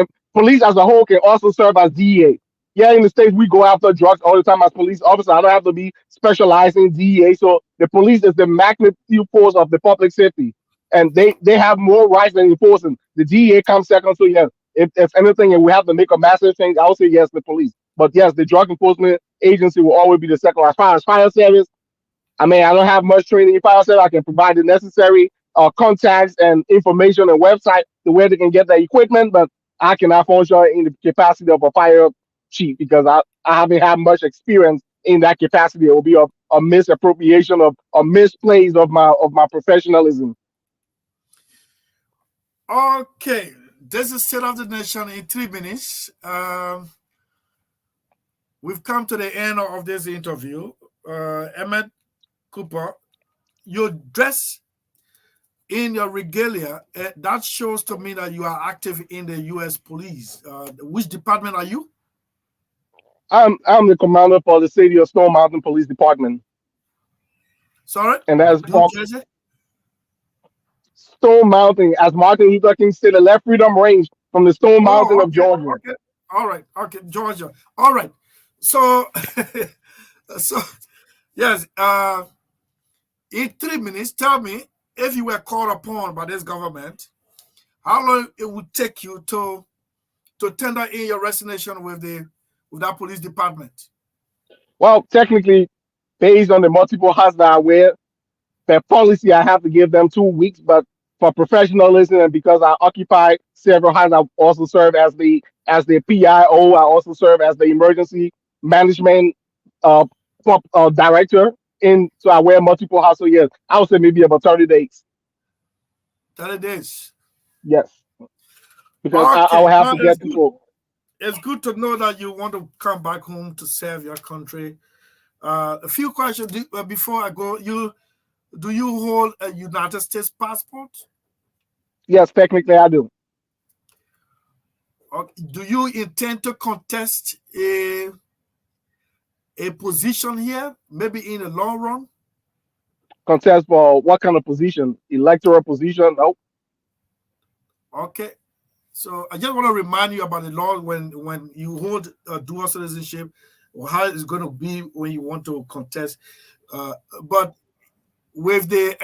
as a whole can also serve as DEA. Yeah, in the States we go after drugs all the time as police officer. I don't have to be specialized in DEA. So the police is the magnitude force of the public safety. And they have more rights than enforcing. The DEA comes second. So yes, if anything, and we have to make a massive change, I would say yes, the police. But yes, the drug enforcement agency will always be the second. As far as fire service, I mean, I don't have much training in fire service. I can provide the necessary contacts and information and website to where they can get the equipment, but I cannot function in the capacity of a fire chief because I haven't had much experience in that capacity. It will be a misappropriation of a misplace of my professionalism. Okay, this is State of the Nation in 3 minutes. We've come to the end of this interview. Emmett Cooper, your dress in your regalia, that shows to me that you are active in the U.S. police. Which department are you? I'm the commander for the city of Stone Mountain Police Department. Sorry? And that's New Jersey? Stone Mountain, as Martin Luther King said, the left freedom range from the Stone Mountain Oh, of okay, Georgia. okay. All right, okay, Georgia. All right. So, so yes, in 3 minutes, tell me if you were called upon by this government, how long it would take you to tender in your resignation with that police department? Well, technically, based on the multiple hats that I wear, per policy, I have to give them 2 weeks. But for professionalism and because I occupy several hats, I also serve as the PIO. I also serve as the emergency management uh, director. So I wear multiple hats. So yes, I would say maybe about 30 days. 30 days. Yes, because I Okay, will have now to get people. it's good to know that you want to come back home to serve your country. A few questions before I go. Do you hold a United States passport? Yes, technically I do. Do you intend to contest a position here, maybe in the long run? Contest for what kind of position? Electoral position? No. Okay. So I just want to remind you about the law when you hold a dual citizenship, or how it's going to be when you want to contest. But with the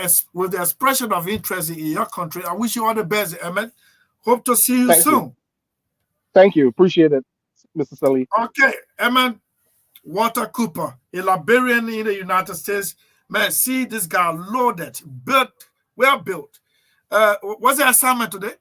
expression of interest in your country, I wish you all the best, Emmett. Hope to see you soon. Thank you. Appreciate it, Mr. Sellee. Okay, Emmett Walter Cooper, a librarian in the United States. Man, see this guy loaded, well built. What's the assignment today?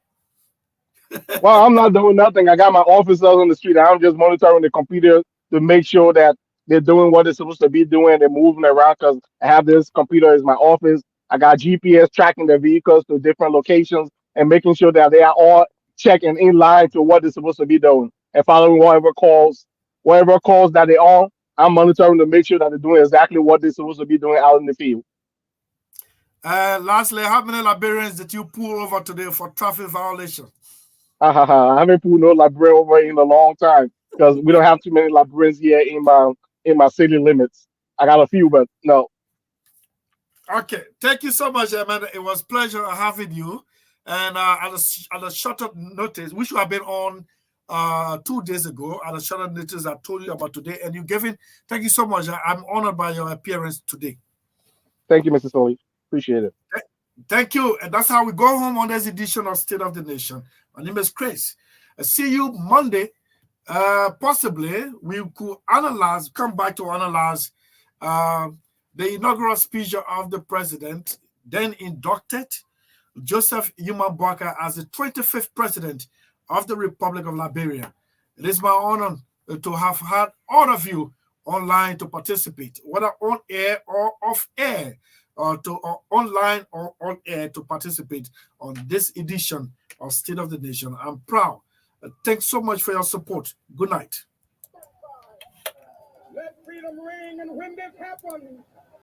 Well, I'm not doing nothing. I got my officers on the street. I'm just monitoring the computer to make sure that they're doing what they're supposed to be doing. They're moving around because I have this computer as my office. I got GPS tracking their vehicles to different locations and making sure that they are all checking in line to what they're supposed to be doing and following whatever calls that they are. I'm monitoring to make sure that they're doing exactly what they're supposed to be doing out in the field. Lastly, how many Liberians did you pull over today for traffic violation? I haven't pulled no Liberian over in a long time because we don't have too many Liberians here in my city limits. I got a few, but no. Okay, thank you so much, Amanda. It was a pleasure having you. And at a shorter notice, we should have been on 2 days ago. At a shorter notice, I told you about today, and you gave it. Thank you so much. I'm honored by your appearance today. Thank you, Mr. Sellee. Appreciate it. Thank you. And that's how we go home on this edition of State of the Nation. My name is Chris. I see you Monday. Possibly, we could come back to analyze the inaugural speech of the president, then inducted Joseph Yuma Baka as the 25th president of the Republic of Liberia. It is my honor to have had all of you online to participate, whether on air or off air, or online or on air to participate on this edition of State of the Nation. I'm proud. Thanks so much for your support. Good night. Let freedom ring, and when this happens,